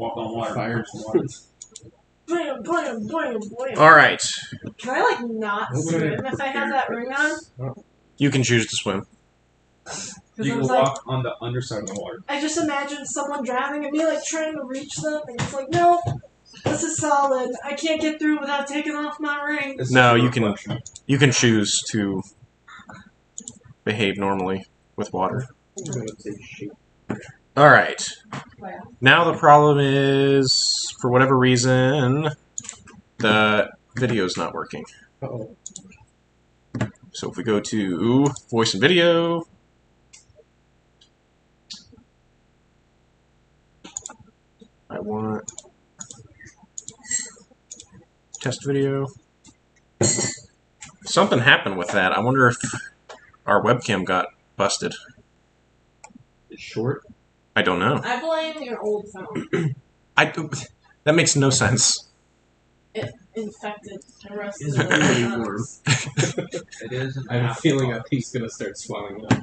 walk on water. Fire. Blam, blam, blam, blam. Alright. Can I, like, not swim if I have that ring on? You can choose to swim. You can walk on the underside of the water. I just imagine someone drowning and me, like, trying to reach them, and it's like, no, this is solid. I can't get through without taking off my ring. No, you can choose to behave normally with water. Alright. Now the problem is, for whatever reason, the video's not working. Uh-oh. So if we go to voice and video, I want test video. Something happened with that. I wonder if our webcam got busted. It's short. I don't know. I blame your old phone. That makes no sense. It infected the rest It's of really the warm. It is. I have a feeling a piece gonna start swelling up.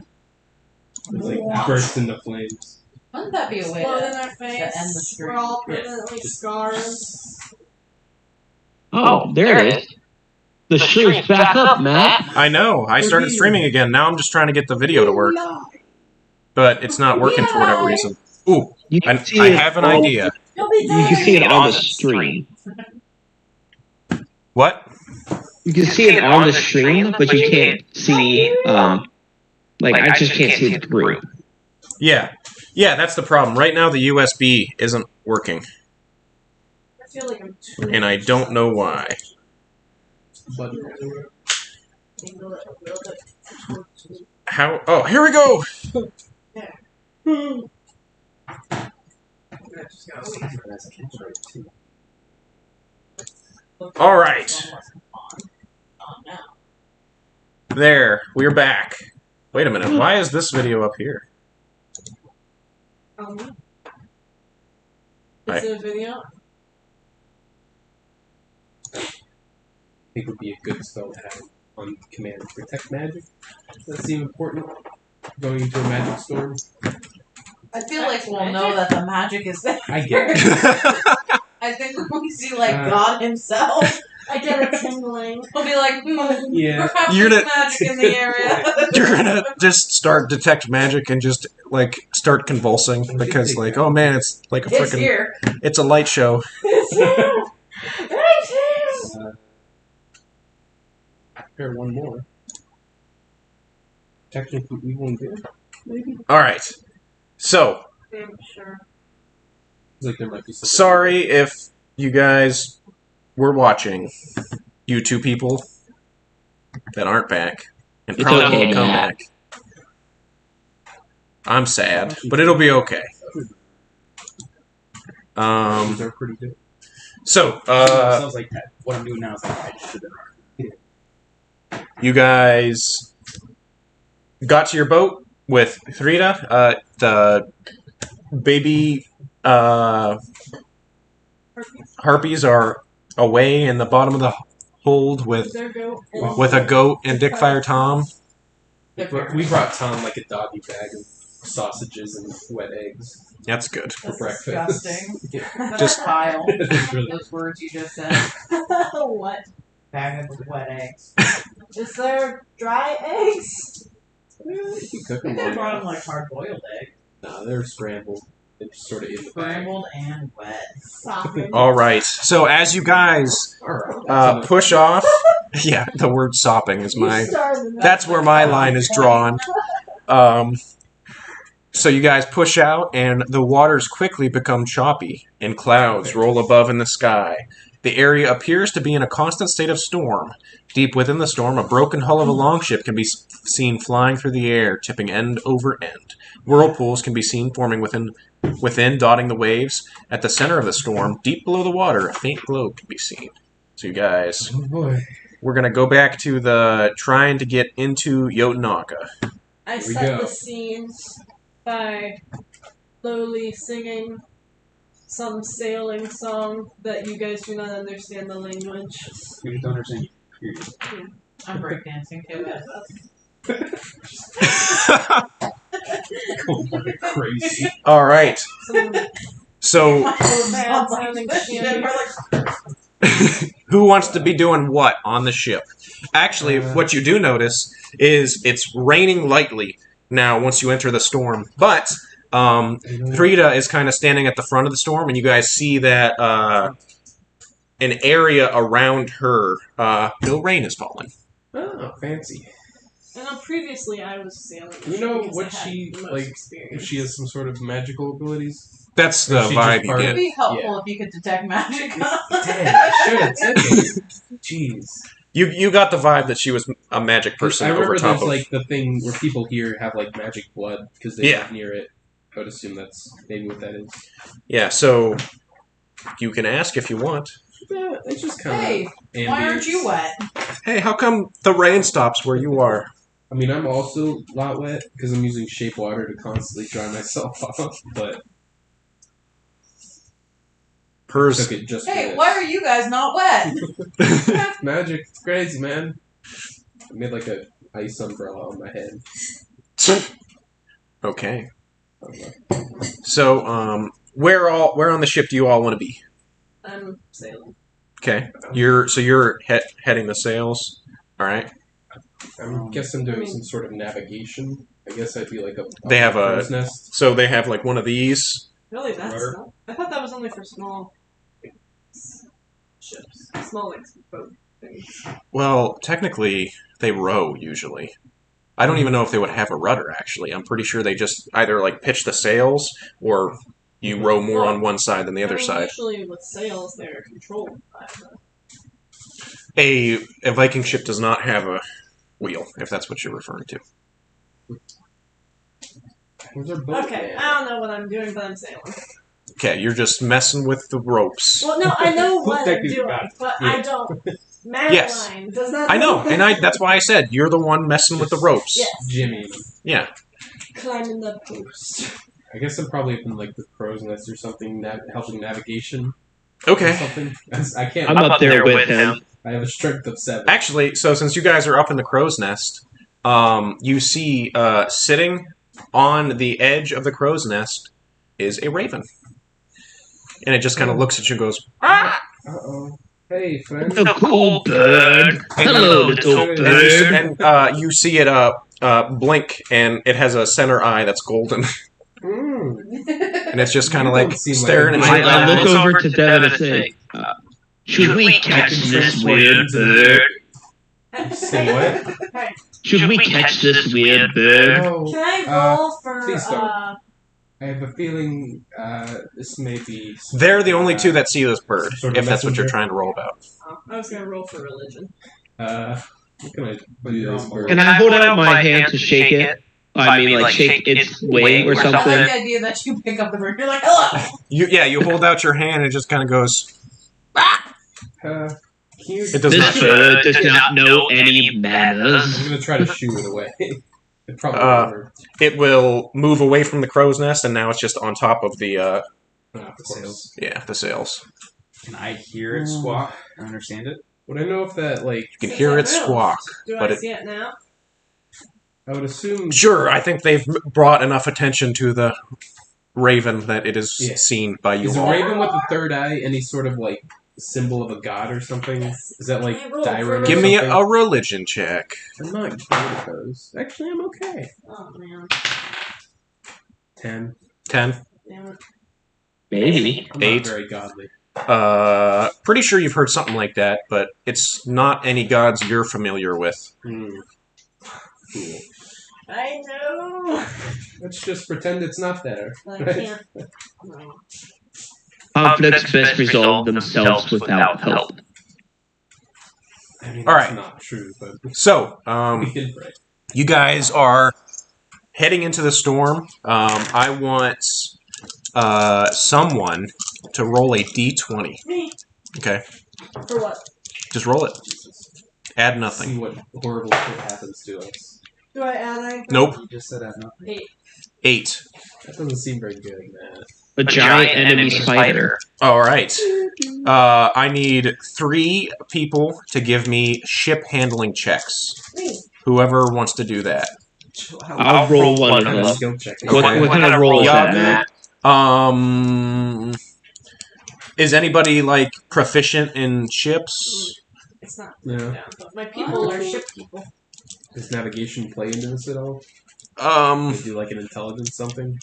It's like burst into flames. Wouldn't that be a way Blood in to our end the face. stream? We're all permanently scarred. Oh, there it is. The stream's back up, Matt. I know. I started streaming again. Now I'm just trying to get the video to work. But it's not working for whatever reason. Ooh, I have an idea. You'll be You dead. can see it on the stream. What? You can see it on the stream, but you can't see, like, I just can't see it through. Yeah. Yeah, that's the problem. Right now the USB isn't working. I feel like I'm too And I don't know why. But angle it a little bit towards me. How? Oh, here we go! Alright. There. We're back. Wait a minute. Why is this video up here? Is it a video? I think would be a good spell to have on command. Protect magic. Does that seem important? Going into a magic storm? I feel like we'll know that the magic is there. I get it. I think when we see, like, God himself, I get a tingling. we'll be like, Yeah. perhaps You're there's gonna- magic in the area. You're gonna just start detect magic and just, like, start convulsing because, like, oh man, it's like a It's freaking... here. It's a light show. It's you! It's you! Prepare one more. Technically, we won't do it. Maybe. Alright. So, I'm sure. It's like there might be something. sorry if you guys were watching. You two people that aren't back. And It's probably okay, won't come Matt. back. I'm sad, but it'll be okay. They're pretty good. So, sounds like that. What I'm doing now is like I just should have. you guys got to your boat with Frida. The baby harpies are away in the bottom of the hold with There go. a goat and Dickfire Tom. We brought Tom like a doggy bag of sausages and wet eggs That's good. for That's breakfast. disgusting. Yeah. Just pile. It's really- Those words you just said. What? Bag of wet eggs. Is there dry eggs? You can cook I think them they brought all. them like hard-boiled eggs. No, they're scrambled. They're just sort of in the bag. Scrambled and wet. Sopping. All right. So as you guys Alright. push off, yeah, the word sopping is You my. started that. That's where my line is drawn. So you guys push out, and the waters quickly become choppy, and clouds roll above in the sky. The area appears to be in a constant state of storm. Deep within the storm, a broken hull of a longship can be seen flying through the air, tipping end over end. Whirlpools can be seen forming within, dotting the waves. At the center of the storm, deep below the water, a faint glow can be seen. So you guys, Oh boy. we're going to go back to the trying to get into Jotunauga. I Here we set go. the scene by slowly singing some sailing song that you guys do not understand the language. We just don't understand. Period. I'm breakdancing too. Crazy. All right. Some So, Bad sounding candy. who wants to be doing what on the ship? Actually, what you do notice is it's raining lightly now once you enter the storm. But Frida is kind of standing at the front of the storm, and you guys see that an area around her, no rain is falling. Oh, fancy. I know previously I was sailing. Do you know because what I had she, the most like, experience. if she has some sort of magical abilities? That's the She vibe just you It would get. be helpful Yeah. if you could detect magic. Damn, I should have said that. Jeez. You got the vibe that she was a magic person I over remember top there's of... like the thing where people here have like magic blood because they Yeah. live near it. I would assume that's maybe what that is. Yeah, so you can ask if you want. Yeah, it's just kind Hey, of. why aren't you wet? Hey, how come the rain stops where you are? I mean, I'm also a lot wet because I'm using shape water to constantly dry myself off, but Hers... took it just for Hey, this. why are you guys not wet? It's magic. It's crazy, man. I made like a ice umbrella on my head. Okay. Okay. So, where on the ship do you all want to be? I'm sailing. Okay. You're heading the sails. All right. I guess I'm doing some sort of navigation. I guess I'd be like a They have a- crow's nest. So they have like one of these. Really, that's Rudder. small? I thought that was only for small ships. Small, like, boat things. Well, technically, they row usually. I don't even know if they would have a rudder. Actually, I'm pretty sure they just either like pitch the sails or you row more on one side than the other side. Usually with sails, they're controlled by the... A Viking ship does not have a wheel, if that's what you're referring to. Where's our boat, Okay, man? I don't know what I'm doing, but I'm sailing. Okay, you're just messing with the ropes. Well, no, I know what I'm Technically doing, got it. but Yeah. I don't. Madeline does not. I know, and that's why I said you're the one messing with the ropes. Yes. Jimmy. Yeah. Climbing the post. I guess I'm probably up in like the crow's nest or something, helping navigation Okay. or something. I can't. I'm up there with him. I have a strength of 7. Actually, so since you guys are up in the crow's nest, you see sitting on the edge of the crow's nest is a raven. And it just kind of looks at you and goes, ah! Uh-oh. Hey, friend. A cool bird. Hello, little bird. And you see it blink, and it has a center eye that's golden. And it's just kind of You like don't seem staring like at a you. I look over to Devin and say, should we catch this weird bird? Say what? Should we catch this weird bird? Oh, Can I roll for please don't. I have a feeling this may be... They're the only two that see this bird, Sort of if that's what you're messenger. trying to roll about. I was gonna roll for religion. What can I do this bird? Can I hold out my hand to shake it? I mean, like, shake its wing or I like something? the idea that you pick up the bird. You're like, hello! You hold out your hand, and it just kind of goes... Can you... It does not This bird does not know any I'm manners. gonna try to shoo it away. It probably Uh, won't work. It will move away from the crow's nest, and now it's just on top of the Oh, of course. Sails. the sails. Can I hear it squawk and understand it? Would I know if that, like... You can hear it squawk. Do but I it- see it now? I would assume... Sure, I think they've brought enough attention to the raven that it is Yeah. seen by you Is a all. raven with the third eye any sort of, like, symbol of a god or something? Yes. Is that, like, I rolled for Direm or Give me something? a religion check. I'm not good at those. Actually, I'm okay. Oh man. 10. 10. Damn it. Maybe. I'm 8. not very godly. Pretty sure you've heard something like that, but it's not any gods you're familiar with. Cool. I know. Let's just pretend it's not there. But I can't. No. Conflicts best resolve themselves without help. I mean, All that's right. not true, but So, we can pray. you guys are heading into the storm. I want someone to roll a d20. Me. Okay, For what? just roll it. Add See nothing. what horrible shit happens to us. Do I add anything? Nope. You just said that. No. 8. 8. That doesn't seem very good, man. A giant enemy spider. All right. I need 3 people to give me ship handling checks. Me. Whoever wants to do that. I'll roll one of them. Skill check. What kind of roll is that, Yaga, man? Is anybody like proficient in ships? It's not. Yeah. Yeah, but my people are ship people. Does navigation play into this at all? They do like an intelligence something?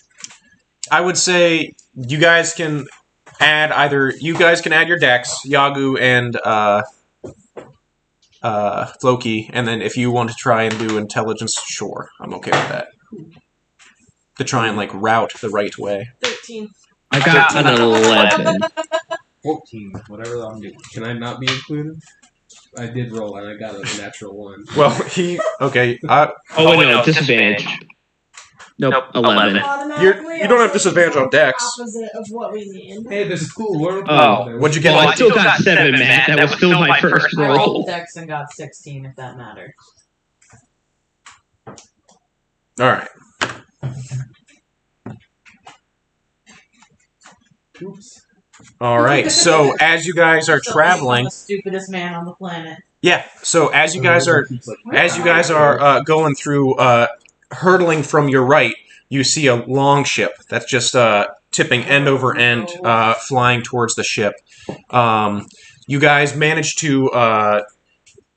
I would say you guys can add your decks, Yagu and Floki, and then if you want to try and do intelligence, sure, I'm okay with that. To try and like route the right way. 13. I got an 11. 14, whatever I'm doing. Can I not be included? I did roll and I got a natural 1. Well, okay. Oh wait, no, disadvantage. Nope, 11. You don't have disadvantage on decks. Opposite of what we need. Hey, there's a cool world. Oh, what'd you get? Well, I still got 7, Matt. That was still my first I rolled roll. Dex and got 16, if that mattered. All right. Oops. All right. So as you guys are So traveling, I'm the stupidest man on the planet. yeah. So as you guys are going through, hurtling from your right, you see a long ship that's just tipping end over end, flying towards the ship. You guys manage to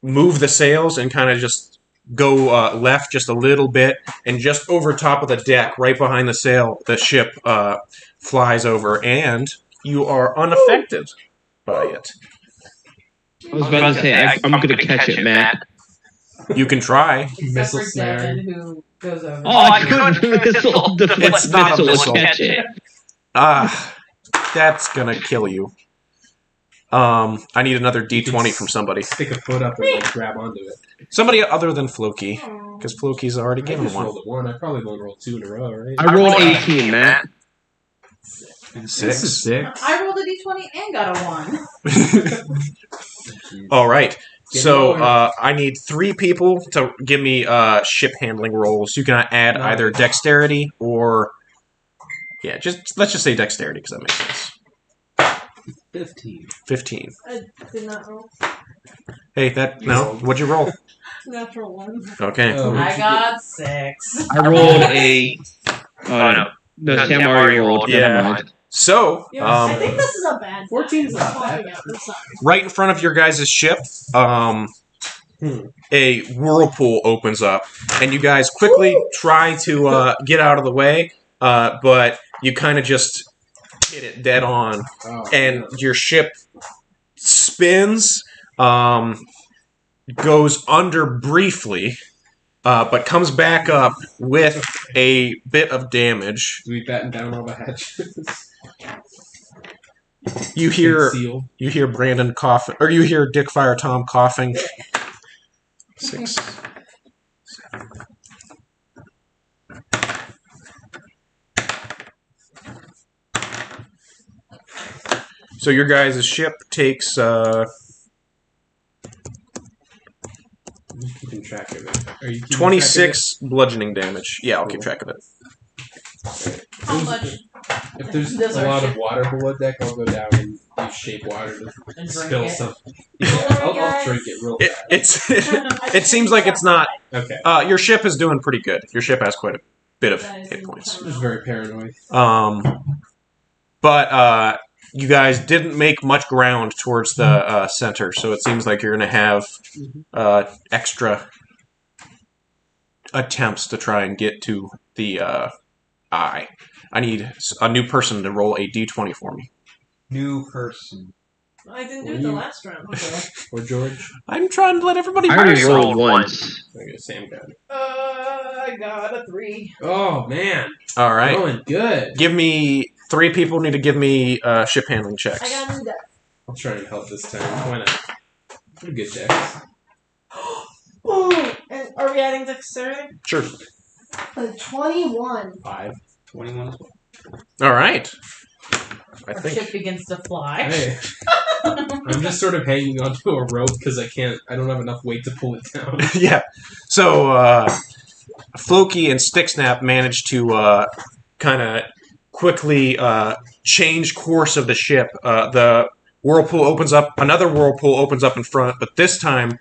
move the sails and kind of just go left just a little bit, and just over top of the deck, right behind the sail, the ship flies over, and you are unaffected by it. I was about to say, I'm going to catch it, Matt. You can try. Except Missile for snare. Devin, who goes over. Oh, I couldn't missile deflect It's not a missile missile. and catch it. That's gonna kill you. I need another D20 from somebody. Stick a foot up and like, grab onto it. Somebody other than Floki, because Floki's already I given just one. rolled a 1. I probably won't roll 2 in a row, right? I rolled 18, Matt. This is 6. I rolled a d20 and got a 1. All right. Get So going. I need 3 people to give me ship handling rolls. You can add No. either dexterity or let's just say dexterity because that makes sense. 15. 15. I did not roll. Hey, what'd you roll? Natural 1. Okay. Oh, I got 6. I rolled a... Oh, no, Sam already rolled. Yeah. Never mind. So, I think this is a bad 14 is sign. not bad. I'm sorry. right in front of your guys' ship, a whirlpool opens up, and you guys quickly try to get out of the way, but you kind of just hit it dead on, and your ship spins, goes under briefly, but comes back up with a bit of damage. Do we batten down all the hatches? You hear Seal. Brandon coughing, or you hear Dick Fire Tom coughing. 6, 7. So your guys' ship takes I'm just keeping track of it. Are you keeping 26 bludgeoning damage. Yeah, I'll keep track of it. How much? If there's Does a our lot ship- of water below deck, I'll go down and use shape water to And drink spill it. some. Don't Yeah, worry, I'll guys. drink it real It, fast. it's it seems like it's not. Okay. Your ship is doing pretty good. Your ship has quite a bit of hit points. I'm just very paranoid. But you guys didn't make much ground towards the center, so it seems like you're going to have extra attempts to try and get to the eye. I need a new person to roll a d20 for me. New person. I didn't do it the last round. So. Or George. I'm trying to let everybody I already pass. rolled once. Okay, Sam got it. I got a 3. Oh, man. All right. Going good. Give me 3 people need to give me ship handling checks. I got a new deck. I'll try and help this time. Why not? Pretty good decks. Ooh, and are we adding dexterity? Sure. 21. 5. 21 as well. All right. I Our think. ship begins to fly. Hey. I'm just sort of hanging onto a rope because I don't have enough weight to pull it down. Yeah. So Floki and Sticksnap managed to kind of quickly change course of the ship. The whirlpool opens up. Another whirlpool opens up in front, but this time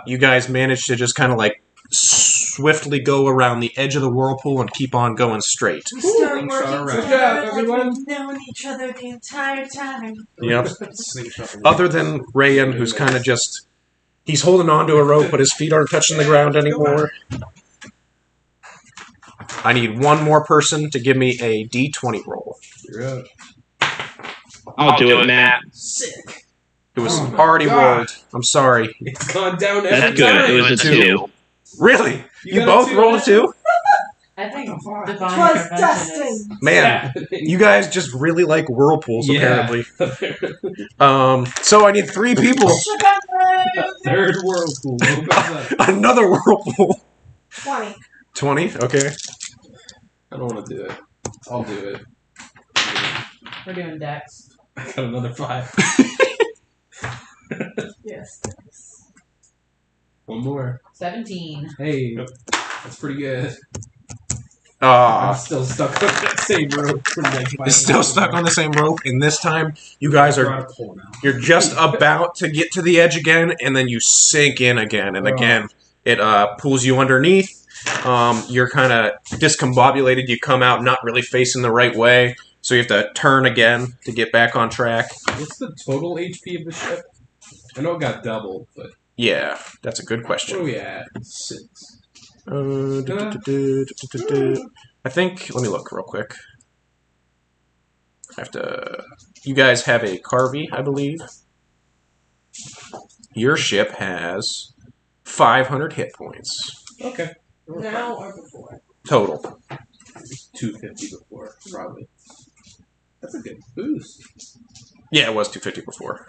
you guys managed to just kind of like swiftly go around the edge of the whirlpool and keep on going straight. We start Good working job, together like everyone. we've known each other the entire time. Yep. Slingshot. Other than Rayan, who's kind of just... He's holding on to a rope, but his feet aren't touching the ground anymore. I need one more person to give me a D20 roll. You're up. I'll do it, Matt. Sick. It was Oh my already God. rolled. I'm sorry. It's gone down every That's good. time. It was a 2. Really? You got a both 2 rolled on a 2? I think divine Twas intervention is. destined. Man, you guys just really like whirlpools, apparently. So I need 3 people. Third whirlpool. Opens up. Another whirlpool. 20. 20? Okay. I don't want to do it. I'll do it. We're doing Dex. I got another 5. Yes. One more. 17. Hey, that's pretty good. I'm Ah, still stuck on that same rope. For like 5 it's still minutes. stuck on the same rope, and this time you guys are... Brought a pole now. You're just about to get to the edge again, and then you sink in again, and again it pulls you underneath. You're kind of discombobulated. You come out not really facing the right way, so you have to turn again to get back on track. What's the total HP of the ship? I know it got doubled, but Yeah, that's a good where are question. we at? 6. I think, let me look real quick. I have to... You guys have a Carvey, I believe. Your ship has 500 hit points Okay. Now or before? total. 250 before, probably. That's a good boost. Yeah, it was 250 before.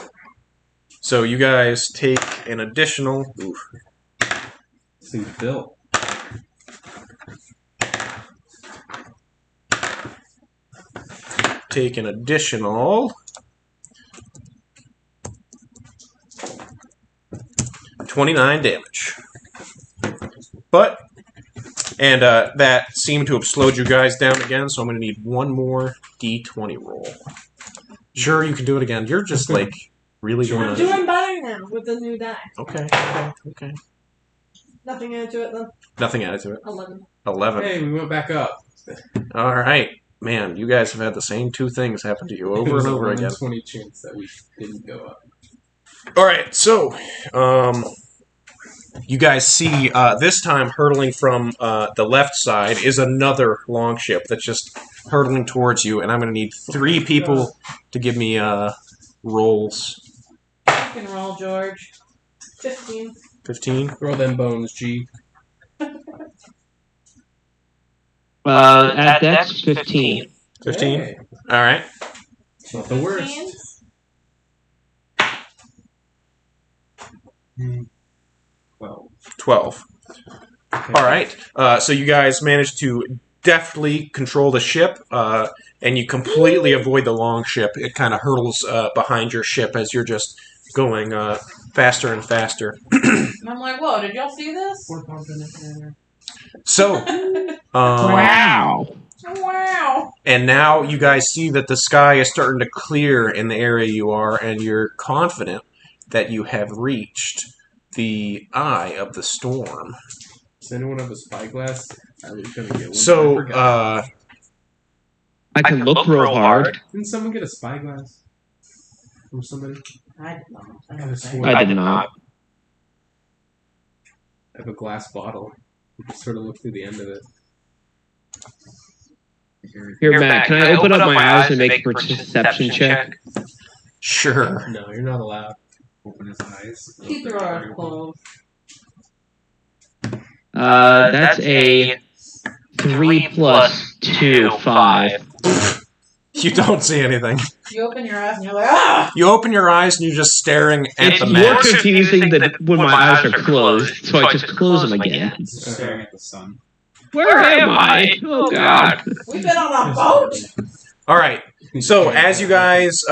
So you guys take an additional... Oof. This thing's built. Take an additional... 29 damage. But... And that seemed to have slowed you guys down again, so I'm going to need one more D20 roll. Sure, you can do it again. You're just, like, really Sure. going I'm to... doing better now with the new die. Okay. Nothing added to it then. Nothing added to it. 11. 11. Hey, we went back up. Alright. Man, you guys have had the same 2 things happen to you over There's and a over again. 1 in 20 chance that we didn't go up. Alright, so... you guys see, this time hurtling from the left side is another longship that's just hurtling towards you, and I'm going to need 3 people to give me rolls. You can roll, George. 15. 15? Throw them bones, G. At Dex, 15. 15? Hey, Alright. it's not the worst. 15? 12. Okay. Alright. So you guys managed to deftly control the ship, and you completely avoid the longship. It kind of hurtles behind your ship as you're just going faster and faster. And I'm like, whoa, did y'all see this? So, Wow. Wow. and now you guys see that the sky is starting to clear in the area you are, and you're confident that you have reached the eye of the storm. Does anyone have a spyglass? I was gonna get one. So, I forgot. I can look real hard. Didn't someone get a spyglass from somebody? I did not. I I don't swear. think. I did not. I have a glass bottle. You just sort of look through the end of it. Here, Matt, can I open up my eyes and make a perception check? sure. No, you're not allowed. Open his eyes. Keep your eyes closed. That's a 3 plus 2, 5. You don't see anything. You open your eyes and you're like, ah! You open your eyes and you're just staring at It's the more map. confusing than when my eyes are closed, so I just close them again. He's just staring at the sun. Where am I? Oh god. We've been on a boat! All right. So as you guys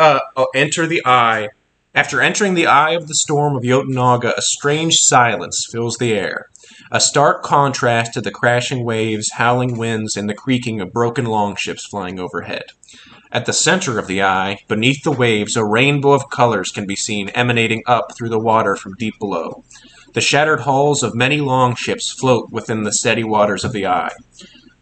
enter the eye, after entering the eye of the storm of Jotunauga, a strange silence fills the air. A stark contrast to the crashing waves, howling winds, and the creaking of broken longships flying overhead. At the center of the eye, beneath the waves, a rainbow of colors can be seen emanating up through the water from deep below. The shattered hulls of many longships float within the steady waters of the eye.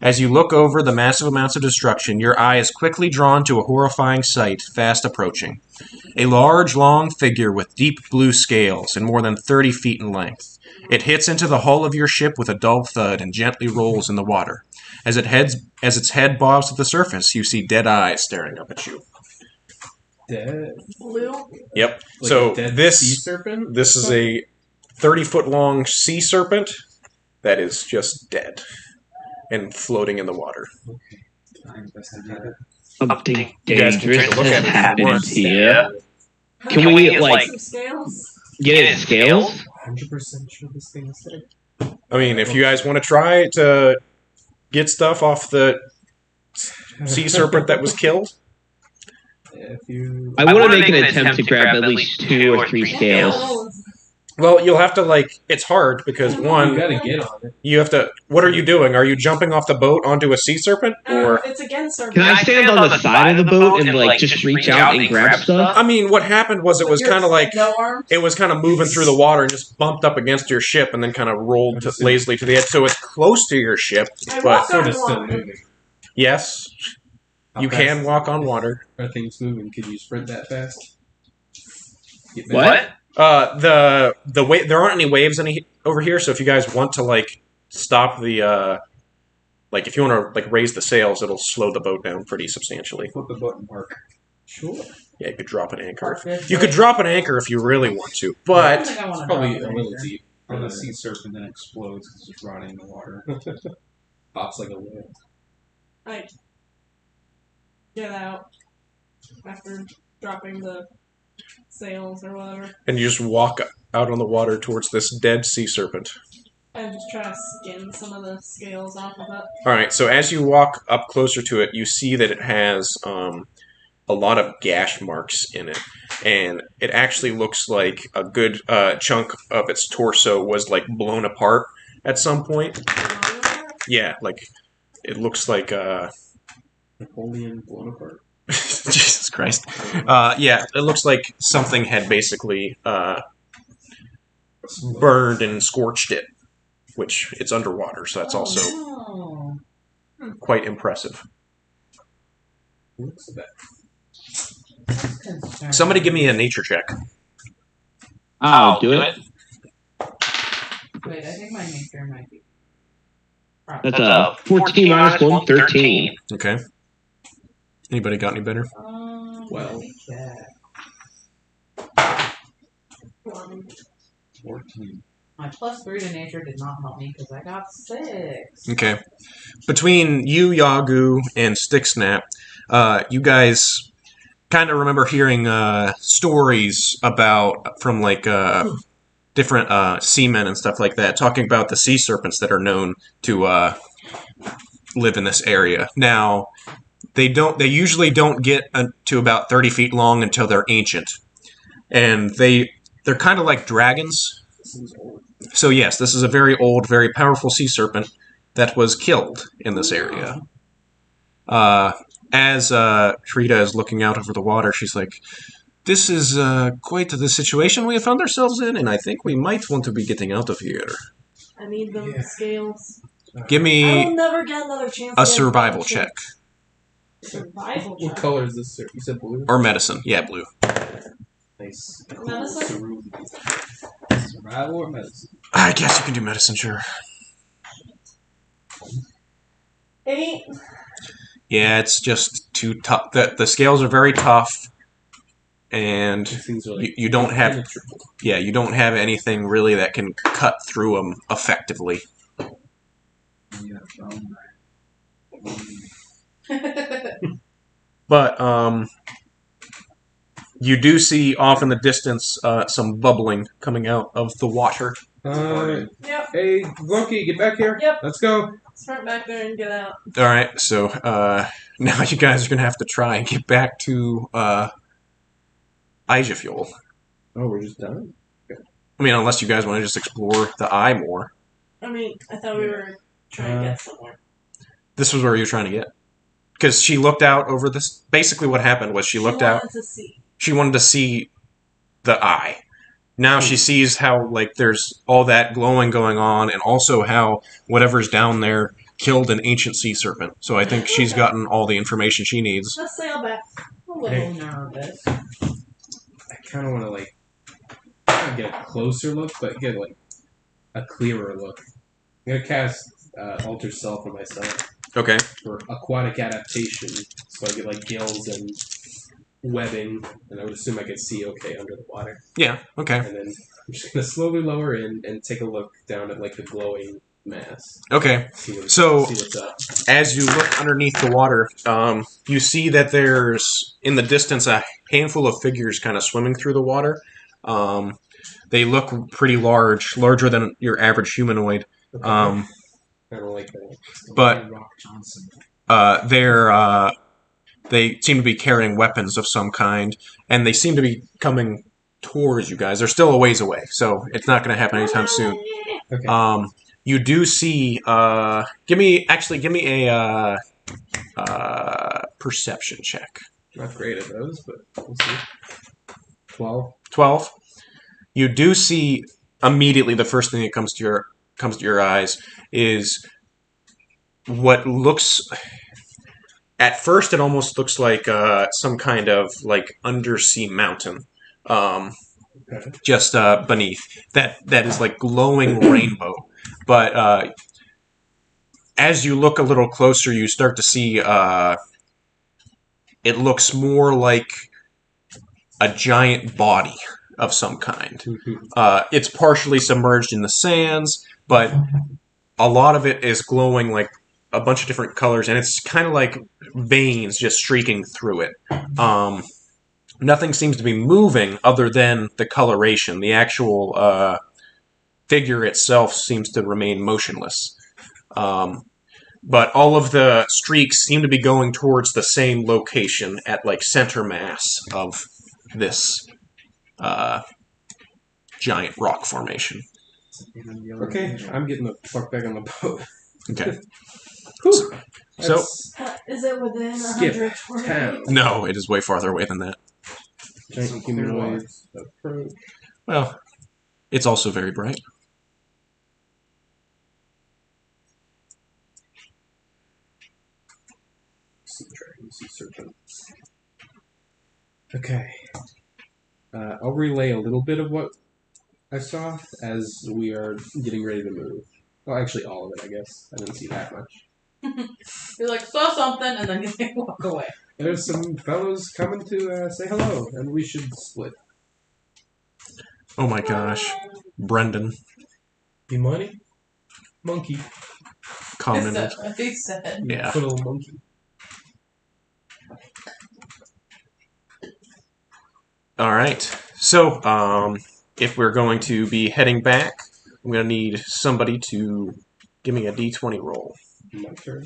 As you look over the massive amounts of destruction, your eye is quickly drawn to a horrifying sight fast approaching. A large, long figure with deep blue scales and more than 30 feet in length. It hits into the hull of your ship with a dull thud and gently rolls in the water. As its head bobs to the surface, you see dead eyes staring up at you. Dead. Blue. Yep. Like So a dead this sea serpent? this is a 30-foot long sea serpent that is just dead and floating in the water. I investigated. Something You guys can dangerous take a look at has it if you happened want. here. Can we like Some scales? get its scales? 100% sure this thing is dead. I mean, if you guys want to try to get stuff off the sea serpent that was killed, If you... I want to make an attempt to grab at least 2 or 3 scales. well, you'll have to it's hard because You one, gotta get on it. you have to. What are you doing? Are you jumping off the boat onto a sea serpent, or? It's against our Can I stand on the side of the boat and like just reach out and grab stuff? I mean, what happened was it was kind of like No arms? it was kind of moving through the water and just bumped up against your ship and then kind of rolled lazily to the edge. So it's close to your ship, I but walk Sort on of still water. moving. yes, How you fast can walk on water. Are things moving? Could you sprint that fast? Get back. What? The way there aren't any waves over here, so if you guys want to like stop the like if you want to like raise the sails, it'll slow the boat down pretty substantially. Flip the boat and park. Sure. Yeah, you could drop an anchor. You could drop an anchor if you really want to, but It's probably a little deep. Or the sea serpent then explodes because it's rotting in the water. Pops like a whale. I get out after dropping the sails or whatever. and you just walk out on the water towards this dead sea serpent. I just try to skin some of the scales off of it. All right, so as you walk up closer to it, you see that it has a lot of gash marks in it, and it actually looks like a good chunk of its torso was like blown apart at some point. Yeah, like it looks like Napoleon blown apart. Jesus Christ. Yeah, it looks like something had basically burned and scorched it, which it's underwater, so that's also Oh. quite impressive. Looks a bit. Somebody give me a nature check. I'll do it. Wait, I think my nature might be. That's a 14 minus 1, 13. Okay. Anybody got any better? Well. Let me check. 14. My +3 to nature did not help me because I got 6. Okay. Between you, Yagu, and Sticksnap, you guys kind of remember hearing stories from like different seamen and stuff like that, talking about the sea serpents that are known to live in this area. Now, they usually don't get to about 30 feet long until they're ancient, and they're kind of like dragons. This is old. So yes, this is a very old, very powerful sea serpent that was killed in this area. As Frida is looking out over the water, she's like, "This is quite the situation we have found ourselves in, and I think we might want to be getting out of here." I need them scales. Give I will me never get another chance. a to get survival check. Survival What check. color is this? You said blue? Or medicine. Yeah, blue. Nice. Medicine? Survival or medicine? I guess you can do medicine, sure. 8. Yeah, it's just too tough. The scales are very tough, and These things are like you don't have penetrable. you don't have anything really that can cut through them effectively. Yeah, bone. But you do see off in the distance some bubbling coming out of the water. Yep. Hey, Loki, get back here. Yep. Let's go. Start back there and get out. All right, so now you guys are gonna have to try and get back to Ijafjol. Oh, we're just done? I mean, unless you guys want to just explore the eye more. I mean, I thought we were trying to get somewhere. This was where you were trying to get. Because she looked out over this. Basically, what happened was she looked out. Wanted to see. She wanted to see the eye. now she sees how like there's all that glowing going on, and also how whatever's down there killed an ancient sea serpent. So I think she's gotten all the information she needs. Let's sail back. A little nervous. I kind of want to like not get a closer look, but get like a clearer look. I'm gonna cast Alter Self on myself Okay. for aquatic adaptation, so I get like gills and webbing, and I would assume I could see okay under the water. Yeah. Okay. And then I'm just gonna slowly lower in and take a look down at like the glowing mass. Okay. See what's up. As you look underneath the water, you see that there's in the distance a handful of figures kind of swimming through the water. They look pretty large, larger than your average humanoid. Okay. I don't like that. But Rock Johnson. they seem to be carrying weapons of some kind, and they seem to be coming towards you guys. They're still a ways away, so it's not going to happen anytime soon. Okay. You do see. Give me a perception check. Not great at those, but we'll see. 12. 12. You do see immediately. The first thing that comes to your eyes is what looks. At first, it almost looks like some kind of like undersea mountain, just beneath that is like glowing rainbow. But as you look a little closer, you start to see it looks more like a giant body of some kind. It's partially submerged in the sands, but a lot of it is glowing like a bunch of different colors, and it's kind of like veins just streaking through it. Nothing seems to be moving other than the coloration. The actual figure itself seems to remain motionless. But all of the streaks seem to be going towards the same location at like center mass of this giant rock formation. Okay, I'm getting the fuck back on the boat. Okay. Whew. So Is it within Skip 120? town. no, it is way farther away than that. Giant humanoids approach. Well, it's also very bright. Sea dragon, sea serpent. Okay. I'll relay a little bit of what I saw as we are getting ready to move. Well, actually, all of it, I guess. I didn't see that much. You're like, saw something, and then you walk away. There's some fellows coming to say hello, and we should split. Oh my gosh. Brendan You money? Monkey. commented. That's what he said. Yeah. Little monkey. All right. So, if we're going to be heading back, I'm going to need somebody to give me a d20 roll. My turn.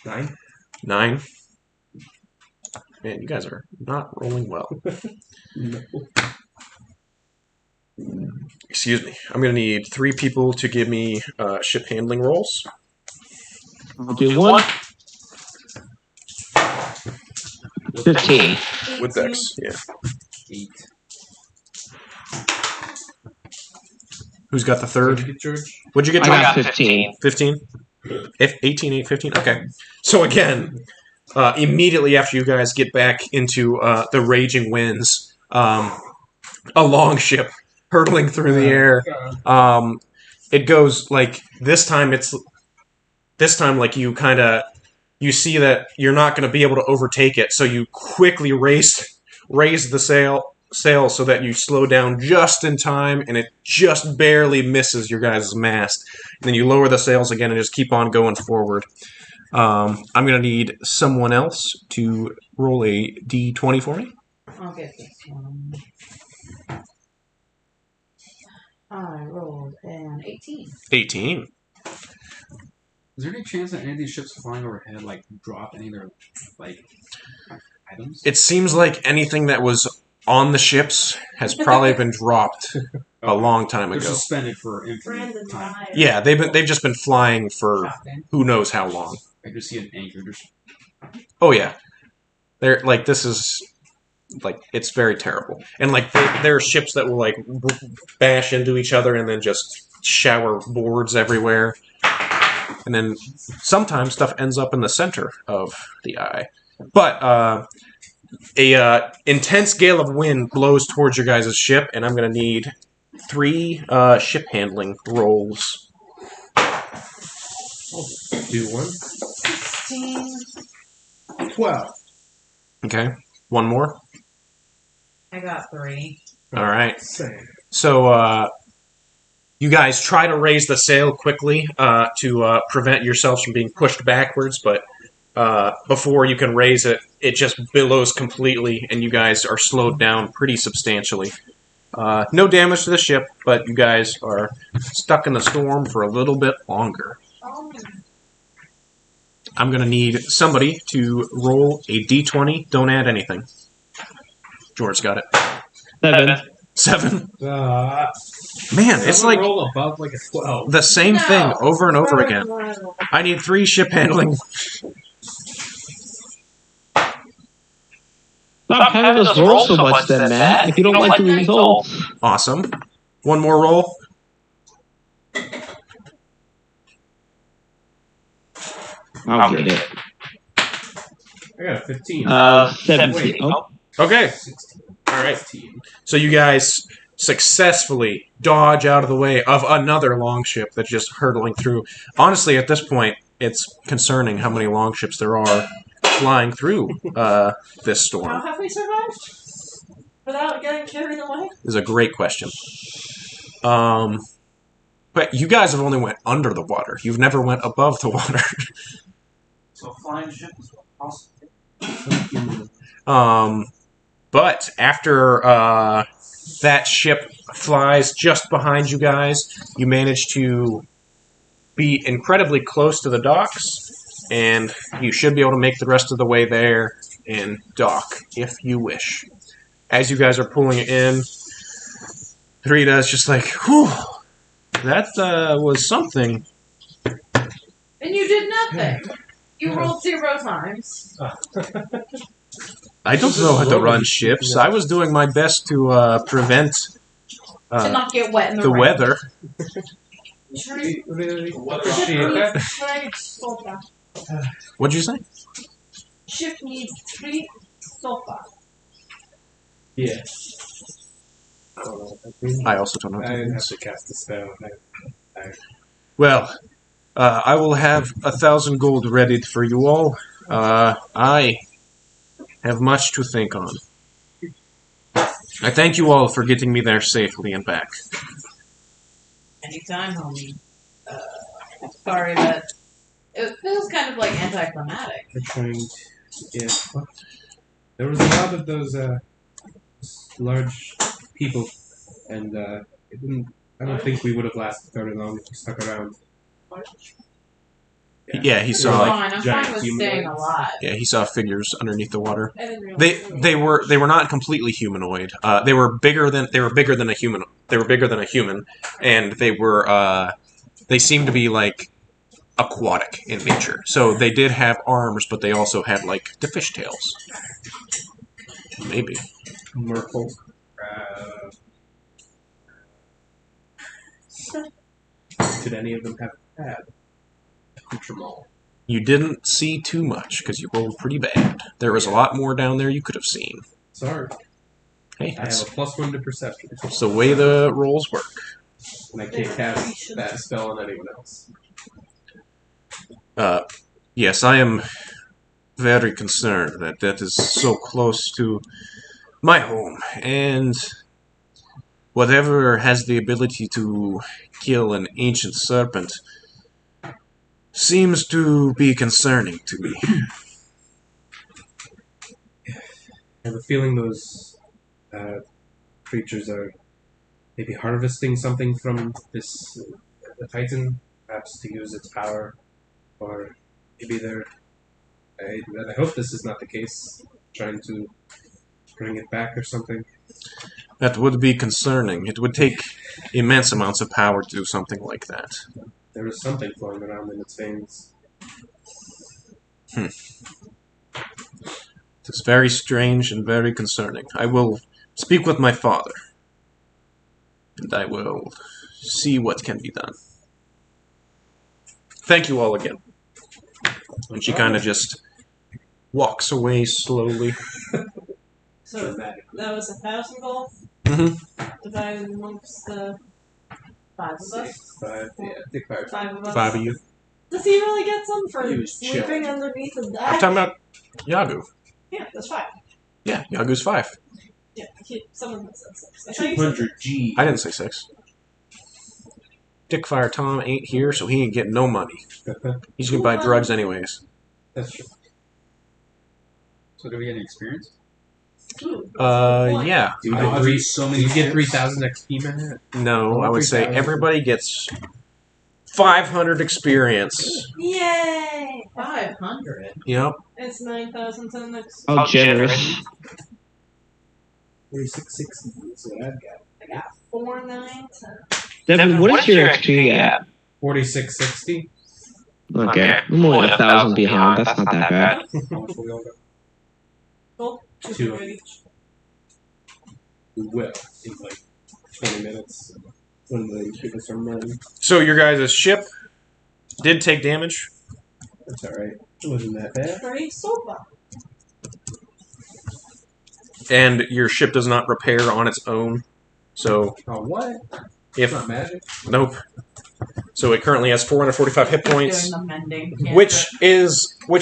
9. 9. Man, you guys are not rolling well. No. Excuse me. I'm going to need 3 people to give me ship handling rolls. I'll do one. 15. With Dex, yeah. 8. Who's got the What'd you third? get, George? What'd you get, I Tom? got 15. 15? If 18, 8, 15? Okay. So again, immediately after you guys get back into the raging winds, a longship hurtling through the air. It goes like this time like you see that you're not going to be able to overtake it, so you quickly raise the sail so that you slow down just in time, and it just barely misses your guys' mast. And then you lower the sails again and just keep on going forward. I'm going to need someone else to roll a d20 for me. I'll get this one. I rolled an 18. 18. Is there any chance that any of these ships flying overhead like drop any of their like items? It seems like anything that was on the ships has probably been dropped a long time They're ago. suspended for infinite Brandon time. died. Yeah, they've just been flying for who knows how long. I just see an anchor. Just Oh yeah, they're like this is Like, it's very terrible. And, like, there are ships that will, like, bash into each other and then just shower boards everywhere. And then sometimes stuff ends up in the center of the eye. But a intense gale of wind blows towards your guys' ship, and I'm going to need 3 ship handling rolls. Do 1. 16. 12. Okay. 1 more? I got 3. All right. Same. So, you guys try to raise the sail quickly to prevent yourselves from being pushed backwards, but before you can raise it, it just billows completely, and you guys are slowed down pretty substantially. No damage to the ship, but you guys are stuck in the storm for a little bit longer. I'm going to need somebody to roll a d20. Don't add anything. George got it. 7. 7. Man, it's like roll above like a 12. the same thing over and over again. I need 3 ship handling. Stop having us roll so much then, Matt, if you don't like the results. Awesome. 1 more roll. I'll get it. I got a 15. 17. Oh, Okay. 16. All right. So you guys successfully dodge out of the way of another longship that's just hurtling through. Honestly, at this point, it's concerning how many longships there are flying through this storm. How have we survived without getting carried away? This is a great question. But you guys have only went under the water. You've never went above the water. So flying ship is possible. But after that ship flies just behind you guys, you manage to be incredibly close to the docks, and you should be able to make the rest of the way there and dock if you wish. As you guys are pulling it in, Rita is just like, whew, that was something. And you did nothing. You rolled 0 times. I don't know how to run ships. I was doing my best to prevent To not get wet in the the rain. weather. Really Ship appreciate that. needs 3 sofa. What'd you say? Ship needs 3 sofa. Yeah. I don't know what that means. I also don't know what I that didn't have means. to cast a spell. Well, I will have 1,000 gold readied for you all. I have much to think on. I thank you all for getting me there safely and back. Anytime, homie. Sorry, but it feels kind of like anticlimactic. They're trying. Yeah. There was a lot of those large people, and it didn't. I don't think we would have lasted very long if we stuck around. Yeah, he They saw. were Fine, like I'm giant fine with humanoids. staying alive. Yeah, he saw figures underneath the water. I didn't realize They were not completely humanoid. They were bigger than a human. They were bigger than a human, and they seemed to be like aquatic in nature. So they did have arms, but they also had like the fishtails. Maybe. Merfolk. Did any of them have had accoutrement? You didn't see too much because you rolled pretty bad. There was a lot more down there you could have seen. Sorry, Hey, I have that's, a +1 to perception, that's the way the rolls work. and I can't cast that spell on anyone else. Yes, I am very concerned that that is so close to my home, and whatever has the ability to kill an ancient serpent seems to be concerning to me. I have a feeling those creatures are maybe harvesting something from this the Titan, perhaps to use its power, or maybe they're. I hope this is not the case. Trying to bring it back or something. That would be concerning. It would take immense amounts of power to do something like that. There is something flowing around in its veins. It is very strange and very concerning. I will speak with my father, and I will see what can be done. Thank you all again. And she kind of just walks away slowly. So that was 1,000 gold divided amongst the 5 of us. 5, yeah, take 5. 5 of us. 5 of you. Does he really get some for He was sleeping chilling. underneath a I'm deck? talking about Yagu. Yeah, that's 5. Yeah, Yagu's 5. Yeah, someone said 6. I thought you said 200 G. I didn't say 6. Dickfire Tom ain't here, so he ain't getting no money. He's gonna buy drugs anyways. That's true. So do we get any experience? Ooh, Yeah. Do you I get, dodged three, so do many you get ships. 3,000 XP, man? No, I would say 3,000. everybody gets 500 experience. Yay! 500. Yep. It's 9,000 to the next. How generous. 4660 is what I've got. I got 4, 9, 10. Devin, what is your XP at? 4660? Okay, I'm only 1,000 behind. That's not that bad. How much we all got? Gold. 2. 200 each. We will in like 20 minutes when the shipments are running. So your guys' ship did take damage. That's alright. It wasn't that bad. Pretty sofa. And your ship does not repair on its own. So Oh, what? if It's not magic? nope. So it currently has 445 hit points, Doing the mending. which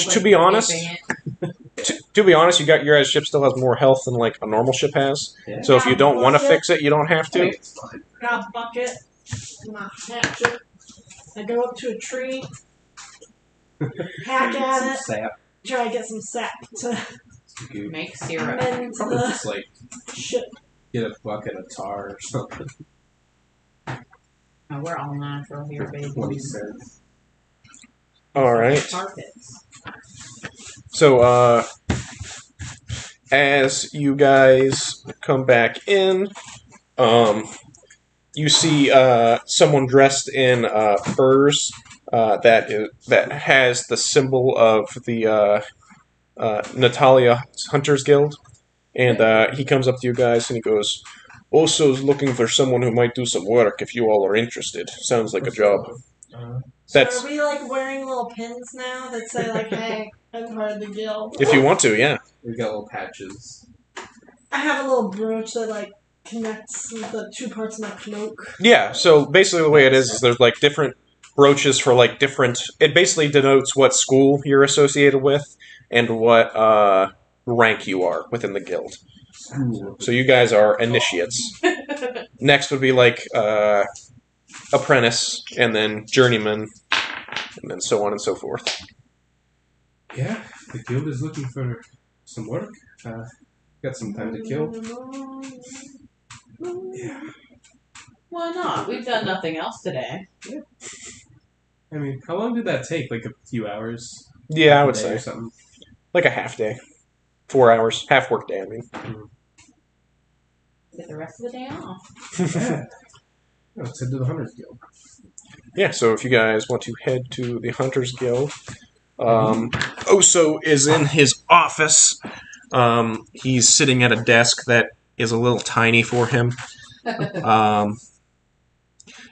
to be honest, to be honest, your guys' ship still has more health than like a normal ship has. Yeah. So if you don't want to fix it, you don't have I to. think it's fine. Got a bucket. My hatchet. I go up to a tree. Hack at it. Sap. Try to get some sap to You Make syrup. mend probably the just like ship. get a bucket of tar or something. Oh, we're all natural here, baby. 20 cents. All right. Carpets. So as you guys come back in, you see someone dressed in furs that has the symbol of the Natalia Hunters Guild, and he comes up to you guys and he goes, "Also looking for someone who might do some work if you all are interested. Sounds like a job." That's So are we like wearing little pins now that say like, "Hey, I'm part of the guild"? if you want to, yeah. We got little patches. I have a little brooch that like connects the 2 parts of my cloak. Yeah, so basically the way it is there's like different brooches for like different. It basically denotes what school you're associated with and what rank you are within the guild. So you guys are initiates. Next would be like apprentice, and then journeyman, and then so on and so forth. Yeah, the guild is looking for some work. Got some time to kill. Yeah. Why not? We've done nothing else today. I mean, how long did that take? Like a few hours? Yeah, I Half a would day say or something. like a half day, 4 hours, half work day. I mean, Get the rest of the day off. Yeah. Let's head to the Hunters Guild. yeah. So if you guys want to head to the Hunters Guild, Oso is in his office. He's sitting at a desk that is a little tiny for him.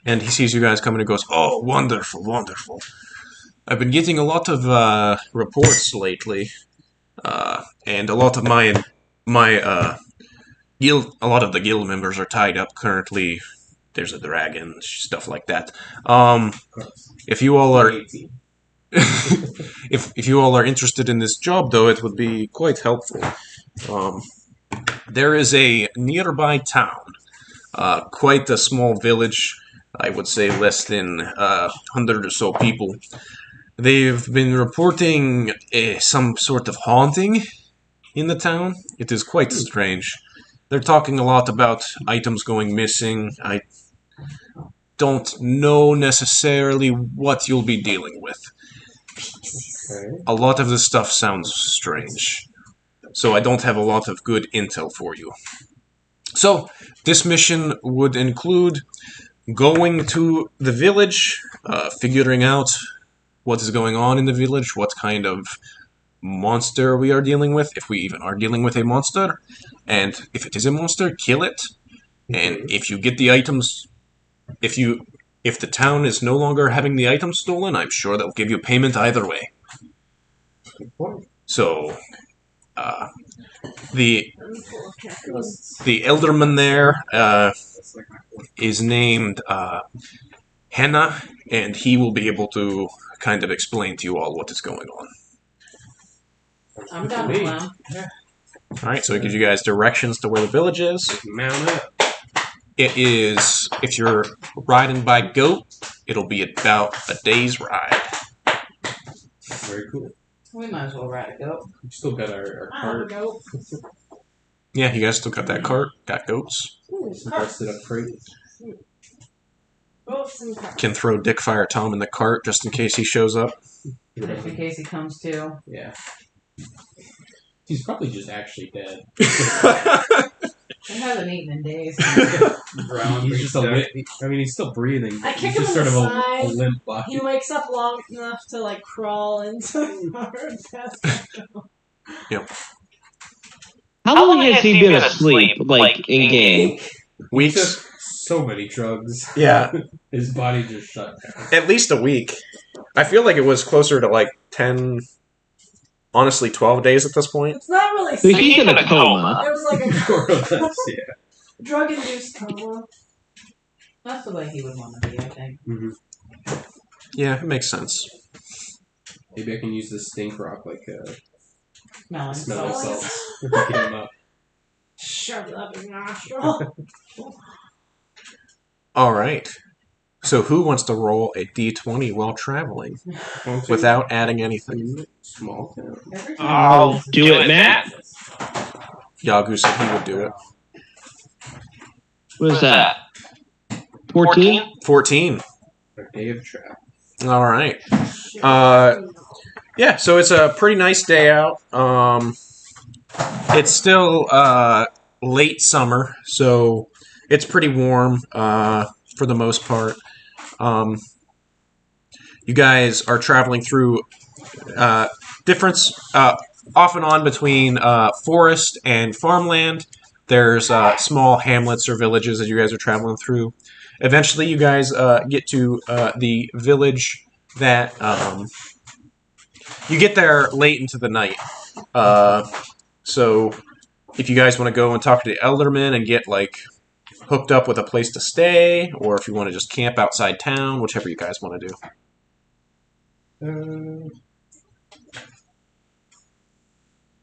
And he sees you guys coming and goes, "Oh, wonderful, wonderful. I've been getting a lot of reports lately, and a lot of my guild, a lot of the guild members are tied up currently. There's a dragon, stuff like that. If you all are, 18. if you all are interested in this job, though, it would be quite helpful. There is a nearby town, quite a small village. I would say less than 100 or so people. They've been reporting some sort of haunting in the town. It is quite strange. They're talking a lot about items going missing. I don't know necessarily what you'll be dealing with. Okay. A lot of this stuff sounds strange. So I don't have a lot of good intel for you. So this mission would include going to the village, figuring out what is going on in the village, what kind of monster we are dealing with, if we even are dealing with a monster. And if it is a monster, kill it. And if you get the items, if the town is no longer having the items stolen, I'm sure they'll give you payment either way. So, the elderman there is named Henna, and he will be able to kind of explain to you all what is going on. I'm down with clown. Alright, so it gives you guys directions to where the village is. Mount up. It is, if you're riding by goat, it'll be about a day's ride. Very cool. We might as well ride a goat. We still got our I have a cart. goat. Yeah, you guys still got that cart, got goats. Ooh, Busted up freight. goats and carts. Can throw Dickfire Tom in the cart just in case he shows up. Just in case he comes too. Yeah. He's probably just actually dead. I haven't eaten in days. Drowned. He's just a limp. I mean, he's still breathing. I kick He's just him sort in of the a side. limp body. He wakes up long enough to like crawl into the car and pass out. How long has he been asleep, like, in game? He Weeks? took so many drugs. Yeah, His body just shut down. at least a week. I feel like it was closer to like 10, honestly 12 days at this point. It's not really So sleep. he's in a coma. It was like More or a less, yeah. drug-induced coma. That's the way he would want to be, I think. Yeah, it makes sense. Maybe I can use this stink rock like Smelling smelling salts. salts for picking him up. Shove it up his nostril. Alright. So who wants to roll a d20 while traveling without adding anything? Small town. Every time I'll do it, Matt. Yagu said he would do it. What is that? 14? 14. A day of travel. Alright. Yeah, so it's a pretty nice day out. It's still late summer, so it's pretty warm for the most part. You guys are traveling through difference off and on between forest and farmland. There's small hamlets or villages that you guys are traveling through. Eventually, you guys get to the village that you get there late into the night. So if you guys want to go and talk to the elderman and get like hooked up with a place to stay, or if you want to just camp outside town, whichever you guys want to do.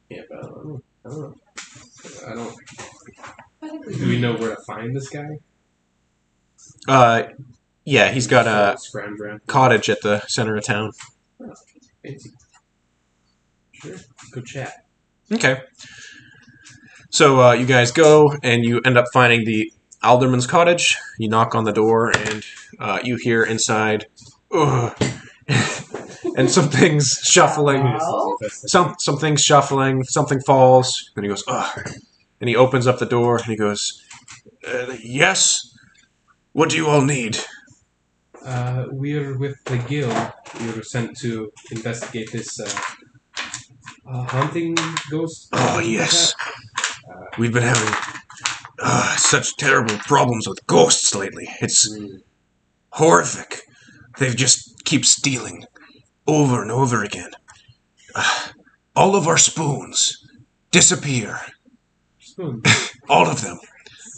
Yeah, but I don't know. I don't. I think Do we know where to find this guy? Yeah, he's got a Scrounge around. cottage at the center of town. Fancy. Sure. Let's go chat. Okay. So you guys go and you end up finding the alderman's cottage. You knock on the door and you hear inside, "Ugh," and some things shuffling. Oh. Some things shuffling. Something falls, and he goes, "Ugh," and he opens up the door and he goes, "Yes. What do you all need?" We're with the guild. We were sent to investigate this haunting ghost. Oh yes. We've been having such terrible problems with ghosts lately. It's horrific. They just keep stealing over and over again. All of our spoons disappear. Spoon. All of them.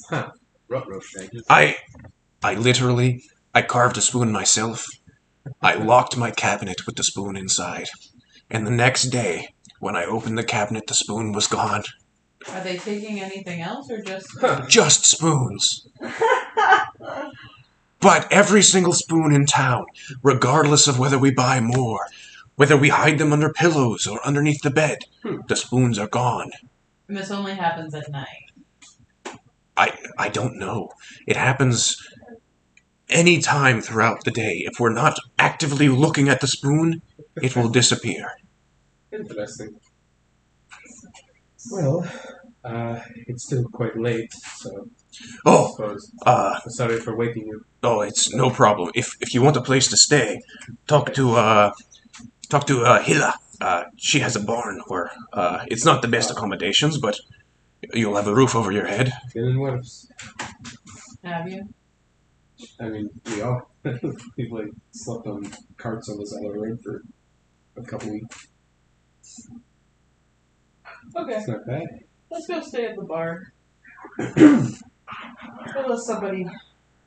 Huh. Ruh-roh shaggy. I carved a spoon myself. I locked my cabinet with the spoon inside. And the next day, when I opened the cabinet, the spoon was gone. Are they taking anything else or just? Just spoons. But every single spoon in town, regardless of whether we buy more, whether we hide them under pillows or underneath the bed, the spoons are gone. And this only happens at night. I don't know. It happens any time throughout the day. If we're not actively looking at the spoon, it will disappear. Interesting. Well, it's still quite late, so I Oh, suppose. uh, Sorry for waking you. oh, it's no problem. If you want a place to stay, talk to Hila. She has a barn where it's not the best accommodations, but you'll have a roof over your head. Been in worse. Have you? I mean, we all we've like slept on carts on the side of the road for a couple weeks. Okay, It's not bad. let's go stay at the bar. Unless somebody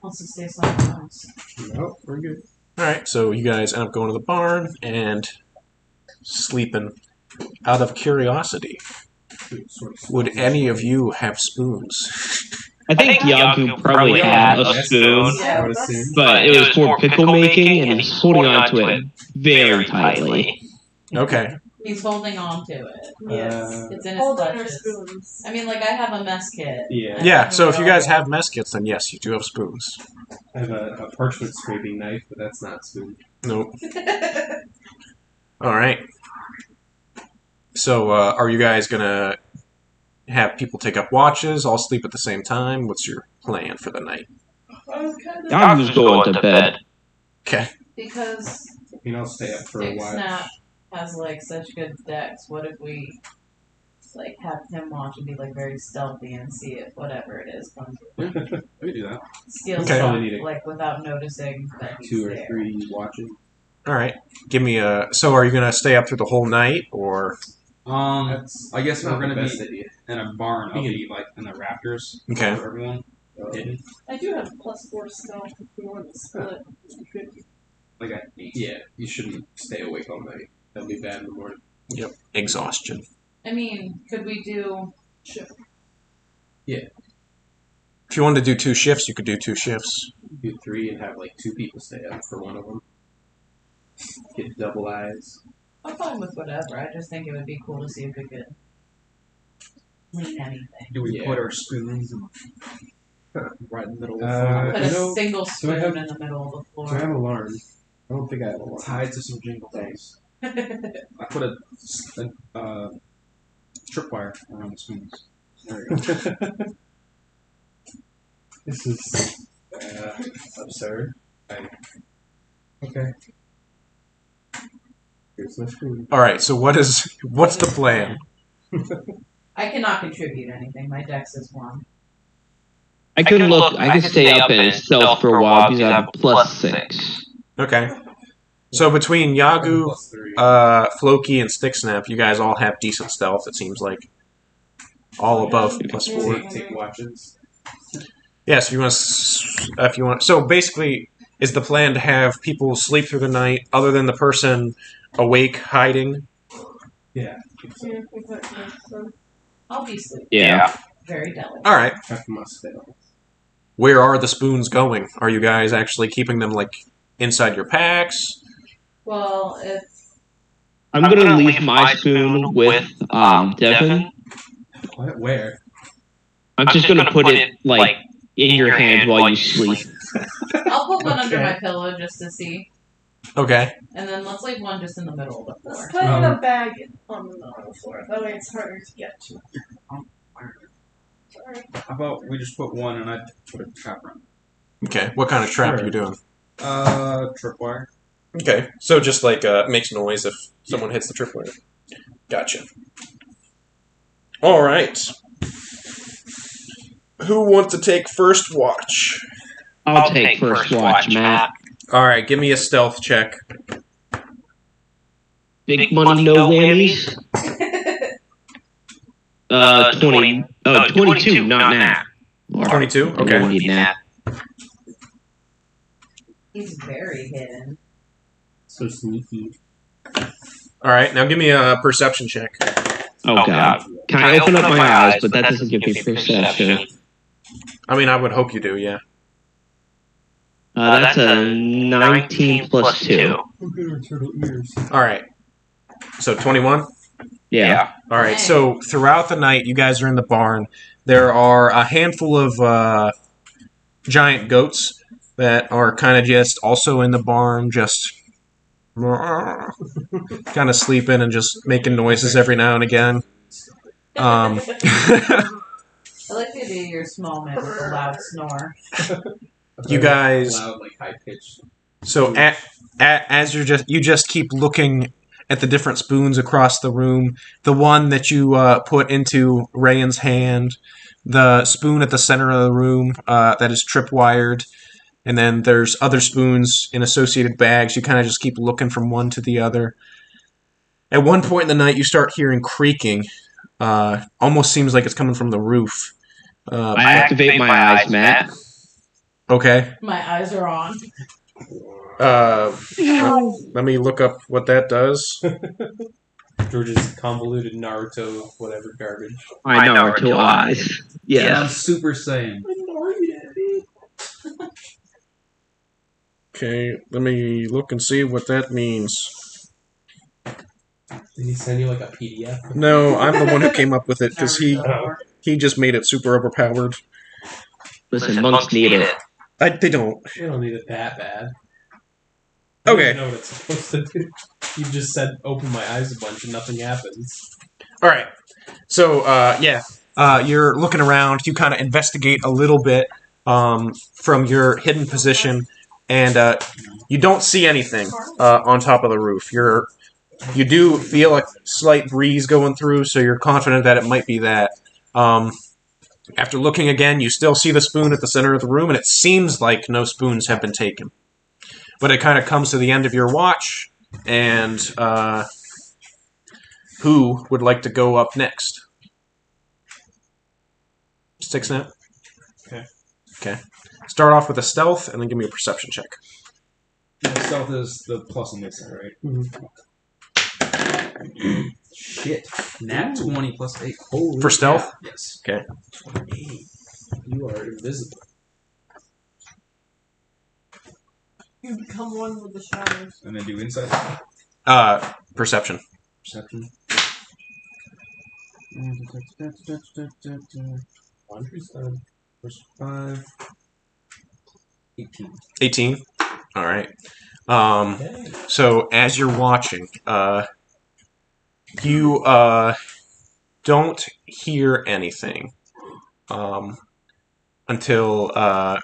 wants to stay somewhere else. No, we're good. All right, so you guys end up going to the barn and sleeping. Out of curiosity, would any of you have spoons? I think Yagu probably had a spoon, Yeah, I would that's- assume. but it was for pickle making, and he's holding on to it very tightly. Okay. He's holding on to it. Yes. It's in his Hold on our clutches. spoons. I mean, like, I have a mess kit. Yeah. Yeah, so if you guys have mess kits, then yes, you do have spoons. I have a parchment scraping knife, but that's not spoon. Nope. All right. So, are you guys gonna have people take up watches, all sleep at the same time? What's your plan for the night? I was kind of. Yagu's going to bed. Okay. Because I mean, I'll stay up for a Big while. Snap has, like, such good decks. What if we, like, have him watch and be, like, very stealthy and see if whatever it is comes We can do that. steal Okay. stuff, Probably need a- like, without noticing that he's 2 or there. 3 watches. All right. Give me a. So, are you gonna stay up through the whole night, or That's I guess not we're gonna the best be idea. in a barn. I'll be like in the rafters okay? for everyone. Yeah. I do have +4 stealth if we want to split. Like at 8. Yeah, you shouldn't stay awake all night. That'll be bad in the morning. Exhaustion. I mean, could we do If you wanted to do 2 shifts, you could do 2 shifts. Do 3 and have like 2 people stay up for one of them. Get double eyes. I'm fine with whatever. I just think it would be cool to see if we could clean anything. Do we Yeah. put our spoons in, right in the middle of the Uh, floor? Put I a know- single do I spoon have- in the middle of the Do I floor. have alarm? I don't think I have alarm. Tied to some jingle bells. I put a tripwire around the spoons. There you go. This is absurd. Okay. Here's my spoon. All right. So, what's the plan? I cannot contribute anything. My dex is 1. I could look. I could stay up and stealth for a while because I have +6. Okay. So between Yagu, +3. Floki, and Sticksnap, you guys all have decent stealth. It seems like all above +4. Take watches. Yes, if you want. So basically, is the plan to have people sleep through the night, other than the person awake hiding? Yeah. Yeah, exactly. So, I'll be sleeping. Yeah. Very delicate. All right. Half must stay up. Where are the spoons going? Are you guys actually keeping them like inside your packs? Well, if I'm gonna leave my spoon with Devin. What? Where? I'm just gonna put it like in your hand while you sleep. I'll put one under Okay. my pillow just to see, Okay. and then let's leave one just in the middle of the let's floor. put it in a bag on the floor. That way it's harder to get to. Sorry. How about we just put one and I put a trap around? Okay. What kind of trap are you doing? Tripwire. Okay. So just like makes noise if someone hits the tripwire. Gotcha. All right. Who wants to take first watch? I'll take first watch, Matt. All right. Give me a stealth check. Big money, no whammies. 20. Oh, 22, not Nat. Or- 22. I Okay. don't need Nat. He's very hidden. So sneaky. All right. Now give me a perception check. Oh god. Can I open up my eyes? But that doesn't give me perception. I mean, I would hope you do. Yeah. That's a 19 plus 2. Look at her turtle ears. All right. So 21. Yeah. All right. Dang. So throughout the night, you guys are in the barn. There are a handful of giant goats that are kind of just also in the barn, just kind of sleeping and just making noises every now and again. I like the idea of your small man with a loud snore. You guys. Loud, like high pitched. So as you just keep looking at the different spoons across the room. The one that you put into Rayan's hand, the spoon at the center of the room that is tripwired, and then there's other spoons in associated bags. You kind of just keep looking from one to the other. At one point in the night, you start hearing creaking. Almost seems like it's coming from the roof. I activate my eyes, Matt. Okay. My eyes are on. Let me look up what that does. George's convoluted Naruto, whatever garbage. My Naruto eyes. Yeah. I'm Super Saiyan. Okay, let me look and see what that means. Did he send you like a PDF? No, I'm the one who came up with it because Naruto. he just made it super overpowered. Listen, monks need it. They don't. You don't need it that bad. Okay. I don't know what it's supposed to do. You just said open my eyes a bunch and nothing happens. All right. So, you're looking around. You kind of investigate a little bit from your hidden position, and you don't see anything on top of the roof. You do feel a slight breeze going through, so you're confident that it might be that. After looking again, you still see the spoon at the center of the room, and it seems like no spoons have been taken. But it kind of comes to the end of your watch, and who would like to go up next? Sticksnap? Okay. Start off with a stealth, and then give me a perception check. Stealth is the plus on this side, right? Shit. Nat 20 plus 8. Holy For stealth? crap. Yes. Okay. 28. You are invisible. You become one with the shadows. And then do insight. Perception. Perception. Laundry's done. Plus 5. 18. 18? All right. Okay. So as you're watching, you don't hear anything until a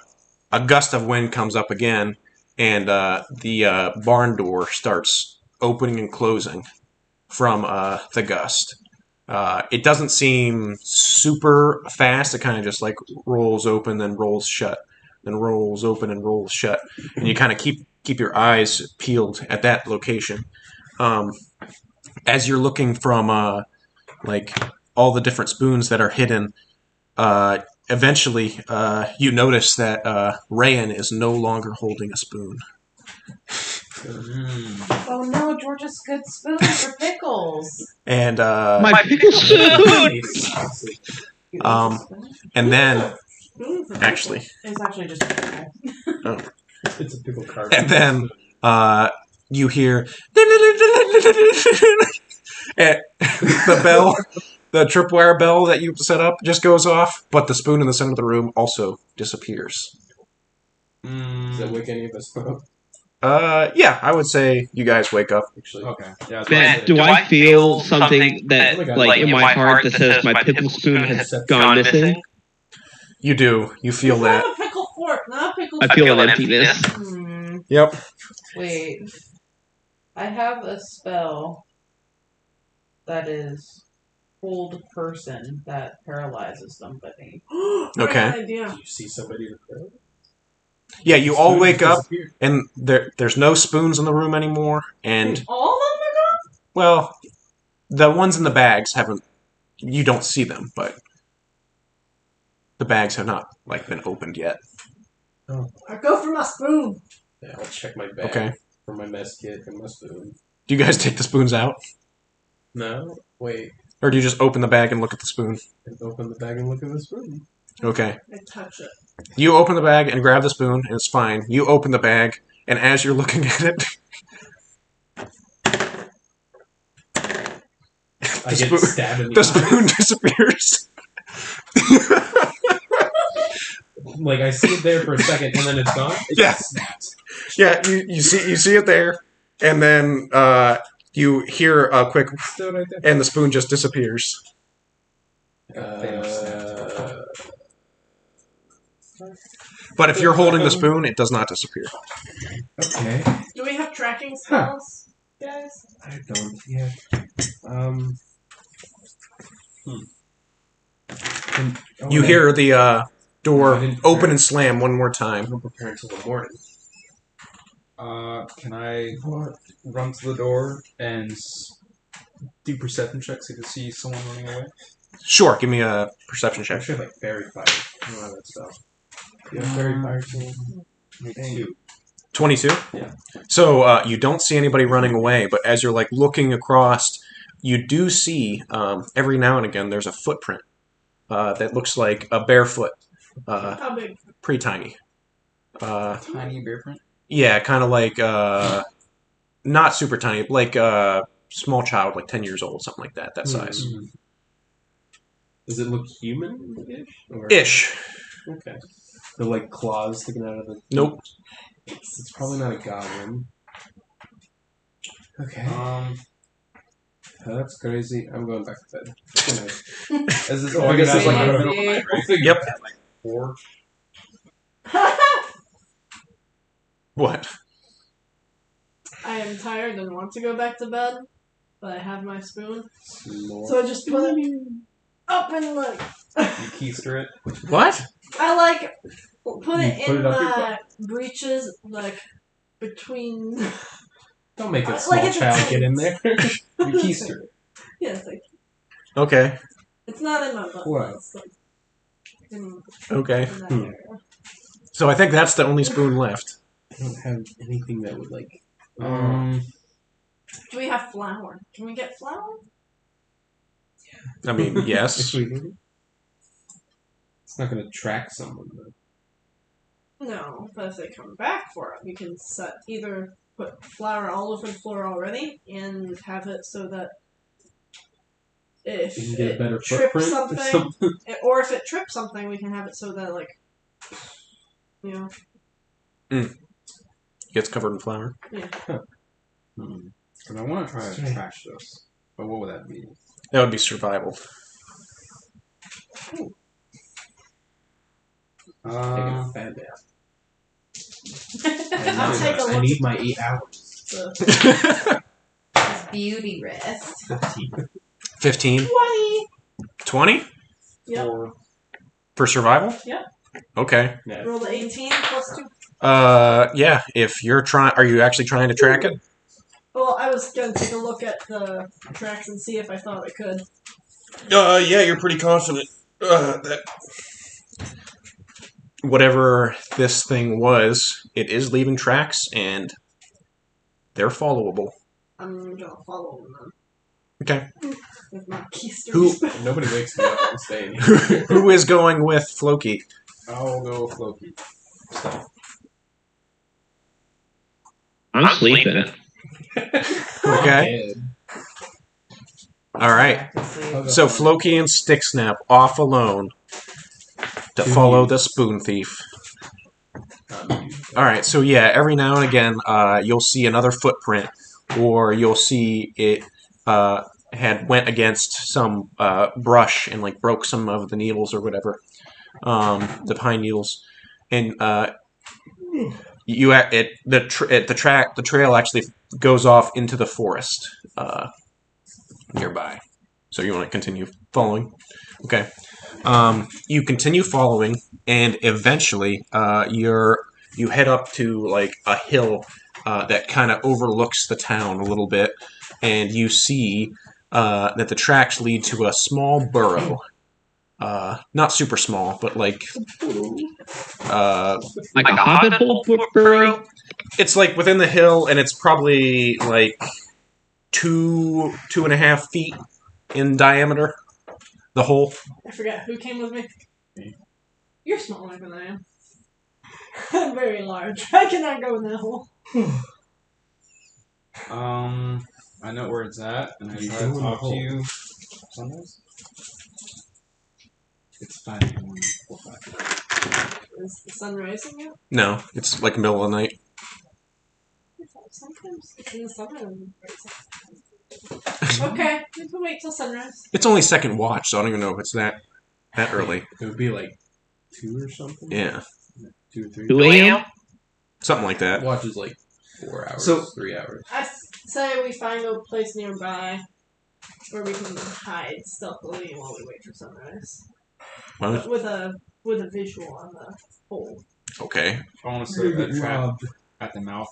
gust of wind comes up again, and the barn door starts opening and closing from the gust. It doesn't seem super fast. It kind of just like rolls open, then rolls shut, then rolls open and rolls shut, and you kind of keep your eyes peeled at that location. As you're looking from like all the different spoons that are hidden, eventually you notice that Rayan is no longer holding a spoon. Oh no, George's good spoon for pickles. And My pickle spoon! and then actually, It's actually just a pickle. It's a pickle cart. and then you hear and the bell, the tripwire bell that you set up just goes off, but the spoon in the center of the room also disappears. Does that wake any of us up? Yeah, I would say you guys wake up. Actually, Okay. Yeah, Matt, do I feel something that, like, in my heart that says my pickle spoon has gone missing? You do. You feel You that. have a pickle fork, not a pickle I feel an emptiness. Yep. Wait. I have a spell that is hold person that paralyzes somebody. Okay. Great idea. do you see somebody in the crowd? Yeah, you all Spoons wake up, disappeared. and there's no spoons in the room anymore, and, All of them are gone? well, the ones in the bags haven't, you don't see them, but the bags have not, like, been opened yet. I go for my spoon. Yeah, I'll check my bag Okay. for my mess kit and my spoon. Do you guys take the spoons out? No, wait. Or do you just open the bag and look at the spoon? And open the bag and look at the spoon. Okay. I touch it. You open the bag and grab the spoon, and it's fine. You open the bag, and as you're looking at it, I get spoon- stabbed in the the eye. spoon disappears. Like, I see it there for a second, and then it's gone. It Yeah. just snaps. Yeah, you see it there, and then you hear a quick, Still right there. and the spoon just disappears. But if you're holding the spoon, it does not disappear. Okay. Do we have tracking spells? guys? I don't yet. You hear the door I didn't open prepare. and slam one more I time. don't prepare until the morning. Can I run to the door and do perception checks to see someone running away? Sure, give me a perception check. Actually, like fairy fire and all that stuff. You have fairy fire too? 2. 22? Yeah. So you don't see anybody running away, but as you're like looking across, you do see every now and again there's a footprint that looks like a barefoot, How big? pretty tiny. Tiny bear print? Yeah, kind of like not super tiny, like a small child, like 10 years old, something like that. That size. Does it look human-ish? Or... Ish. Okay. The like claws sticking out of the. Nope. It's probably not a goblin. Okay. That's crazy. I'm going back to bed. Good night. Is this Oh, I guess it's like the a middle of the night, right? Yep. At like 4? What? I am tired and want to go back to bed, but I have my spoon, Snore. so I just put it up and like You keister it? What? I like put You it put in it up your my breeches, like between. Don't make a Like small it's a child tent. get in there. You keister it. Yes, like Okay. it's not in my butt. Wow. It's like in Okay. that area. So I think that's the only spoon left. I don't have anything that would like. Do we have flour? Can we get flour? I mean, yes. It's not going to track someone though. No, but if they come back for it, we can either put flour all over the floor already and have it so that if You can get a it better trips footprint or something, something. or if it trips something, we can have it so that like, you know, Gets covered in flour. Because I want to try to trash this. But what would that be? That would be survival. Taking a fat nap. I'll take a I look. need my 8 hours. So, It's beauty rest. 15? 20. 20? Yep. Or For survival? Yep. Okay. Yeah. Roll the 18 plus 2. Yeah, if you're trying, are you actually trying to track it? Well, I was gonna take a look at the tracks and see if I thought I could. Yeah, you're pretty confident that whatever this thing was, it is leaving tracks, and they're followable. I'm gonna follow them then. Okay. With my keysters. Who Nobody wakes me up. I'm staying. who is going with Floki? I'll go with Loki. I'm sleeping. Okay. All right. So Floki and Sticksnap off alone to follow the spoon thief. All right. So yeah, every now and again, you'll see another footprint, or you'll see it had went against some brush and like broke some of the needles or whatever, the pine needles, and the trail actually goes off into the forest nearby. So you want to continue following? Okay. You continue following, and eventually you head up to like a hill that kind of overlooks the town a little bit, and you see that the tracks lead to a small burrow. Not super small, but like Like a hobbit hole burrow? it's like within the hill, and it's probably like 2.5 feet in diameter. The hole. I forgot who came with me. You're smaller than I am. I'm very large. I cannot go in that hole. I know where it's at, and I You try go to in the talk to hole. you. Sunrise? It's 5 in the morning. Is the sun rising yet? No, it's like middle of the night. Sometimes it's in the summer and okay, we can wait till sunrise. It's only second watch, so I don't even know if it's that early. It would be like 2 or something. Yeah, 2 or 3. 2 a.m.? something like that. Watch is like 4 hours. So- 3 hours. I say we find a place nearby where we can hide stealthily while we wait for sunrise. Well, With a visual on the hole. okay. I want to set a trap at the mouth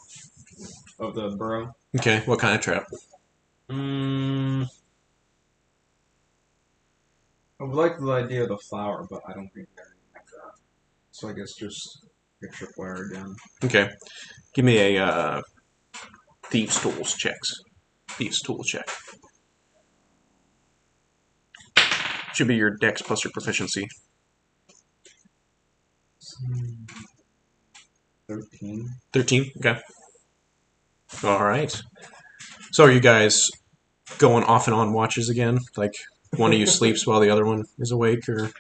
of the burrow. Okay. What kind of trap? I would like the idea of the flower, but I don't think they're like that. So I guess just get tripwire again. Okay. Give me a thieves' tools checks. Thieves' tool check. Should be your dex plus your proficiency. 13. 13? Okay. Alright. So are you guys going off and on watches again? Like, one of you sleeps while the other one is awake, or?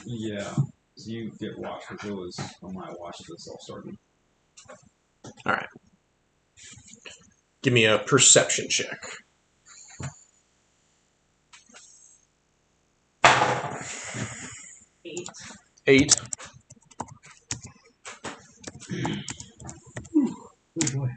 Yeah. So you get watch, because it was on my watch that this all started. Alright. Give me a perception check. 8. 8. Oh boy.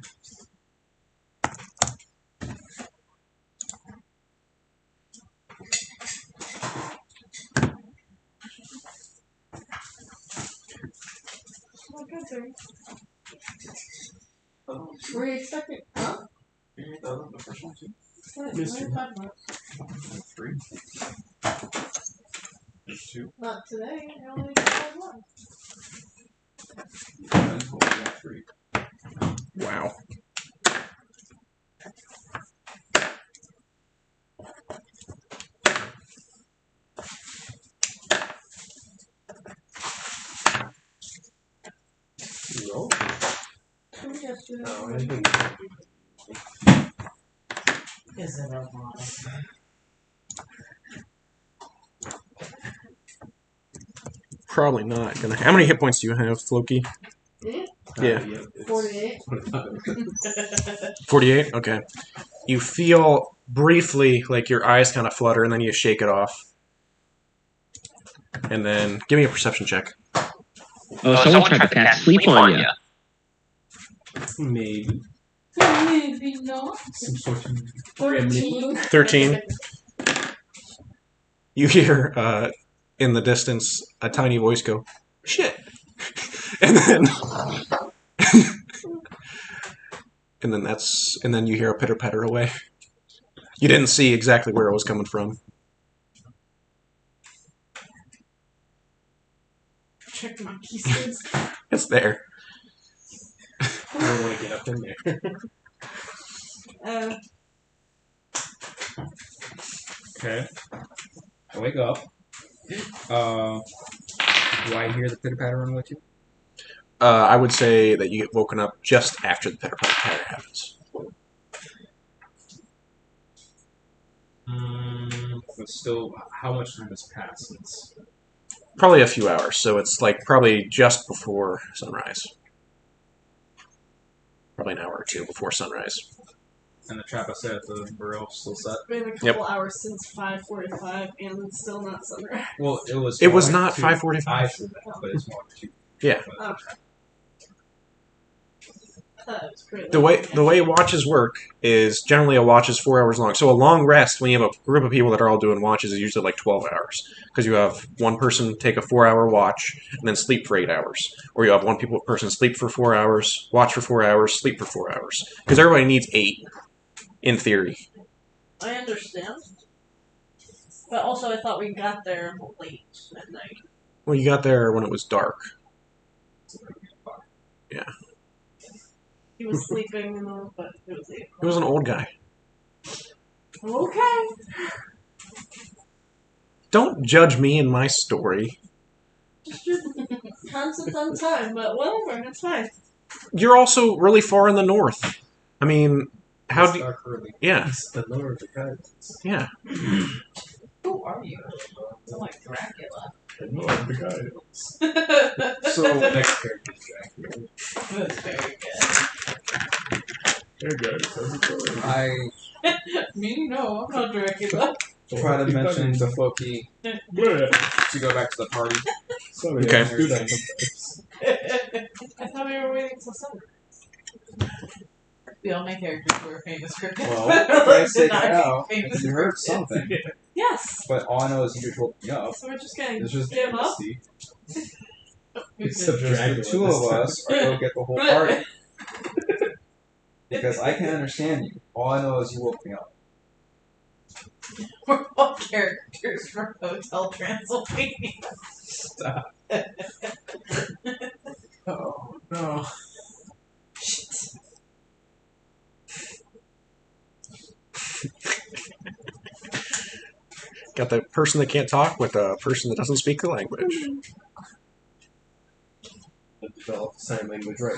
Were you expecting? Huh? The first one, too? What are you talking about? 3. There's 2. Not today. I only had one. And total, we got 3. Wow. No. Two yesterday. No, I think. Is it a lot? Probably not gonna. How many hit points do you have, Floki? Me? Yeah. 48. 48? Okay. You feel briefly like your eyes kind of flutter, and then you shake it off. And then give me a perception check. Oh, someone tried to cast sleep on you. Maybe. Maybe not. Some sort of 13. 13. You hear in the distance a tiny voice go, "Shit!" and then and then you hear a pitter patter away. You didn't see exactly where it was coming from. Check my keys. It's there. I don't want to get up in there. Okay. I wake up. Do I hear the pitter patter on with you? I would say that you get woken up just after the pitter patter happens. But still, how much time has passed since? Probably a few hours, so it's like probably just before sunrise. Probably an hour or two before sunrise. And the trap I set at the burrow still set? Been a couple hours since 5:45 and it's still not sunrise. Well, it was. It was like not 5:45. 5:45. But it's more like 2. Yeah. But, Okay. That was pretty The way watches work is generally a watch is 4 hours long. So a long rest when you have a group of people that are all doing watches is usually like 12 hours. Because you have one person take a 4-hour watch and then sleep for 8 hours. Or you have one person sleep for 4 hours, watch for 4 hours, sleep for 4 hours. Because everybody needs 8, in theory. I understand. But also, I thought we got there late at night. Well, you got there when it was dark. He was sleeping, but it was 8 He was an old guy. Okay. Don't judge me and my story. Just your concept on time, but whatever, it's fine. You're also really far in the north. I mean, how it's do dark early. yeah, It's the Lord of the Guidance. yeah. Who are you? I'm like Dracula. The Lord of the Guidance. So, next character is Dracula. That's very Hey guys, how's it going? I good. Me? No, I'm not Dracula. try to mention to Floki Bleh. to go back to the party. Sorry, Okay. I do that sometimes. I thought we were waiting till sunrise. We all make characters who are famous crickets. Well, if I say Not that out, famous you heard crickets. something. Yes. But all I know is you just woke me up. So we're just gonna It's just get him up. nasty. It's So just the two of us are gonna get the whole party. Because I can understand you. All I know is you woke me up. We're all characters from Hotel Transylvania. Stop. Oh no. Got the person that can't talk with a person that doesn't speak the language. I've developed sign language right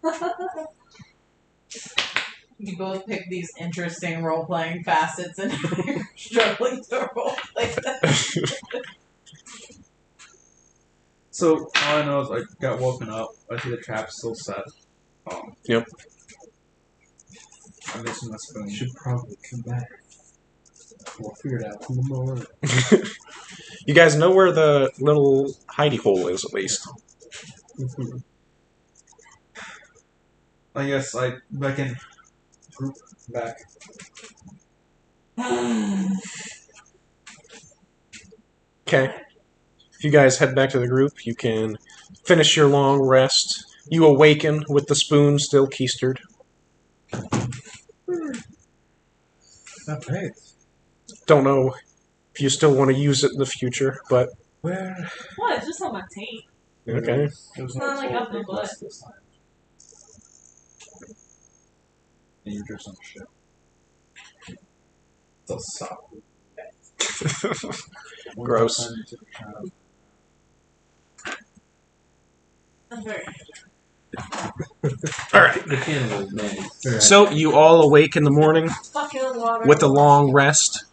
now. You both pick these interesting role-playing facets and you're struggling to role-play them. So all I know is I got woken up. I see the trap's still set. Yep. I'm missing my spoon. You should probably come back. We'll figure it out in the morning. You guys know where the little hidey hole is, at least. I guess I can group back. Okay. If you guys head back to the group, you can finish your long rest. You awaken with the spoon still keistered. Alright. Don't know if you still want to use it in the future, but Where? What? It's just on my taint. okay. It's not like up my butt. This time. And you're just on shit. It's all soft. Gross. I'm very Alright. The candle is nice. So you all awake in the morning fucking water. with a long rest.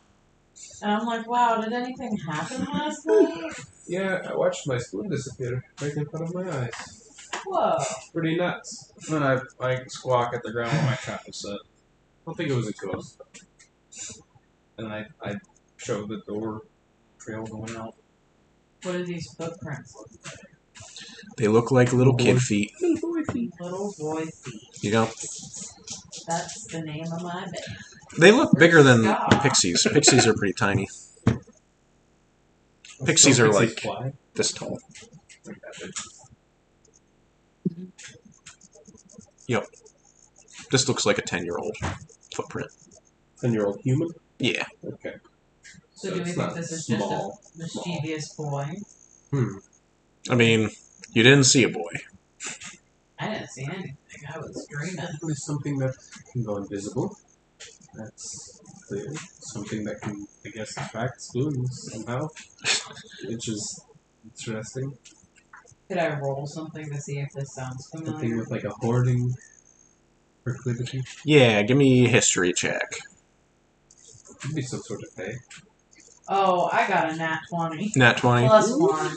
And I'm like, wow, did anything happen last night? Yeah, I watched my spoon disappear right in front of my eyes. Whoa. Pretty nuts. Then I squawk at the ground where my trap is set. I don't think it was a ghost. And I show the door trail going out. What are these footprints look like? They look like little kid feet. Little boy feet. You know, That's the name of my bed. they look bigger than pixies. Pixies are pretty tiny. Pixies are like fly. this tall. Yep. This looks like a 10-year-old footprint. 10-year-old human? Yeah. Okay. So do we it's think not this is small. just a mischievous boy? I mean, you didn't see a boy. I didn't see anything. I was dreaming. Probably something that can go invisible. That's clear. Something that can, I guess, attract spoons somehow. Which is interesting. Could I roll something to see if this sounds Something familiar? with like a hoarding proclivity. Yeah, give me a history check. Could be some sort of thing. Oh, I got a nat 20. Nat 20. Plus 1.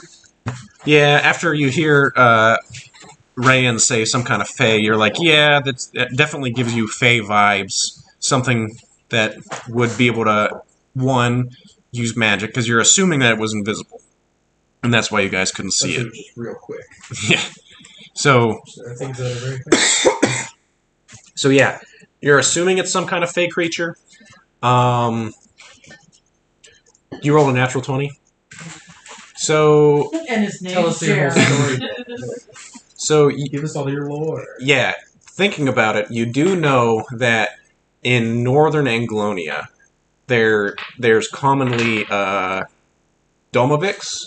Yeah, after you hear Rayan say some kind of fae, you're like, yeah, that definitely gives you fae vibes. Something that would be able to, one, use magic, because you're assuming that it was invisible. And that's why you guys couldn't see it. Just real quick. Yeah. So, Things that are very fast. so yeah, you're assuming it's some kind of fae creature. You rolled a natural 20. So, And his Tell name's us your Jerry. whole story. so Give us all your lore. yeah, thinking about it, you do know that in northern Anglonia, there's commonly Domovics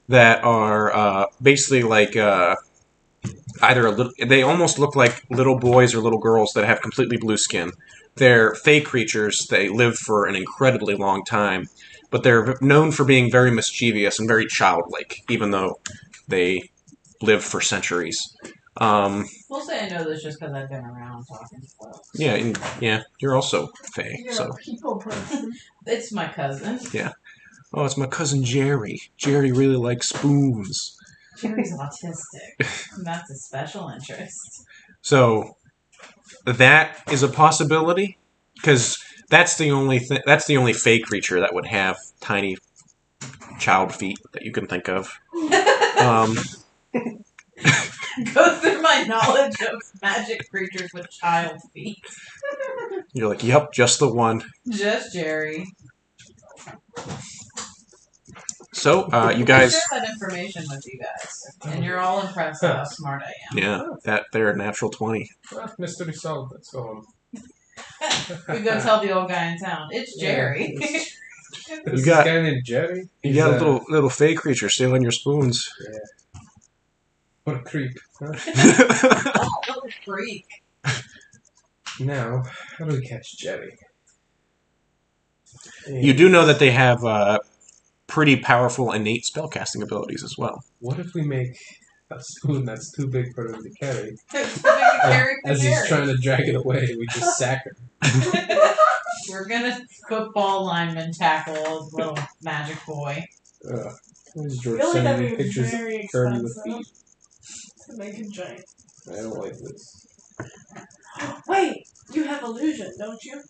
that are basically like either a little. They almost look like little boys or little girls that have completely blue skin. They're fae creatures. They live for an incredibly long time, but they're known for being very mischievous and very childlike, even though they live for centuries. We'll say I know this just because I've been around talking to folks. Yeah, and, yeah, you're also fae. You're So, a people person. It's my cousin. oh, it's my cousin Jerry. Jerry really likes spoons. Jerry's autistic. And that's a special interest. So that is a possibility because that's the only that's the only fae creature that would have tiny child feet that you can think of. go through my knowledge of magic creatures with child feet. You're like, yep, just the one. Just Jerry. So, you I guys... share that information with you guys, and you're all impressed at how smart I am. Yeah, they're a natural 20. Well, mystery solved. Let's go home. We go tell the old guy in town, it's Jerry. This got- guy named Jerry. You got a little fey creature stealing your spoons. What a creep. Huh? Oh, what a freak. Now, how do we catch Jerry? You do know that they have pretty powerful innate spellcasting abilities as well. What if we make a spoon that's too big for him to carry? Carry As he's trying to drag it away, we just sack him. We're gonna football lineman tackle his little magic boy. Ugh. Where's I George feel like sending that'd me be pictures very of Kirby with expensive feet? to make a giant. I don't like this. Wait, you have illusion, don't you?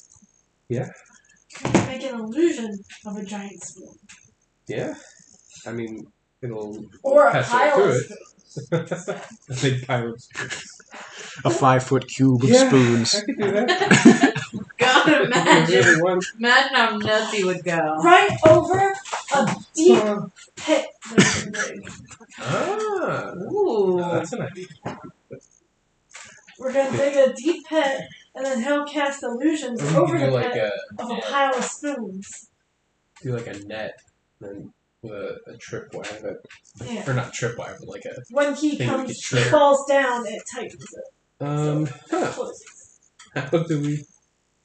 Yeah. Could you make an illusion of a giant spoon? Yeah? I mean, it'll Or a pass pile through of it. spoons. A big pile of spoons. A 5-foot cube of Yeah, spoons. I could do that. God, If you imagine really want. imagine how nuts he would go. Right over a deep pit. That's big. Ah, Ooh. that's an idea. We're gonna dig a deep pit, and then he'll cast illusions Or we over could do the like pit of a pile of spoons. a net, and with a tripwire that, Yeah. or not tripwire, but like a When he Thing we comes, could trigger. falls down, it tightens it. Huh. Closes. How do we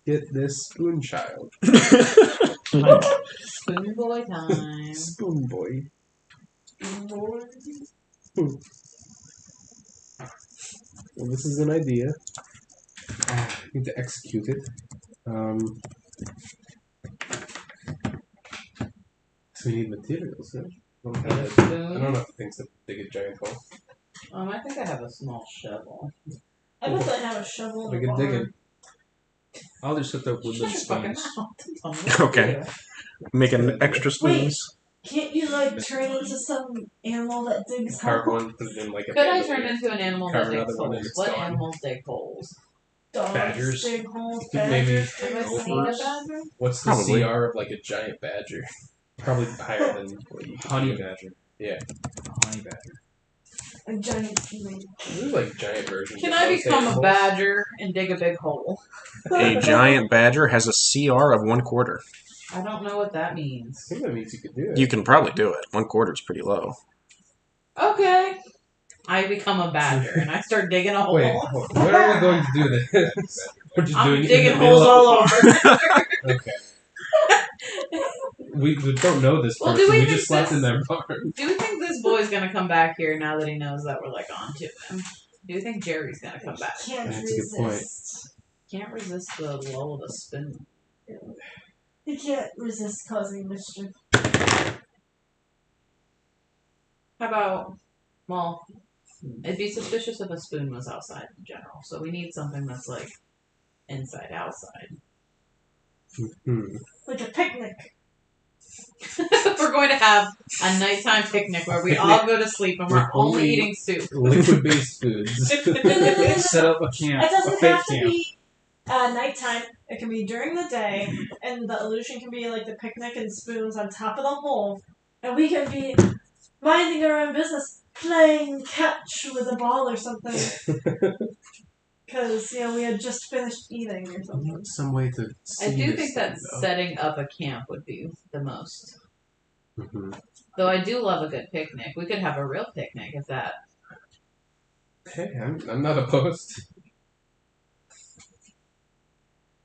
get this spoon child? Spoon boy time. Spoon boy. Well, this is an idea. Need to execute it. So we need materials, huh? I don't know if things that dig a giant hole. I think I have a small shovel. I bet they have a shovel We in the could dig barn. it. I'll just set the woodland Shut your fucking spoons. mouth. Tell me what to Okay. do. Making extra spoons. Can't you like turn into some animal that digs Carve holes? one, put it in like a Could I bag turn of- into an animal Carve that digs another one and holes? it's What gone. animals dig holes? Dogs Badgers. dig holes. Maybe Badgers dig Have I holes. seen a badger? What's the Probably. CR of like a giant badger? Probably higher than what you Honey badger. Yeah. Honey badger. A giant snake. There's like giant versions. Can of I those become a animals. badger and dig a big hole? A giant badger has a CR of 1/4. I don't know what that I means. think that means you could do it. You can probably do it. 1/4 is pretty low. Okay. I become a badger and I start digging a hole. Wait, where are we going to do this? We're just I'm doing it digging in the middle holes of all over. Okay. We don't know this Well, person. do we We think just slept this- in their barn. Do you think this boy's gonna come back here now that he knows that we're like on to him? Do you think Jerry's gonna come back? Can't That's a good point. resist. Can't resist the lull of a spoon. He can't resist causing mischief. How about, well, it'd be suspicious if a spoon was outside in general, so we need something that's like inside outside. Like a picnic. We're going to have a nighttime picnic where we all go to sleep and we're We're only only- eating soup. Liquid-based foods. Set up a camp. It A doesn't fake have to camp. be nighttime. It can be during the day, and the illusion can be like the picnic and spoons on top of the hole, and we can be minding our own business, playing catch with a ball or something. Because we had just finished eating or something. Some way to see I do this think that thing, though. setting up a camp would be the most. Mhm. Though I do love a good picnic. We could have a real picnic if that. Hey, I'm not opposed.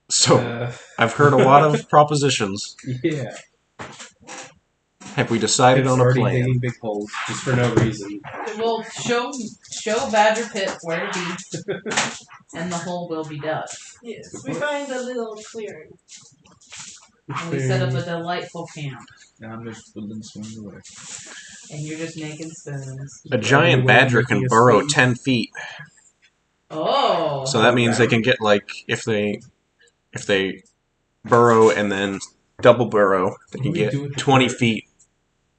So, I've heard a lot of propositions. Yeah. Have we decided It's on a already plan? digging big holes just for no reason. We'll show Badger Pit where to be, and the hole will be dug. Yes, we find a little clearing. And we set up a delightful camp, Now I'm just woodland spoons away. and you're just making spoons. A giant badger can burrow 10 feet. Oh! So that means they can get like if they burrow and then double burrow, they can What do we do get with the 20 dirt? feet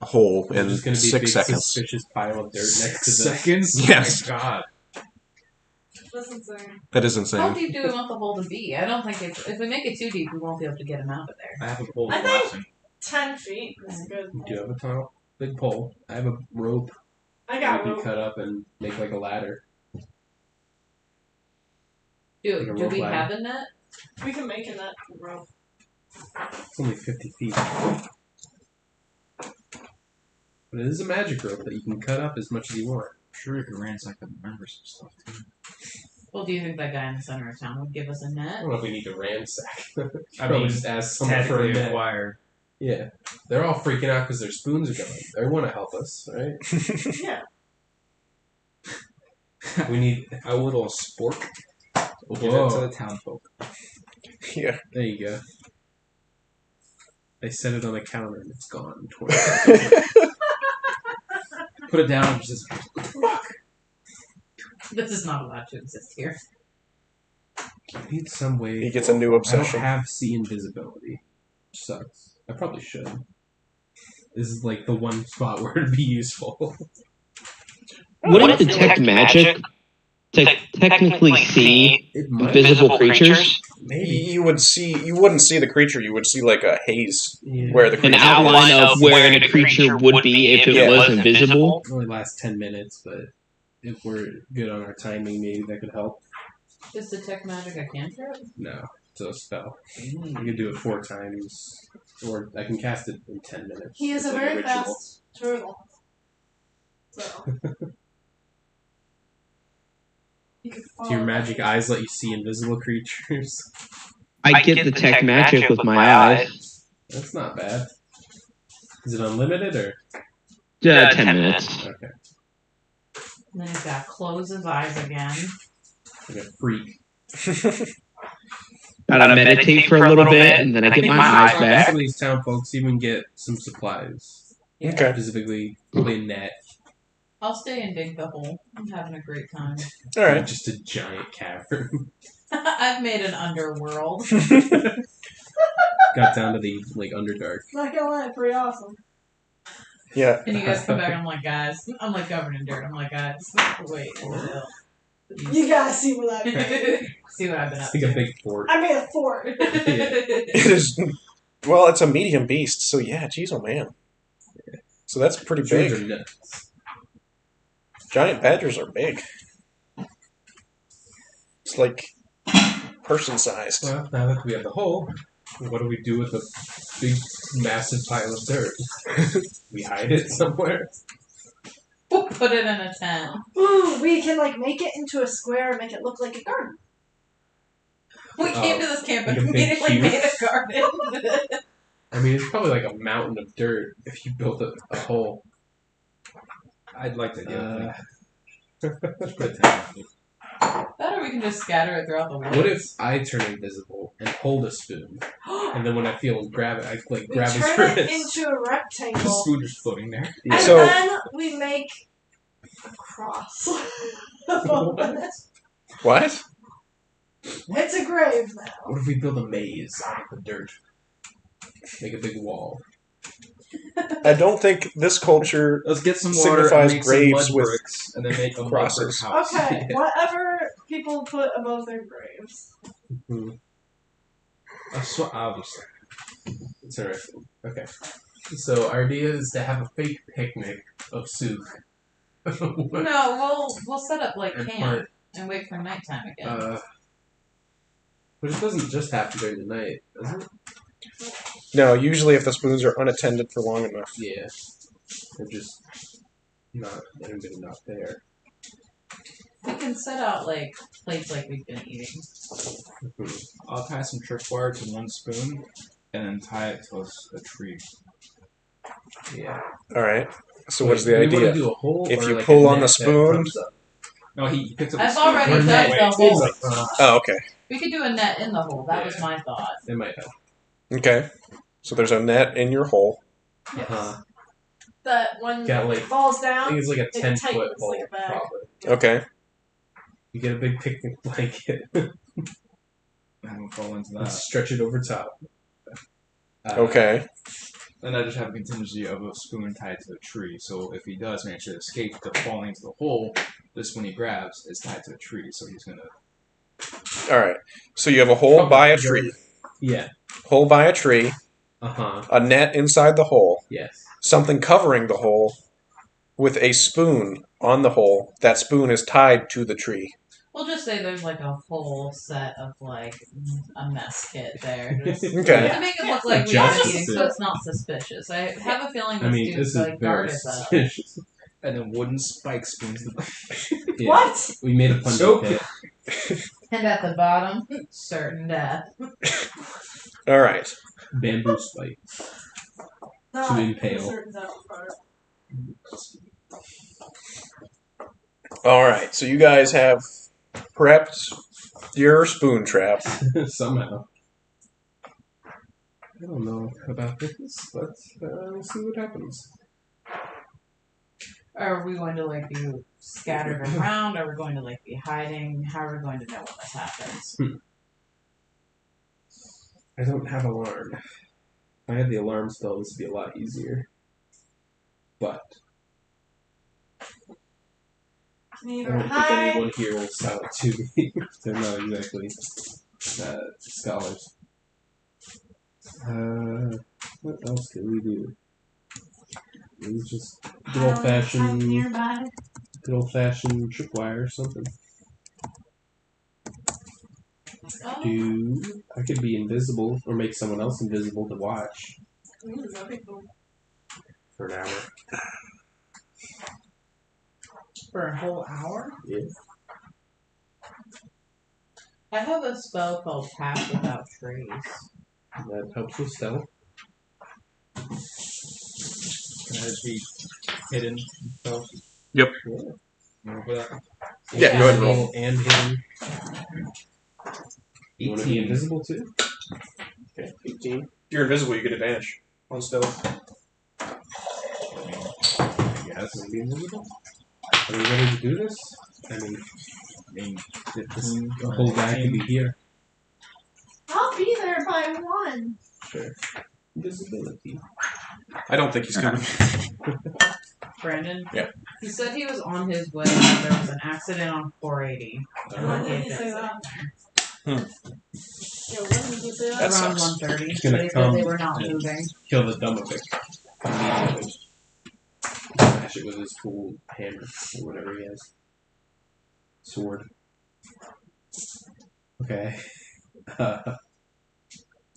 hole It's in just going to be a 6 big seconds. suspicious pile of dirt next to the... Seconds? Yes. Oh my god. That's insane. That is How insane. deep do we want the hole to be? I don't think it's... If we make it too deep, we won't be able to get him out of there. I have a pole I for think- blasting. 10 feet is good. You do have a top, big pole. I have a rope I that got we rope. can cut up and make like a ladder. Do Like a we rope ladder. have a net? We can make a net from rope. It's only 50 feet. But it is a magic rope that you can cut up as much as you want. I'm sure you could ransack the members and stuff too. Well, do you think that guy in the center of town would give us a I net? don't know if we need to ransack. I Probably mean, just ask someone for a technically net. acquired. Yeah. They're all freaking out because their spoons are going. They want to help us, right? Yeah. We need a little spork. We'll give it to the townsfolk. Yeah. There you go. I set it on the counter and it's gone. Put it down and just This is not allowed to exist here. I need some way. He gets a new I obsession. don't have see invisibility. Which sucks. I probably should. This is like the one spot where it'd be useful. Wouldn't detect magic technically see It might. invisible creatures? Maybe. You wouldn't see the creature. You would see like a haze Yeah. where the An creature outline of where the creature would be if it Yeah. was invisible? It only lasts 10 minutes, but if we're good on our timing, maybe that could help. Is detect magic a cantrip? No, it's a spell. I can do it 4 times, or I can cast it in 10 minutes. He is It's a like very ritual. fast turtle. So. You can Do follow your magic eyes let you see invisible creatures? I get detect magic with my eyes. That's not bad. Is it unlimited or? 10 minutes. Okay. And then he's got to close his eyes again. Like a freak. Gotta meditate for a little bit, and then I get my eyes back. Some of these town folks even get some supplies. Okay. Specifically, probably a net. I'll stay and dig the hole. I'm having a great time. All right. Just a giant cavern. I've made an underworld. Got down to the like Underdark. Not gonna lie, pretty awesome. Yeah. And you guys come back, I'm like, guys, I'm like covered in dirt. I'm like, guys, wait, no. You gotta see what I made. See what I've been up It's like a to. big fort. I made a fort. It is. Well, it's a medium beast, so yeah. Geez, oh man. So that's pretty Drones are big. nuts. Giant badgers are big. It's like person-sized. Well, now that we have the hole, what do we do with a big, massive pile of dirt? We hide it somewhere. We'll put it in a tent. Ooh, we can like make it into a square and make it look like a garden. We came to this camp and like a big immediately cube? made a garden. I mean, it's probably like a mountain of dirt if you built a hole. I'd like to Uh, Just put it down. That or we can just scatter it throughout the woods. What if I turn invisible and hold a spoon, and then when I feel grab it, I like We grab his turn it wrist? into a The rectangle, spoon just floating there. Yeah. and So- then we make a cross. What? It's a grave now. What if we build a maze out of the dirt? Make a big wall. I don't think this culture. Let's get some water and Signifies make graves some mud with bricks, and then make a mud brick crosses. house. Okay, whatever people put above their graves. That's what I was saying. It's interesting. Okay. So our idea is to have a fake picnic of soup. No, we'll set up like And camp and wait for nighttime again. But it doesn't just happen during the night, does it? No, usually if the spoons are unattended for long enough. Yeah. They're just not anybody not there. We can set out like plates like we've been eating. I'll tie some tripwire to one spoon, and then tie it to a tree. Yeah. All right. So what's the Do we wanna idea? do a hole If or you like pull a on the net that spoon- comes up? No, he picks up I've the spoon. already Or done net. the hole. Oh, okay. We could do a net in the hole. That was my thought. It might help. Okay. So there's a net in your hole. Uh-huh. That when Got like it falls I down, think it's like a It 10-foot tightens hole, like a bag. probably. Okay. You get a big picnic blanket I don't fall into and that. stretch it over top. Okay. And I just have a contingency of a spoon tied to a tree. So if he does manage to escape the falling into the hole, the spoon he grabs is tied to a tree. So he's gonna. All right. So you have a hole by a tree. Yeah. Hole by a tree. Uh-huh. A net inside the hole. Yes. Something covering the hole with a spoon on the hole. That spoon is tied to the tree. We'll just say there's like a whole set of like a mess kit there. Just Okay. to make it look like we Just are eating, so to- it's not suspicious. I have a feeling I this mean, dude's this is like very guarded though. suspicious. And then wooden spike spoons. Yeah. What? We made a punch Nope. pit. And at the bottom, certain death. All right. Bamboo spike. Not To impale. a certain type of part. All right. So you guys have prepped your spoon traps. Somehow. I don't know about this, but we'll see what happens. Are we going to like be scattered around? Are we going to like be hiding? How are we going to know when this happens? I don't have alarm. If I had the alarm spell, this would be a lot easier. But I Neither don't think high. anyone here will sell it to me. They're not exactly scholars. What else can we do? It was just good old Hide fashioned, nearby. tripwire or something. Oh, I could be invisible or make someone else invisible to watch Ooh, that'd be cool. for an hour. for a whole hour? Yeah. I have a spell called Pass Without Trace. That helps with stealth. Can I just be hidden? So, Yep. roll for that. Yeah, go ahead and roll. Roll and hidden. You want to be 18. invisible too? Okay, 18. If you're invisible, you get advantage on stealth. Yes. Want to be invisible? Are we ready to do this? I mean, if this whole guy could be here. I'll be there by 1. Sure. Invisibility. I don't think he's coming. Brandon? Yeah. He said he was on his way, but there was an accident on 480. When He did had he been say that? Hmm. Yeah, when did you say that? That around sucks. 1:30. He's gonna They said come they were not and- moving. Kill the Dumbovic immediately. Smash it with his cool hammer or whatever he has. Sword. Okay.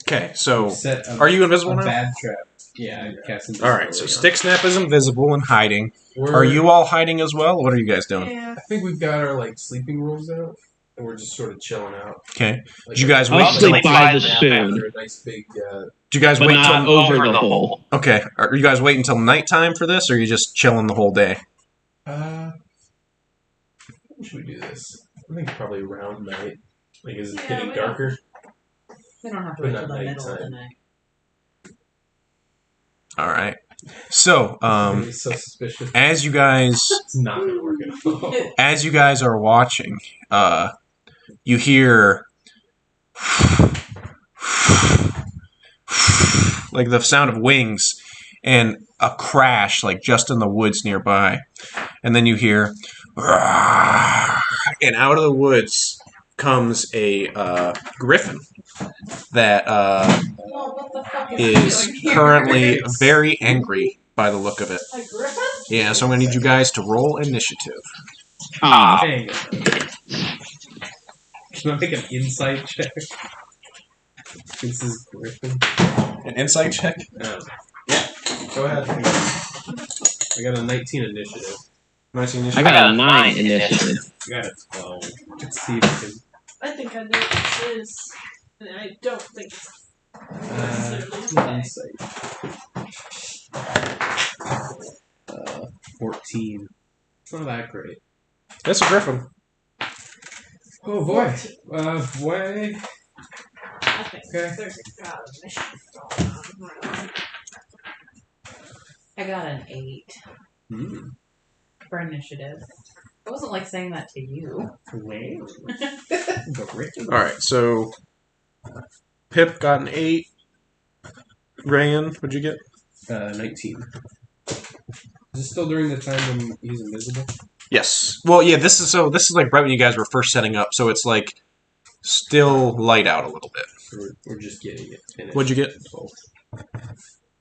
Okay, so Set a, are you invisible a now? bad trap. Yeah, I cast invisibility. All right, so Stick Snap is invisible and hiding. We're, Are you all hiding as well? What are you guys doing? Yeah. I think we've got our like sleeping rules out, and we're just sort of chilling out. Okay. Like Did you guys I'll wait sleep until by the nap spoon, after a nice big. Did you guys but wait not until over the hole. Okay. Are you guys waiting until nighttime for this, or are you just chilling the whole day? When should we do this? I think probably around night. Like, is it Yeah, getting we don't- darker? We don't have to But wait not till the middle of the nighttime. night. All right. So, It's so suspicious. as you guys It's not gonna work at all. as you guys are watching, you hear like the sound of wings and a crash, like just in the woods nearby, and then you hear, and out of the woods comes a griffin that Well, what the fuck is doing here? currently very angry by the look of it. A griffin? Yeah, so I'm gonna need you guys to roll initiative. Ah, Hang on. Can I make an insight check? This is Griffin. An insight check. Go ahead. I got a 19 initiative. Nice I initiative. got a 9 initiative. I got a 12. Let's see if we can. I think I know what this is. And I don't think it's Insight. 14. It's not that great. That's a griffin. Oh boy. Way. I think Okay. there's a god of mischief going on. I got an 8 Hmm. for initiative. I wasn't like saying that to you. Well. Griffin. All right, so Pip got an 8. Rayan, what'd you get? 19. Is this still during the time when he's invisible? Yes. Well, yeah. This is like right when you guys were first setting up, so it's like still light out a little bit. Or we're just getting it finished? What'd you get? 12.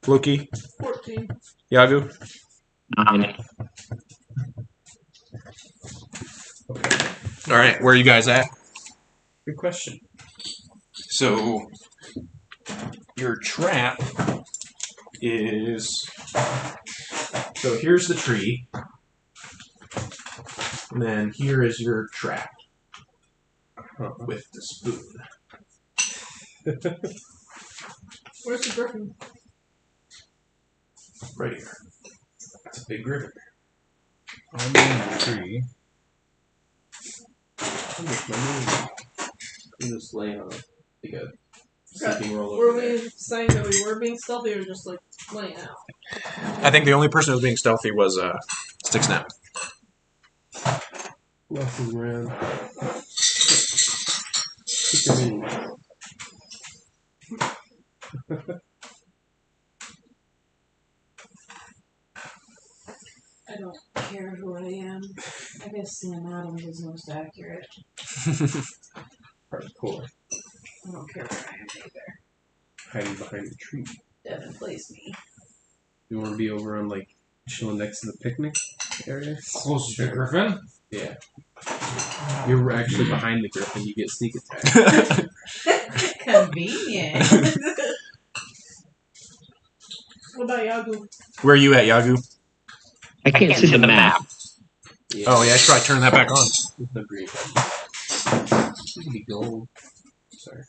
Loki, 14. Yagu. 9. Okay. All right, where are you guys at? Good question. So your trap is. So here's the tree. And then here is your trap with the spoon. Where's the griffin? Right here. That's a big griffin. On the tree. I'm just laying on like a sleeping roll Were over there. we saying that we were being stealthy or just like laying out? I think the only person who was being stealthy was Stick Snap. Who else is around? Pick a mini. I don't care who I am. I guess Sam Adams is most accurate. Hardcore. I don't care where I am either. Hiding behind the tree. Devin plays me. You want to be over on like chilling next to the picnic area? Close to the griffin. Yeah. You're actually behind the griffin. You get sneak attack. Convenient. What about Yagu? Where are you at, Yagu? I can't see the map. Yeah. Oh, yeah, I should probably turn that back on. The green. It could be gold. Sorry.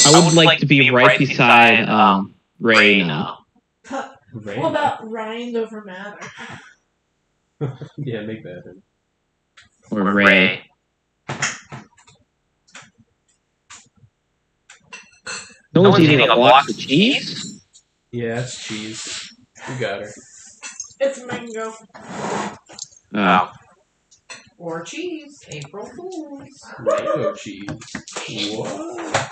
I would like to be right beside Ray now. Ray? What about rind over matter? Yeah, make that happen. Or Ray. No one's eating a block of cheese? Yeah, that's cheese. You got her. It's mango. Oh. Or cheese. April Fools. Mango cheese. What?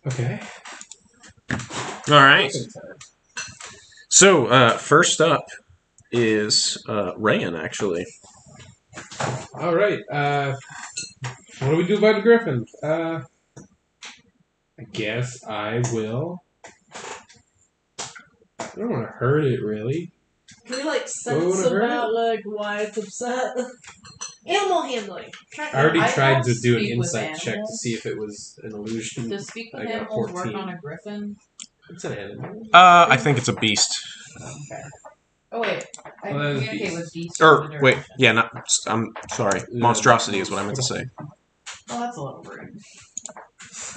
Okay. All right. So, first up is Rayan, actually. All right. What do we do about the griffin? I guess I will. I don't want to hurt it, really. Can we like What sense would hurt about like why it's upset? Animal handling. I already I tried don't to do an speak with insight check to animals. see if it was an illusion. Does speak with I got animals work 14. on a griffin? It's an animal. I think it's a beast. Okay. Oh wait, I Well, that is communicate beast. with beasts. Or, in the wait, direction. yeah, I'm sorry. Monstrosity is what I meant to say. Oh, that's a little rude.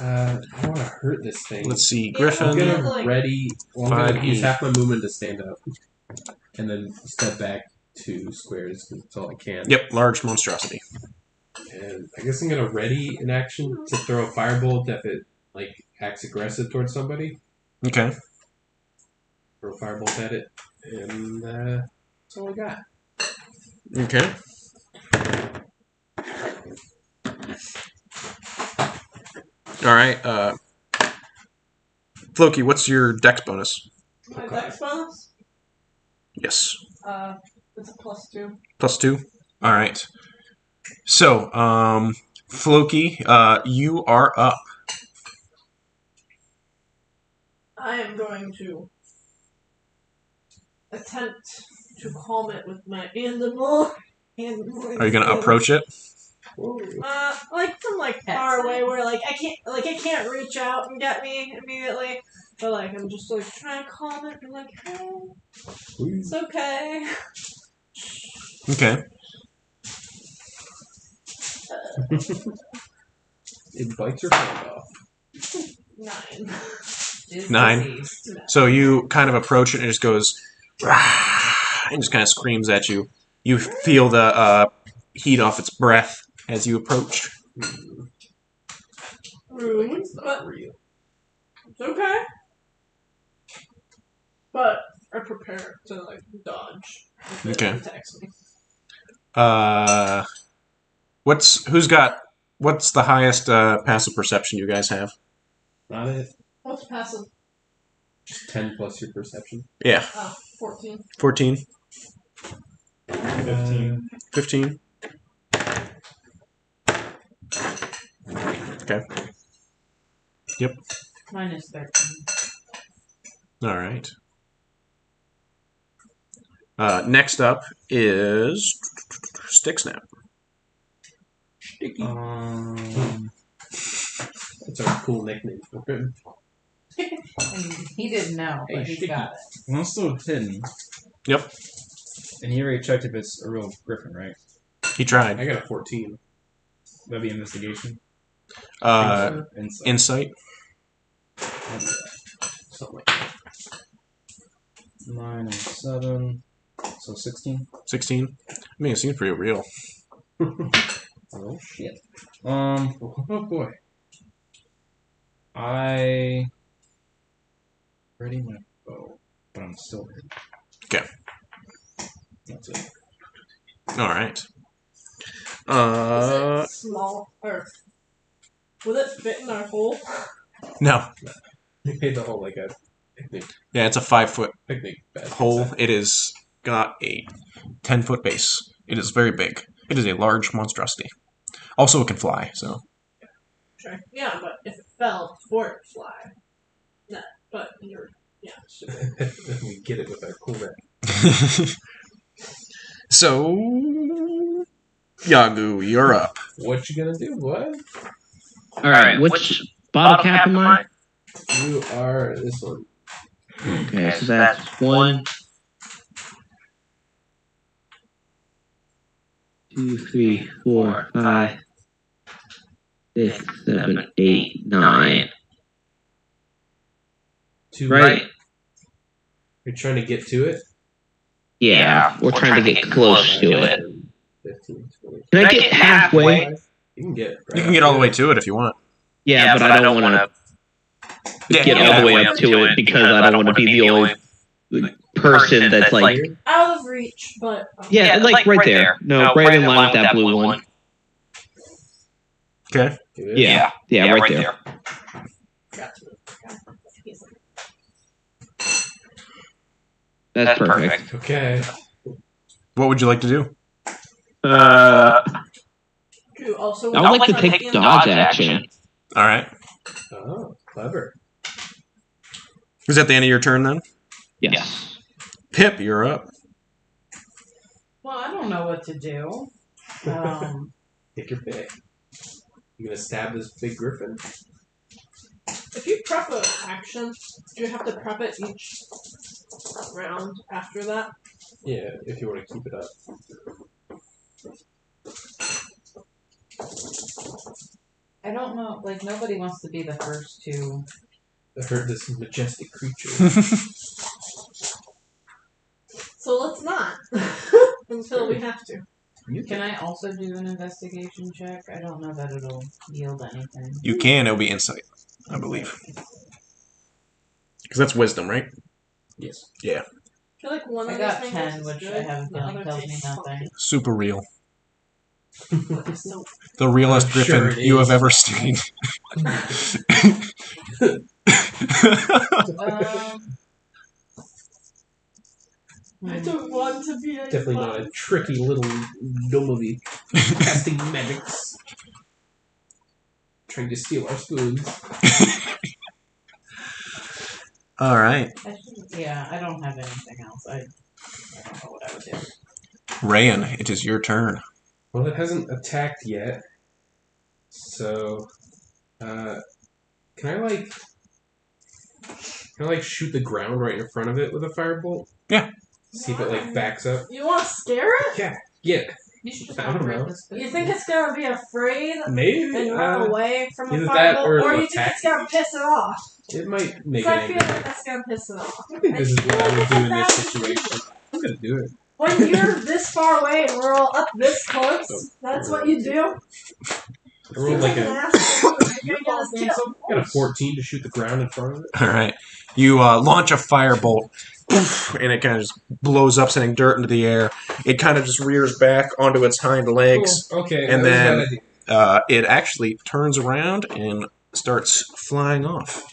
I want to hurt this thing. Let's see, Yeah, I'm Griffin. okay. gonna ready. Well, I'm gonna use 5e. half my movement to stand up, and then step back 2 squares. 'Cause that's all I can. Yep, large monstrosity. And I guess I'm gonna ready an action to throw a firebolt if it like acts aggressive towards somebody. Okay. Throw a firebolt at it, and that's all I got. Okay. All right. Floki, what's your dex bonus? My dex bonus? Yes. It's a +2. +2. All right. So, Floki, you are up. I am going to attempt to calm it with my animal. Are you going to approach it? Like from like Pet far side. away, where like it can't reach out and get me immediately. But like I'm just like trying to calm it and like, hey, it's okay. Okay. It bites your hand off. 9. Is 9. diseased. So you kind of approach it and it just goes, "Rah," and just kind of screams at you. You feel the heat off its breath as you approach. Rude, It's not but real. it's okay. But I prepare to like dodge. If it Okay. attacks me. Who's got What's the highest passive perception you guys have? Not it. What's passive? Just 10 plus your perception. Yeah. 14. 14. 15. 15. Okay. Yep. Mine is 13. All right. Next up is Stick Snap. That's our cool nickname for him. And he didn't know, but he's got it. Well, it's still hidden. Yep. And he already checked if it's a real griffin, right? He tried. I got a 14. That'd be investigation. Insight. Insight. Something like that. 9 and 7. So 16. 16. I mean, it seems pretty real. Oh shit. Oh boy. I ready my bow, but I'm still hidden. Okay. That's it. All right. Is it small? Or will it fit in our hole? No. They made the whole like a picnic Yeah, it's a 5-foot basket. hole. It is got a 10-foot base. It is very big. It is a large monstrosity. Also, it can fly. So. Sure. Yeah, but if it fell before it fly. No, but you're We get it with our cool name. So, Yagu, you're up. What you gonna do, boy? Alright, which bottle cap am I? You are this one. Okay, so that's 1, 2, 3, 4, 5, 6, 7, 8, 9. 2, Right? You're trying to get to it? Yeah, we're trying to get close to it. 15, 20. Can I get halfway? You can get You can get all the way to it if you want. Yeah, but I don't want to get all the way up to it because I don't want to be the only person that's like... out of reach, but Yeah, like right there. No, right in line with that blue one. Okay. Yeah, right there. got to it. That's perfect. Okay. What would you like to do? You also I would like to take dodge action. All right. Oh, clever. Is that the end of your turn then? Yes. Pip, you're up. Well, I don't know what to do. Take your pick. You gonna stab this big griffin? If you prep an action, do you have to prep it each round after that? Yeah, if you want to keep it up. I don't know. Like, nobody wants to be the first to... I heard this majestic creature. So let's not. Until we have to. Can I also do an investigation check? I don't know that it'll yield anything. You can. It'll be insight, I believe. Because that's wisdom, right? Yes. Yeah. I feel like one I of got those 10, things which is I good, have a the feeling other tells me tastes nothing. Super real. funky. So The realest I'm sure griffin it you is. have ever seen. I don't want to be a Definitely not a tricky little Domovik casting magics. Trying to steal our spoons. All right. Yeah, I don't have anything else. I don't know what I would do. Rayan, it is your turn. Well, it hasn't attacked yet. So, can I shoot the ground right in front of it with a firebolt? Yeah. See if it backs up. You want to scare it? Yeah. You should just I don't operate know. this You think it's gonna be afraid Maybe. and run away from the either that firebolt, or or it'll you think attack it's gonna piss it off? It might make So it I feel angry. like that's gonna piss it off. I think this is what I would do in this situation. I'm gonna do it. When you're this far away and we're all up this close, that's what you do. I rolled like Seems a, an asshole. You're gonna get us killed. got a 14 to shoot the ground in front of it. All right. You launch a firebolt, and it kind of just blows up, sending dirt into the air. It kind of just rears back onto its hind legs, Cool. Okay. and that was a then bad idea. it actually turns around and starts flying off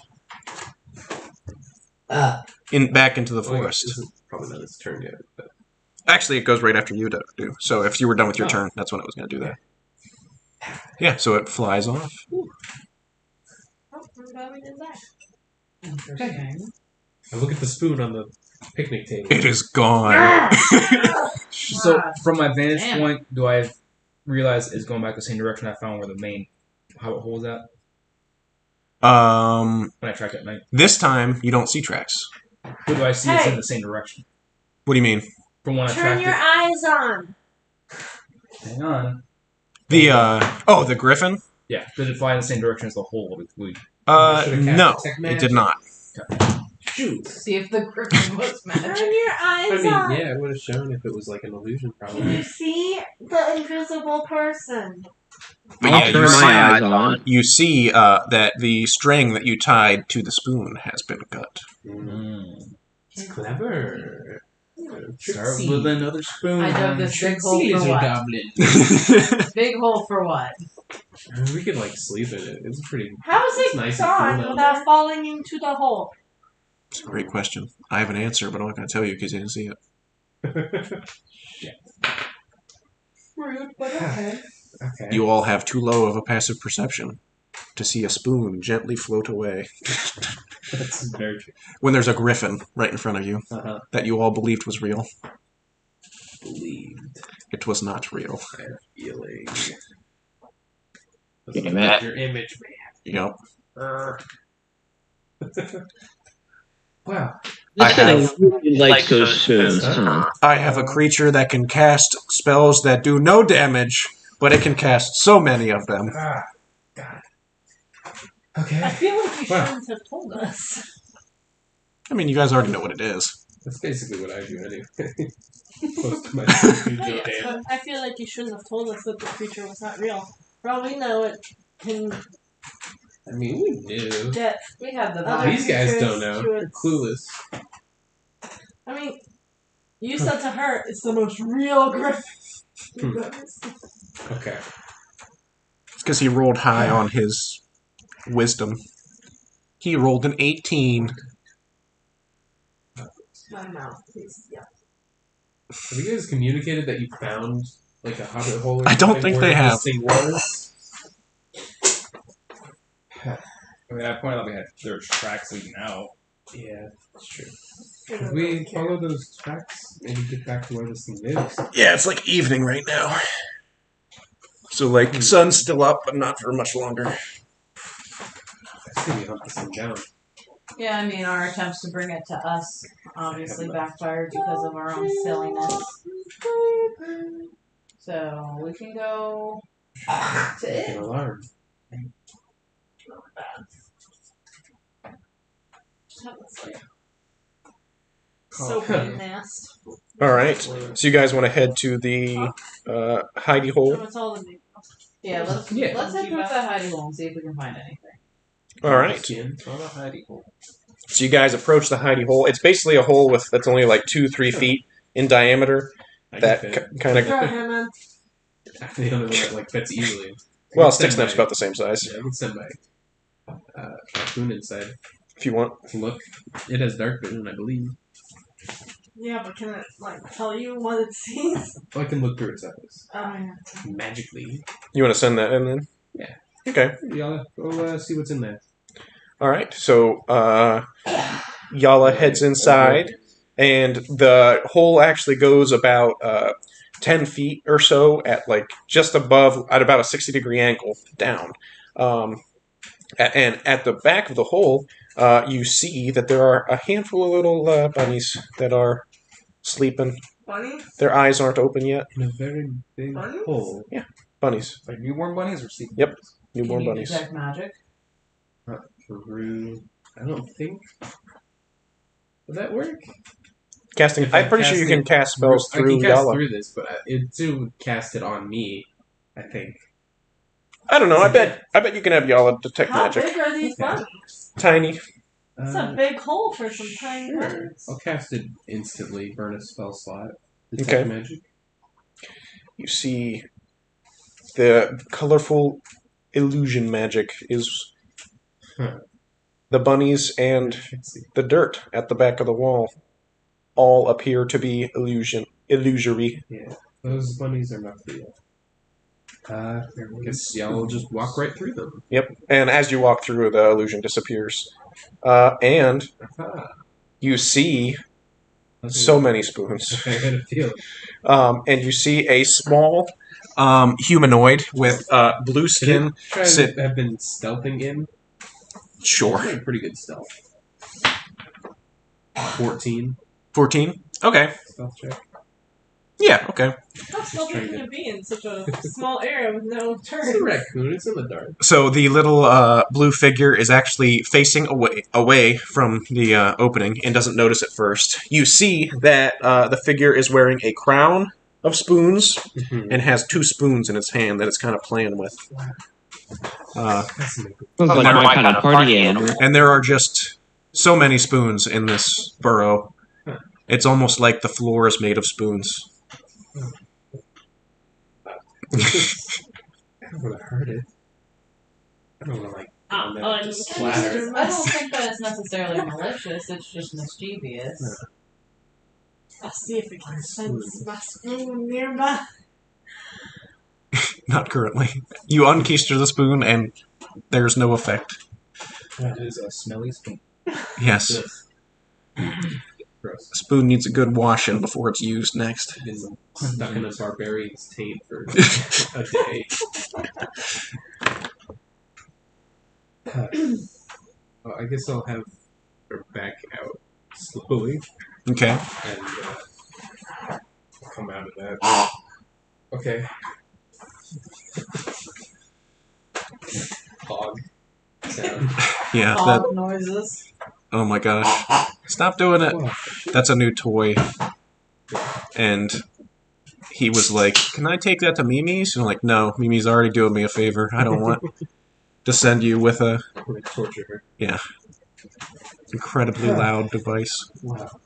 back into the forest. This is probably not its turn yet. But... Actually, it goes right after you do. So if you were done with your turn, that's when it was going to do that. Yeah, so it flies off. Oh, I'm glad we did that. Interesting. I look at the spoon on the picnic table. It is gone. So from my vantage Damn. point, do I realize it's going back the same direction I found where the main Hobbit hole is at when I tracked at night? This time, you don't see tracks. Who do I see it's Hey. in the same direction? What do you mean? From when I Turn tracked your it. eyes on. Hang on. The griffin? Yeah. Did it fly in the same direction as the hole? We Should've cast No, detect it magic. did not. Shoot. See if the griffin was Turn magic. your eyes I mean, on. yeah, it would have shown if it was like an illusion, probably. You see the invisible person. But I'll yeah, turn my eyes on. you see that the string that you tied to the spoon has been cut. It's clever. start with another spoon. I dug this big hole for Caesar what? goblin. Big hole for what? We could like sleep in it. It's pretty. How is It's it nice and gone cool without falling into the hole? It's a great question. I have an answer, but I'm not going to tell you because you didn't see it. Rude, but okay. Okay. You all have too low of a passive perception to see a spoon gently float away That's very true. when there's a griffin right in front of you that you all believed was real. Believed. It was not real. I had a feeling. Damn it. Your image, Yep. man. Wow. I This guy have- really likes those spoons, huh? I have a creature that can cast spells that do no damage, but it can cast so many of them. Ah, God. I Okay. feel like you Wow. shouldn't have told us. I mean, you guys already know what it is. That's basically what I do anyway. Close to my no damage. I feel like you shouldn't have told us that the creature was not real. For all we know, it can I mean, we knew. get. We had the Other vibe. These guys creatures don't know. to They're its- clueless. I mean, you said to her, "It's the most real griffin." Okay. It's because he rolled high on his wisdom. He rolled an 18. My mouth is yeah. Have you guys communicated that you found like a hobbit hole? Or I don't something think where they have. This thing was? I mean, I pointed out there's tracks leading out. Yeah, that's true. If we follow those tracks, maybe get back to where this thing lives. Yeah, it's like evening right now. So, like, sun's still up, but not for much longer. I see we hunt this thing down. Yeah, I mean, our attempts to bring it to us obviously backfired because of our own silliness. So we can go to Make an it. alarm. Soapy nest. All right. So, you guys want to head to the hidey hole? So it's all the big. Yeah, let's head towards the hidey hole and see if we can find anything. All right. On a hidey hole. So, you guys approach the hidey hole. It's basically a hole that's only like 2-3 feet in diameter. I That can fit. kind of. Throw him in. I'm the only one that like fits easily. Well, Stick Snap's about the same size. Yeah, I can send my raccoon inside. If you want. Look, it has dark vision, I believe. Yeah, but can it like tell you what it sees? Oh, I can look through its eyes Oh yeah. magically. You want to send that in then? Yeah. Okay. Y'all go see what's in there. All right. So Yala heads inside, and the hole actually goes about 10 feet or so at like just above, at about a 60-degree angle down. And at the back of the hole, you see that there are a handful of little bunnies that are sleeping. Bunny? Their eyes aren't open yet. In a very big Bunnies? hole. Bunnies. Like newborn bunnies or sleeping? Yep. Can Newborn you bunnies. detect magic? Through. I don't think. Would that work? Casting. If I'm I'm pretty sure you can casting- cast spells I through can cast Yala. through this, but it still would cast it on me. I think. I don't know. I bet you can have Yala detect How magic. big are these bunnies? Tiny. It's a big hole for some tiny Sure. bunnies. I'll cast it instantly. Burn a spell slot. Okay. Magic. You see the colorful illusion magic is the bunnies and the dirt at the back of the wall all appear to be illusory. Yeah, those bunnies are not real. I guess y'all will just walk right through them. Yep. And as you walk through, the illusion disappears. And you see so many spoons. I had a feeling. And you see a small humanoid with blue skin. Try sit. to have been stealthing in. Sure. Pretty good stealth. 14 14? Okay. stealth check. Yeah, okay. How stealthy can you be in such a small area with no It's a turn? raccoon. It's in the dark. So the little blue figure is actually facing away from the opening and doesn't notice at first. You see that the figure is wearing a crown of spoons and has 2 spoons in its hand that it's kind of playing with. Sounds like my kind of party animal. And there are just so many spoons in this burrow. It's almost like the floor is made of spoons. I don't want to hurt it. I don't want to I'm splatter. I don't think that it's necessarily malicious. It's just mischievous. I'll see if we can sense my spoon nearby. Not currently. You unkeister the spoon and there's no effect. That is a smelly spoon. Yes. Gross. Spoon needs a good washing before it's used next. Been stuck in a barbarian's taint for a day. Well, I guess I'll have her back out slowly Okay. and come out of that. Okay. Hog sound. Yeah, that. Hog noises. Oh my gosh. Stop doing it. Whoa. That's a new toy. And he was like, "Can I take that to Mimi's?" And I'm like, "No, Mimi's already doing me a favor. I don't want to send you with a I'm gonna torture her. incredibly loud device." Wow.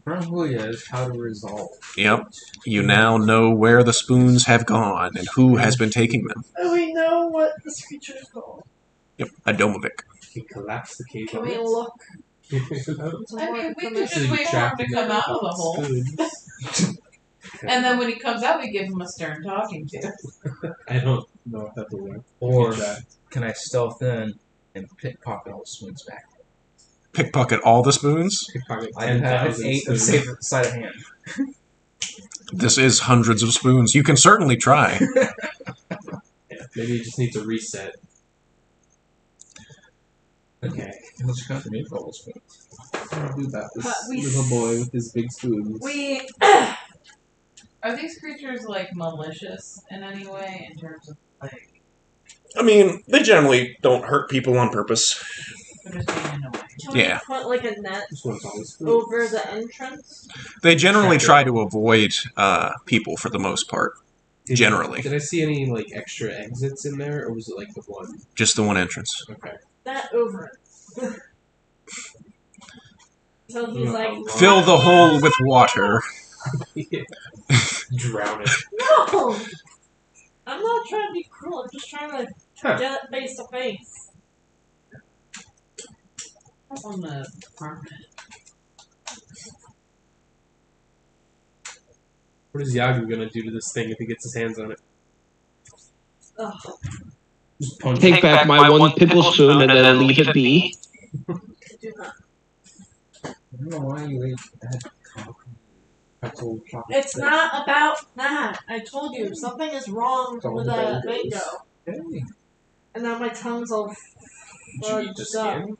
Probably is how to resolve. Yep. You now know where the spoons have gone and who has been taking them. Do we know what this creature is called? Yep. A Domovic. He collapsed the cave Can on we it. look? I mean, we could So just you wait for him trapped to in come there out of the with hole. spoons. And then when he comes out, we give him a stern talking to. I don't know if that will work. Or that. can I stealth in and pickpocket all the spoons back? Pickpocket all the spoons? Pickpocket I have 10,000 8 of spoons. safe sleight of hand. This is hundreds of spoons. You can certainly try. Yeah, maybe you just need to reset. Okay. Let's just come to me for all the spoons. I'll do that. But This we little boy with his big spoons. We Are these creatures like malicious in any way in terms of like I mean, they generally don't hurt people on purpose. they're just being annoying? can Yeah. we put like a net Just wants all his spoons. over the entrance? They generally try to avoid people for the most part. Generally. Did I see any like extra exits in there, or was it like the one? Just the one entrance. Okay. That over it. So he's like, Fill the hole with water. Drown it. no! I'm not trying to be cruel, I'm just trying to Huh. get it face to face. On the apartment. What is Yagu gonna do to this thing if he gets his hands on it? Ugh. Just punch Take it. back my one pickle spoon and then leave it be. Do not. I don't know why you ate that pretzel chocolate. It's not about that. I told you, something is wrong It's all with the that mangoes. mango. Hey. And now my tongue's all Did you eat the fudged up. skin?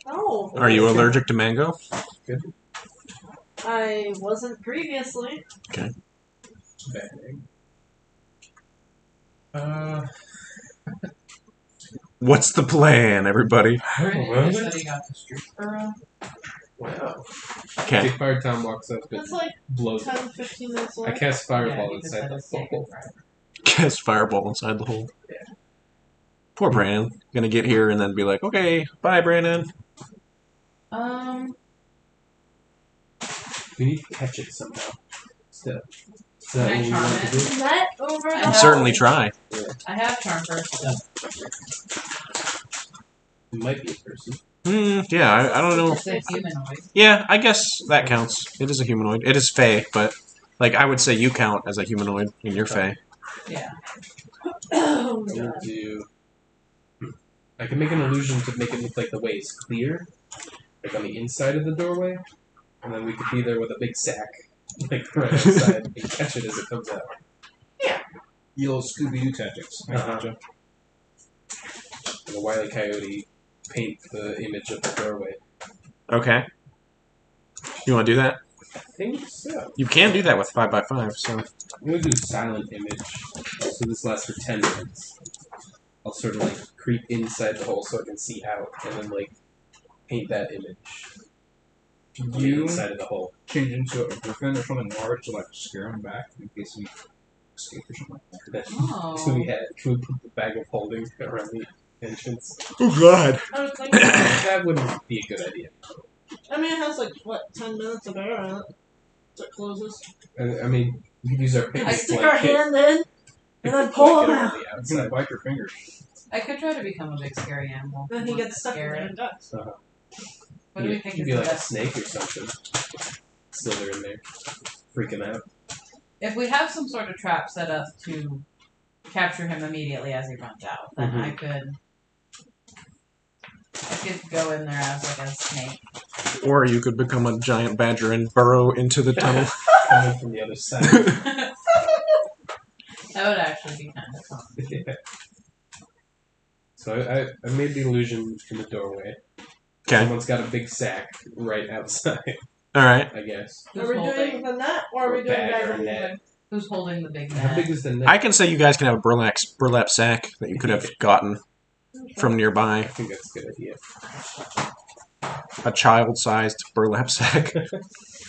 No. Are you allergic to mango? I wasn't previously. Bang. What's the plan, everybody? You said he got the street burrow. Wow. Okay. Big Fire Tom walks up and That's like blows it. 10, 15 minutes I away. cast Fireball Yeah, he just inside had the a stick hole. forever. Cast fireball inside the hole. Yeah. Poor Brandon. Gonna get here and then be like, okay, bye, Brandon. We need to catch it somehow. Still. Is that Can I what we charm want to it? do? Net over I the have- Certainly try. I have charm person. It might be a person. Yeah, I don't know. It's a humanoid. Yeah, I guess that counts. It is a humanoid. It is Fey, but like I would say you count as a humanoid in your Fey. Yeah. Oh, I'm gonna God. do. I can make an illusion to make it look like the way is clear, like on the inside of the doorway, and then we could be there with a big sack, like right outside, and catch it as it comes out. The old Scooby-Doo tactics. I Uh-huh. gotcha. And a Wile E. Coyote paint the image of the doorway. Okay. You want to do that? I think so. You can do that with 5x5. So I'm gonna do silent image, so this lasts for 10 minutes. I'll sort of like creep inside the hole so I can see out, and then like paint that image on the You inside of the hole. change into a griffin or something large to like scare him back in case we escape or something like that. Can we Oh. can we put the bag of holding around the entrance? oh god. I was thinking, That wouldn't be a good idea. I mean, it has like, what, 10 minutes of air in it. So it closes. I mean, we could use our We picnic stick our blanket. hand in, and then pull Blanket him on out. the You can outside. wipe your fingers. I could try to become a big scary animal. Then he gets stuck in Scare there it. and dies. What do we think You'd is be the like a best? snake or something. Slither in there, freaking out. If we have some sort of trap set up to capture him immediately as he runs out, then I could go in there as like a snake. Or you could become a giant badger and burrow into the tunnel. Coming from the other side. That would actually be kind of fun. Yeah. So I made the illusion in the doorway. Okay. Someone's got a big sack right outside, All right. I guess. Are Who's we doing holding? the net, or are we Or doing bag guys or moving? net. Who's holding the big How net? big is the net? I can say you guys can have a burlap sack that you could have gotten from I nearby. think that's a good idea. A child-sized burlap sack.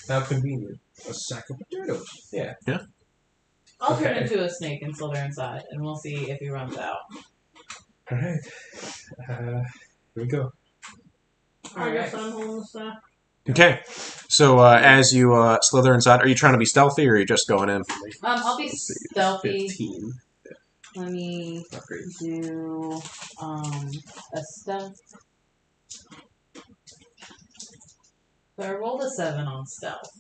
How convenient. A sack of potatoes. Yeah. I'll turn Okay. into a snake and slither inside, and we'll see if he runs out. Alright. Here we go. I guess I'm holding the staff. Okay. So as you slither inside, are you trying to be stealthy or are you just going in? I'll be Let's see, stealthy. 15. Let me Not great. do a stealth. So I rolled a 7 on stealth.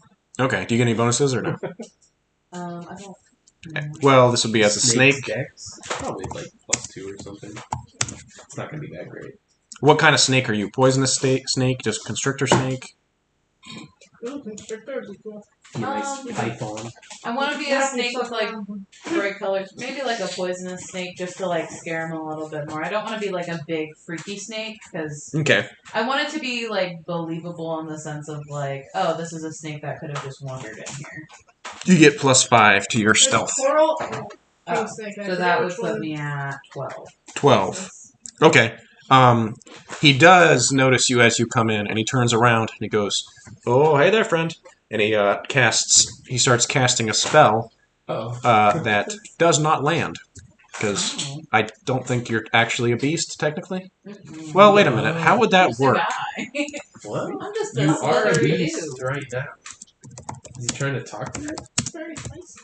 Okay. Do you get any bonuses or no? I don't. Well, this would be as a Snake's snake. Dex? Probably like +2 or something. It's not gonna be that great. What kind of snake are you? Poisonous snake? Just constrictor snake? Ooh, constrictor would be cool. Nice python. I want to be a Happy snake with like something. bright colors. Maybe like a poisonous snake just to like scare him a little bit more. I don't want to be like a big freaky snake because Okay. I want it to be like believable in the sense of like, oh, this is a snake that could have just wandered in here. You get +5 to your There's stealth. Coral. Oh, Snake, I so forget that would which put one. me at 12. 12. Okay. He does notice you as you come in, and he turns around and he goes, "Oh, hey there, friend!" And he starts casting a spell Oh. that does not land because Oh. I don't think you're actually a beast technically. Mm-mm. Well, wait a minute. How would that Just a work? guy. What? I'm just a You are a slithery beast dude. right now. Is he trying to talk to you? Very nice.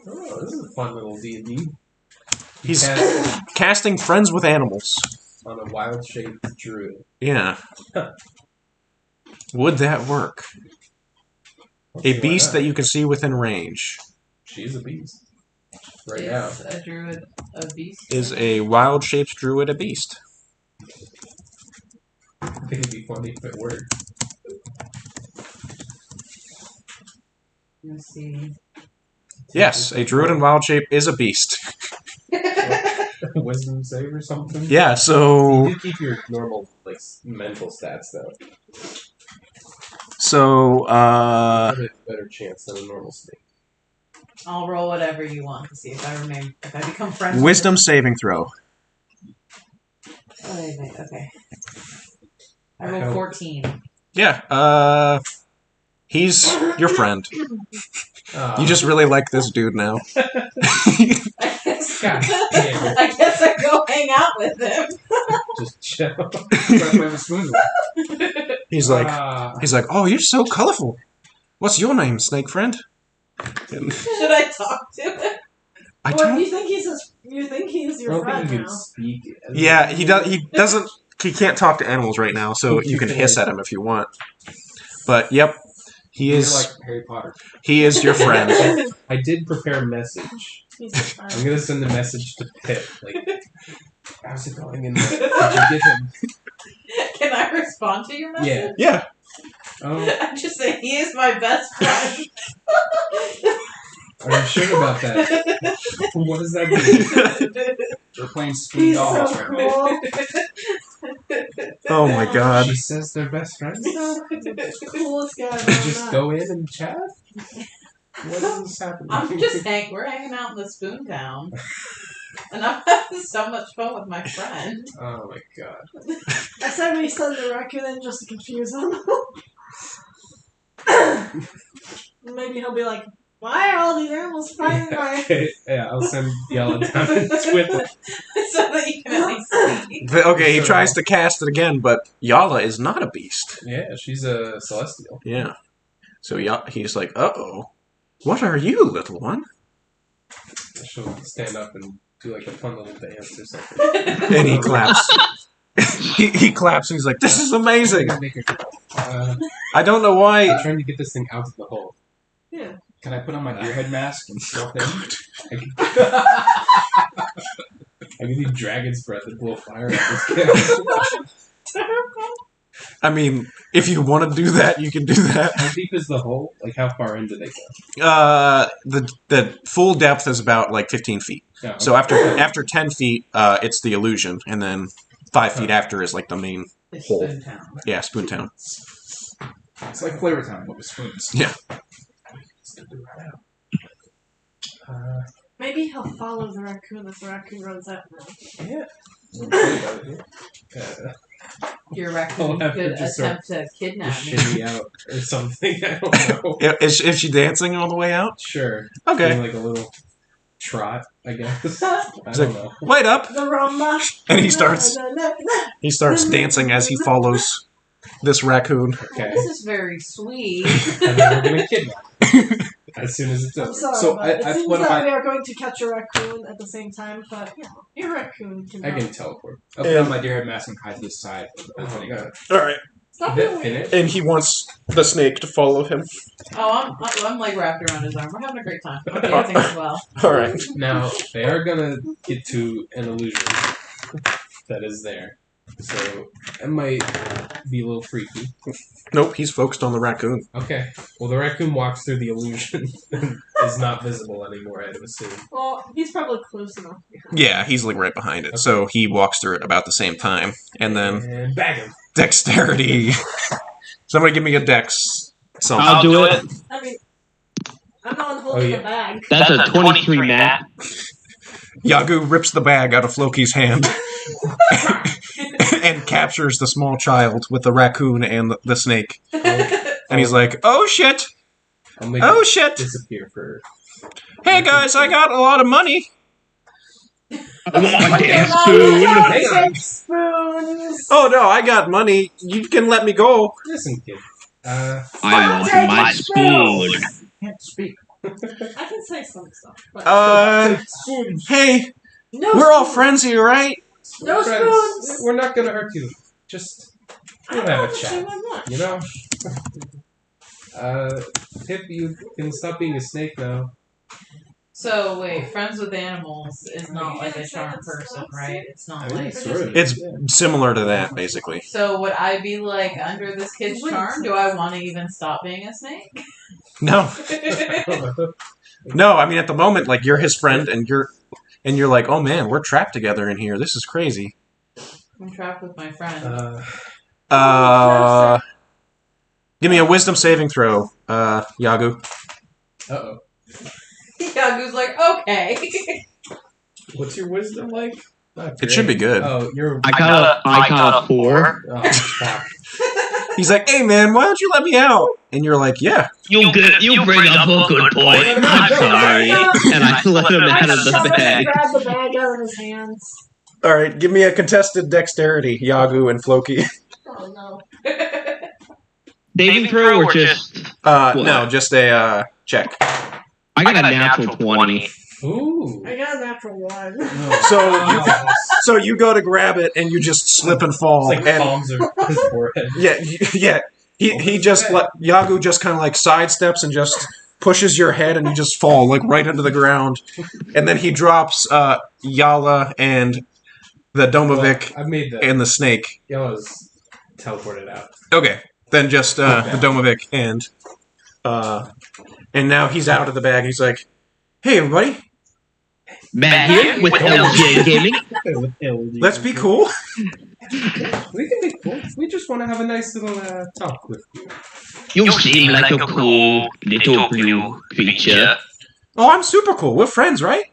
Oh, this is a fun little D&D. He's Cast casting friends with animals. on a wild-shaped druid. Yeah. Would that work? A beast that you can see within range She's a beast. Right now. Is a druid a beast? is a wild-shaped druid a beast? I think it'd be funny if it were. Let's see. Yes, a druid in wild shape is a beast. Wisdom save or something? Yeah, You so do keep your normal, like, mental stats, though. Better chance than a normal snake. I'll roll whatever you want to see if I become friends. wisdom saving throw. With him. Okay. I I rolled hope. 14. Yeah, he's your friend. You just really like this dude now. I guess. God damn it. I guess I go hang out with him. Just chill. Grab my spoon. He's like, Ah, oh, you're so colorful. What's your name, snake friend? Should I talk to him? I What, don't. you think he's I your don't friend think you can now? speak. Yeah, he does. He doesn't. He can't talk to animals right now, so you can hiss at him if you want. But yep, he You're is. like Harry Potter. He is your friend. I did prepare a message. He's your friend. I'm gonna send a message to Pip. Like, how's it going? And did you get him? Can I respond to your message? Yeah. Yeah. I just say he is my best friend. Are you sure about that? What does that mean? We're playing Spoon He's Dolls so right now. cool. Oh my god. She says they're best friends now? The coolest guy I've You ever just met. go in and chat? What is happening? We're hanging out in the Spoon Town. And I'm having so much fun with my friend. Oh my god. I said we send the raccoon in just to confuse him. Maybe he'll be like, why are all these animals fighting my... Okay, yeah, I'll send Yella down and Twiddle. So that you can at least see. Okay, he tries to cast it again, but Yala is not a beast. Yeah, she's a celestial. Yeah. So he's like, uh-oh. What are you, little one? She'll stand up and do like a fun little dance or something. And he claps. he claps and he's like, this is amazing. I don't know why. I'm trying to get this thing out of the hole. Yeah. Can I put on my deer head mask and stuff in? I can do dragon's breath and blow fire at this guy. I mean, if you want to do that, you can do that. How deep is the hole? Like, how far in do they go? The full depth is about like 15 feet. Oh, So after 10 feet, it's the illusion, and then 5 feet after is like the main It's hole. Spoon Town. Yeah, Spoontown. It's like Flavor Town, but with spoons. Yeah. Maybe he'll follow the raccoon if the raccoon runs out. Yeah. Your raccoon I'll have could to just attempt to kidnap me. Shimmy out or something. I don't know. Is she dancing all the way out? Sure. Okay. Doing like a little trot, I guess. I don't know. Wait up! The rumba. And he starts dancing as he follows this raccoon. Okay. This is very sweet. And then we're gonna kidnap as soon as it's I'm over. sorry, So but it seems what that if we are going to catch a raccoon at the same time, but, you know, your raccoon can I go. can teleport. I'll put on my deer head mask and hide to the side of the opening. God. Alright. Stop Is being it weird. finished? And he wants the snake to follow him. Oh, I'm like wrapped around his arm. We're having a great time. I'm dancing as well. Alright. Now, they are gonna get to an illusion that is there. So, it might be a little freaky. Nope, he's focused on the raccoon. Okay. Well, the raccoon walks through the illusion and is not visible anymore, I'd assume. Well, he's probably close enough. Yeah, he's like right behind it. So he walks through it about the same time. And then And bag him. dexterity. Somebody give me a dex. Something. I'll do it. I mean, I'm not holding yeah. the bag. That's a 23, Matt. Yagu rips the bag out of Floki's hand and captures the small child with the raccoon and the snake. And he's like, oh shit! I'll make Oh it shit! disappear for... Hey guys, I got a lot of money! I want my damn spoon. Spoons. Oh no, I got money. You can let me go. Listen, kid. I want my spoon. Can't speak. I can say some stuff, but Hey, no we're all spoons. friends here, right? No Friends, spoons. we're not gonna hurt you. Just we'll have a Say chat. why not. You know? Pip, you can stop being a snake now. So wait, friends with animals is not like a charm person, right? It's not like. It's similar to that, basically. So would I be like under this kid's charm? Do I want to even stop being a snake? No. No, I mean at the moment, like you're his friend and you're like, oh man, we're trapped together in here. This is crazy. I'm trapped with my friend. Give me a wisdom saving throw, Yagu. Uh-oh. Yagu's like, okay. What's your wisdom like? Not It should be great. good. Oh, you're... I got a 4. Oh, fuck. He's like, hey man, why don't you let me out? And you're like, yeah. You bring up a good point. I'm sorry. And I let him out of the bag. Grab the bag out of his hands. All right, give me a contested dexterity, Yagu and Floki. Oh no. Saving throw or just... No, just a check. I got a natural 20. Ooh. I got a natural 1. So you go to grab it and you just slip and fall. It's like and palms are his forehead. yeah. He just Yagu just kind of like sidesteps and just pushes your head and you just fall like right into the ground. And then he drops Yala and the Domovic I've made the and the snake. Yellow's teleported out. Okay, then just the Domovic and now he's out of the bag. He's like, "Hey, everybody, Matt here with LJ Gaming. let's be cool." We can be cool. We just want to have a nice little talk with you. You seem like a cool little blue creature. Oh, I'm super cool. We're friends, right?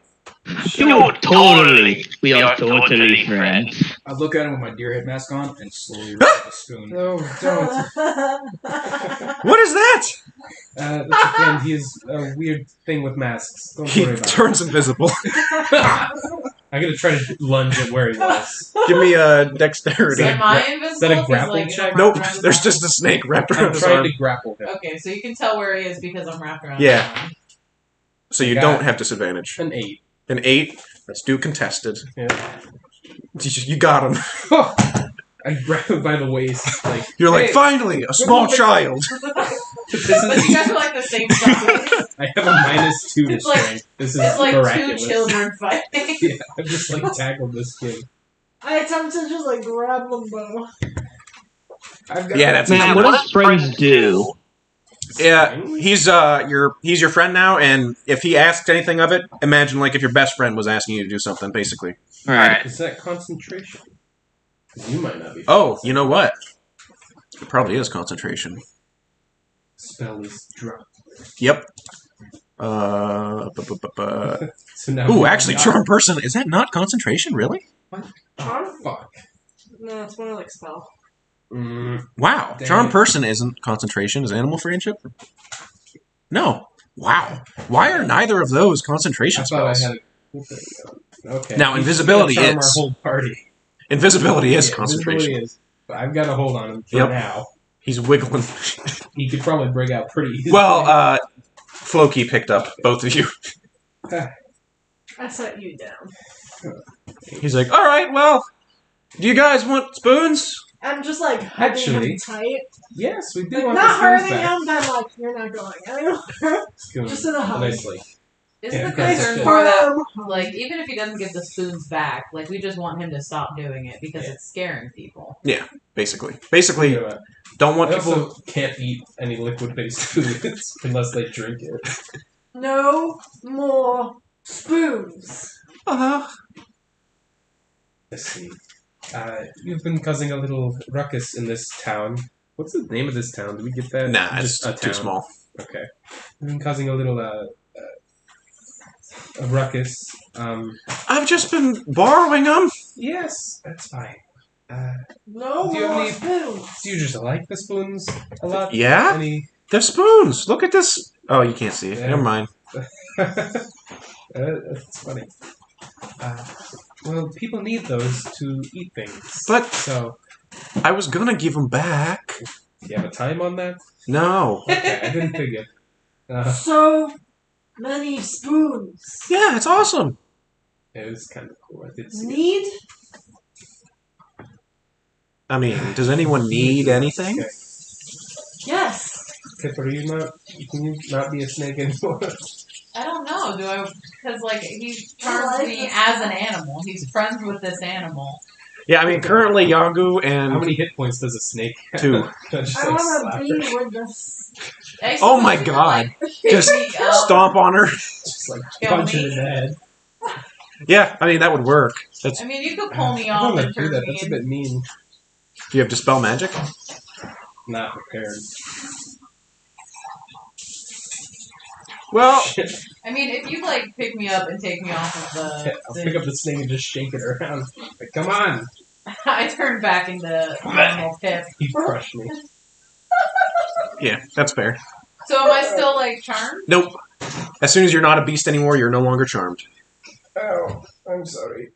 You totally. We are totally friends. I look at him with my deer head mask on and slowly rip the spoon. No, don't. What is that? That's a friend. He is a weird thing with masks. Don't He worry about turns invisible. it. I'm gonna try to lunge at where he was. Give me a dexterity. Am I invisible? Is that a 'Cause, grapple like, check? I'm Nope, wrapped around there's his just a snake wrapped I'm around his trying arm. to grapple him. arm. Okay, so you can tell where he is because I'm wrapped around. Yeah. his arm. So you Got don't have disadvantage. An 8. An 8. Let's do contested. Yeah. You got him. I grab him by the waist. Like You're like, hey, finally, a small child. this But is. you guys are like the same size. I have a -2 to It's like- strength. This is It's like miraculous. 2 children fighting. Yeah, I've just like tackled this kid. I attempt to just like grab them both. I've got Yeah, that's Man, what does friends do? Yeah, he's your friend now, and if he asks anything of it, imagine like if your best friend was asking you to do something, basically. Alright. Is that concentration? 'Cause you might not be. Oh, you know what? It probably is concentration. Spell is dropped. Yep. So now Ooh, we actually, got- charm person, is that not concentration, really? Oh, fuck. No, it's more like spell. Wow. Dang Charm it. person isn't concentration, is animal friendship? No. Wow. Why are neither of those I concentration thought I spells? had. Okay. Now, He's just invisibility gonna charm is. Our whole party. Invisibility is Yeah, concentration. invisibility is. But I've got a hold on him for Yep. now. He's wiggling. He could probably break out pretty easily. Well, Floki picked up both of you. I set you down. He's like, all right, well, do you guys want spoons? I'm just like hugging Actually, him tight. yes, we do Like, want not the spoons hurting back. him, but like, you're not going anywhere. Spoons. Just in a hug. Nicely. Isn't Yeah, the that's concern good. more that, Firm. like, even if he doesn't give the spoons back, like, we just want him to stop doing it because it's scaring people. Basically. Basically, don't want I people... also can't eat any liquid-based foods unless they drink it. No more spoons. Uh-huh. Let's see. You've been causing a little ruckus in this town. What's the name of this town? Did we get that? Nah, it's Just a too town. small. Okay. You've been causing a little a ruckus. I've just been borrowing them. Yes, that's fine. No Do you have more any- spoons. Do you just like the spoons a lot? Yeah? Any? They're spoons. Look at this. Oh, you can't see it. Yeah. Never mind. That's funny. Well, people need those to eat things. But- so, I was gonna give them back. do you have a time on that? No. Okay, I didn't figure. So many spoons. Yeah, it's awesome. It was kind of cool. I did see it. Need? I mean, does anyone need anything? Okay. Yes. Kipper, can you not be a snake anymore? I don't know, do I? Because, like, he charms like me this as an guy. animal. He's friends with this animal. Yeah, I mean, currently Yagu How and many hit points does a snake have? 2. Just, I like, want slap to her. be with this. I Oh my suppose you could, god. like, Just pick me up. stomp on her. Just like Kill punch me. her in the head. Yeah, I mean, that would work. That's, I mean, you could pull me I off don't want and to do turn that. me That's a in. bit mean. do you have Dispel Magic? Not prepared. Well, Shit. I mean, if you, like, pick me up and take me off of I'll the pick up the snake and just shake it around. Like, come on! I turn back into normal Pip. He crushed me. yeah, that's fair. So am I still, like, charmed? Nope. As soon as you're not a beast anymore, you're no longer charmed. Oh, I'm sorry.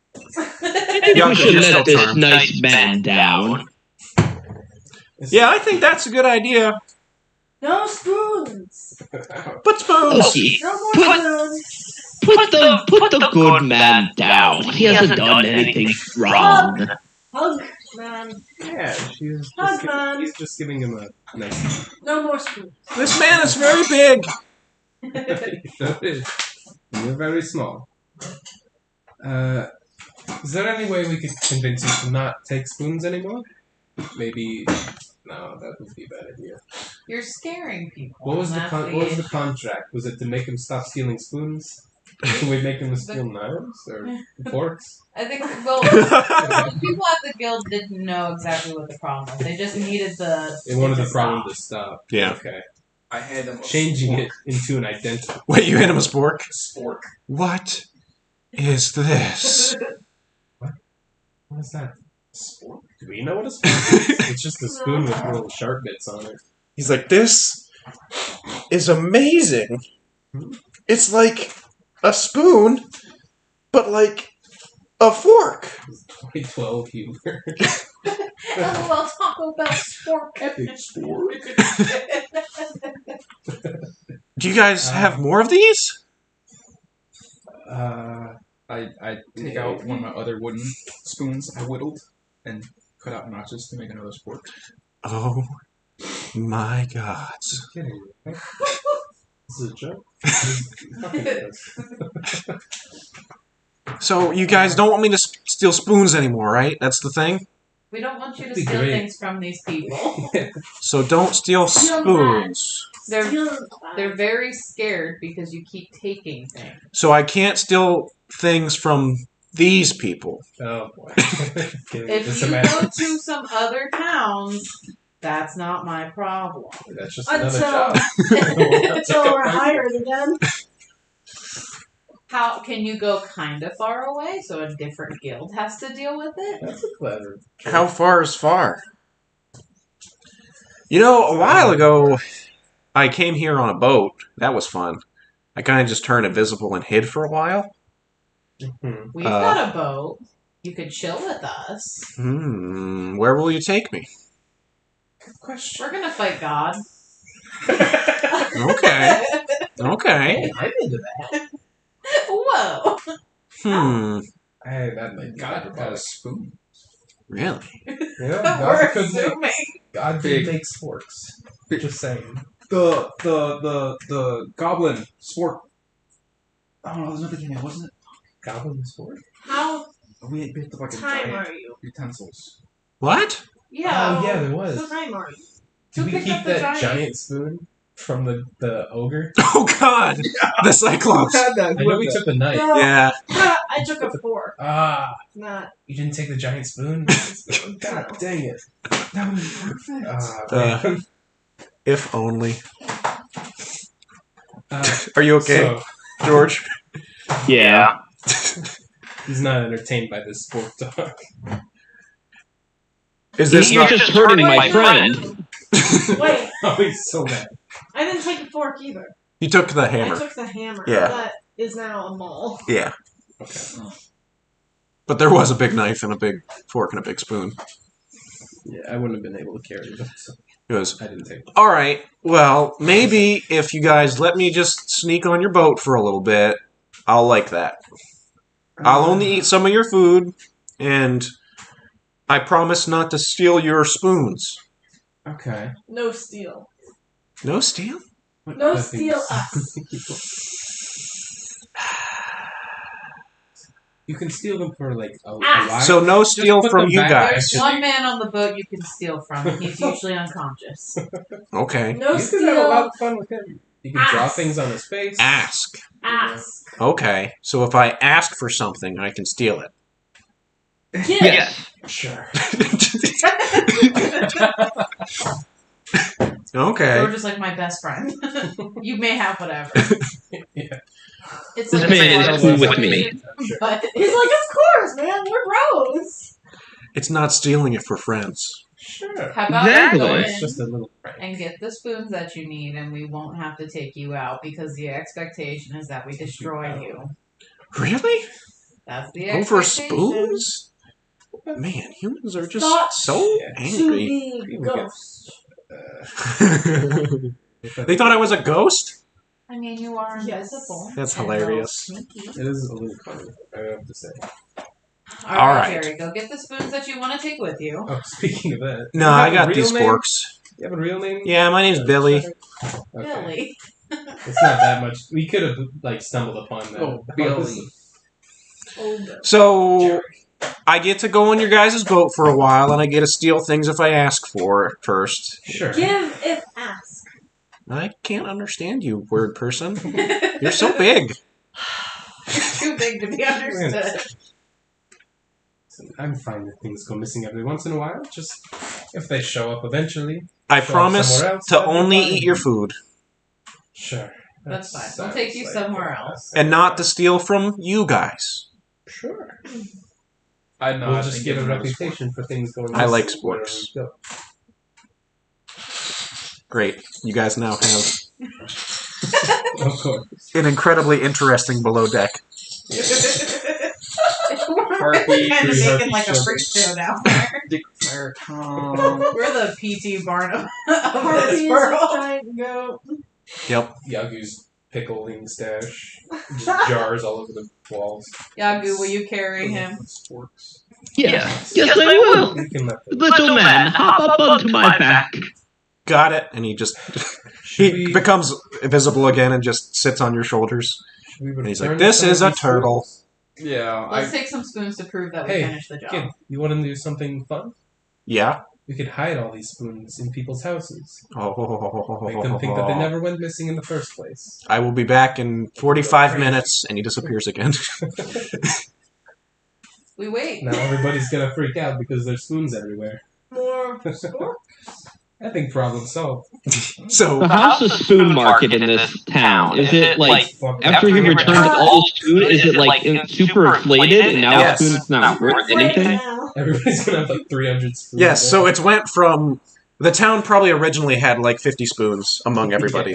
Yeah, We should you're still let this charmed. nice man down. Yeah, I think that's a good idea. No spoons. Put spoons. Okay. No more Put- spoons. Put the good man down. He hasn't done anything wrong. Hug, man. Yeah, she's Hug, just man. he's just giving him a nice. No more spoons. This man is very big. You're very small. Is there any way we could convince you to not take spoons anymore? Maybe. No, that would be a bad idea. You're scaring people. What was the That's what was the issue. contract? Was it to make him stop stealing spoons? Can we make him steal knives or forks? I think, well, the people at the guild didn't know exactly what the problem was. They just needed They wanted to the problem stop. to stop. Yeah. Okay. I had them Changing it into an identity. Wait, you hit him a spork? spork. What is this? What is that? Spork. Do we know what a spoon is? It's just a spoon with little sharp bits on it. He's like, this is amazing. It's like a spoon, but like a fork. 2012 humor. LOL, Taco Bell spork. Epic sport. Do you guys have more of these? I take out one of my other wooden spoons I whittled and cut out notches to make another spork. Oh my gods. Kidding. Right? This is a joke. Fucking is. So you guys don't want me to steal spoons anymore, right? That's the thing? We don't want you to That'd be steal great. things from these people. So don't steal spoons. They're very scared because you keep taking things. So I can't steal things from these people. Oh boy. If Just you imagine. go to some other towns, that's not my problem. That's just another Until- job. Until we're hired again. How can you go kind of far away so a different guild has to deal with it? That's a clever. trick. How far is far? You know, a while ago, I came here on a boat. That was fun. I kind of just turned invisible and hid for a while. Mhm. We've got a boat. You could chill with us. Where will you take me? Good question. We're gonna fight God. Okay. Okay. I'm into that. Whoa! Hey, that like God God got a spoon. Really? Yeah, We're God could make, assuming. God Big. did make sporks. Just saying. The goblin spork. Oh no, there's another thing. It wasn't. Goblin sport? How We picked up like a time giant are you? utensils. What? Yeah. Oh, yeah, there was. What time are you? Did Who we picked keep up the that giant? giant spoon from the ogre? Oh God! The Cyclops. I know we took the knife. No, Yeah. I took a fork. Ah, Not. you didn't take the giant spoon? God dang it. That was perfect. Man. If only. Uh, Are you okay, so, George? Yeah. he's not entertained by this sport talk. Is this You're not? just hurting my friend. Wait, Oh, he's so mad. I didn't take a fork either. You took the I hammer. took the hammer. Yeah. That is now a maul. Yeah. Okay. But there was a big knife and a big fork and a big spoon. Yeah, I wouldn't have been able to carry them, so It was. I didn't take them. All right. Well, maybe if you guys let me just sneak on your boat for a little bit, I'll like that. I'll only eat some of your food, and I promise not to steal your spoons. Okay. No steal. No steal? No Nothing. steal us. You can steal them for like a Ah. while. So no steal put from them you back. guys. There's one man on the boat you can steal from, and he's usually unconscious. Okay. No You could have a lot steal. of fun with him. You can draw things on his face. Ask. Ask. Okay. So if I ask for something, I can steal it. Yes. Sure. Okay. You're just like my best friend. You may have whatever. Yeah. It's This like man a is cool with me. Sure. But He's like, of course, man. We're bros. It's not stealing it for friends. Sure. how about Exactly. you go It's in just a little prank. and get the spoons that you need, and we won't have to take you out because the expectation is that we destroy you. Really? That's the Over expectation. spoons? Man, humans are just Thought so To angry. be People get- ghosts. They thought I was a ghost? I mean, you are Yes. invisible. That's and hilarious. a little sneaky. It is a little funny, I have to say. All right, right. Jerry, go get the spoons that you want to take with you. Oh, speaking of that. No, you have I a got real these name? forks. You have a real name? Yeah, my name's Billy. Okay. Billy. It's not that much. We could have like stumbled upon that. Oh, Billy. So I get to go on your guys' boat for a while, and I get to steal things if I ask for it first. Sure. Give if ask. I can't understand you, word person. You're so big. Too big to be understood. I'm fine if things go missing every once in a while. Just if they show up eventually. I Show up promise somewhere else, to that'd be only fine. eat your food, Sure. That's fine. We'll sounds take you like somewhere a- else. and not to steal from you guys. Sure. I'm not. We'll just get a reputation for things going I like missing wherever sports. we go. Great. You guys now have Of course. an incredibly interesting below deck. Harpy, Kind of Harpy making like a freak show down there. Declare calm. We're the PT Barnum of Harpy this is a world. giant goat. Yep. Yagu's pickling stash. Just jars all over the walls. Yagu, will you carry him? Sporks. Yes, I will. You can let them. Little man, hop up onto my back. Got it. And he just Should he we, becomes visible again and just sits on your shoulders. should we And he's return like, "This some is of a these turtle." spoons? Yeah, Let's take some spoons to prove that we Hey, finished the job. Kid, you want to do something fun? Yeah. We could hide all these spoons in people's houses. Make them Oh. think that they never went missing in the first place. I will be back in 45 minutes, and he disappears again. We wait. Now everybody's gonna freak out because there's spoons everywhere. More score. I think problem solved. So How's the spoon market in this town? Is it like Fuck after he returned all the spoon? Is it like super inflated and now Yes. the spoon's not worth Right anything? now. Everybody's gonna have like 300 spoons. yes, so it went from the town probably originally had like 50 spoons among everybody.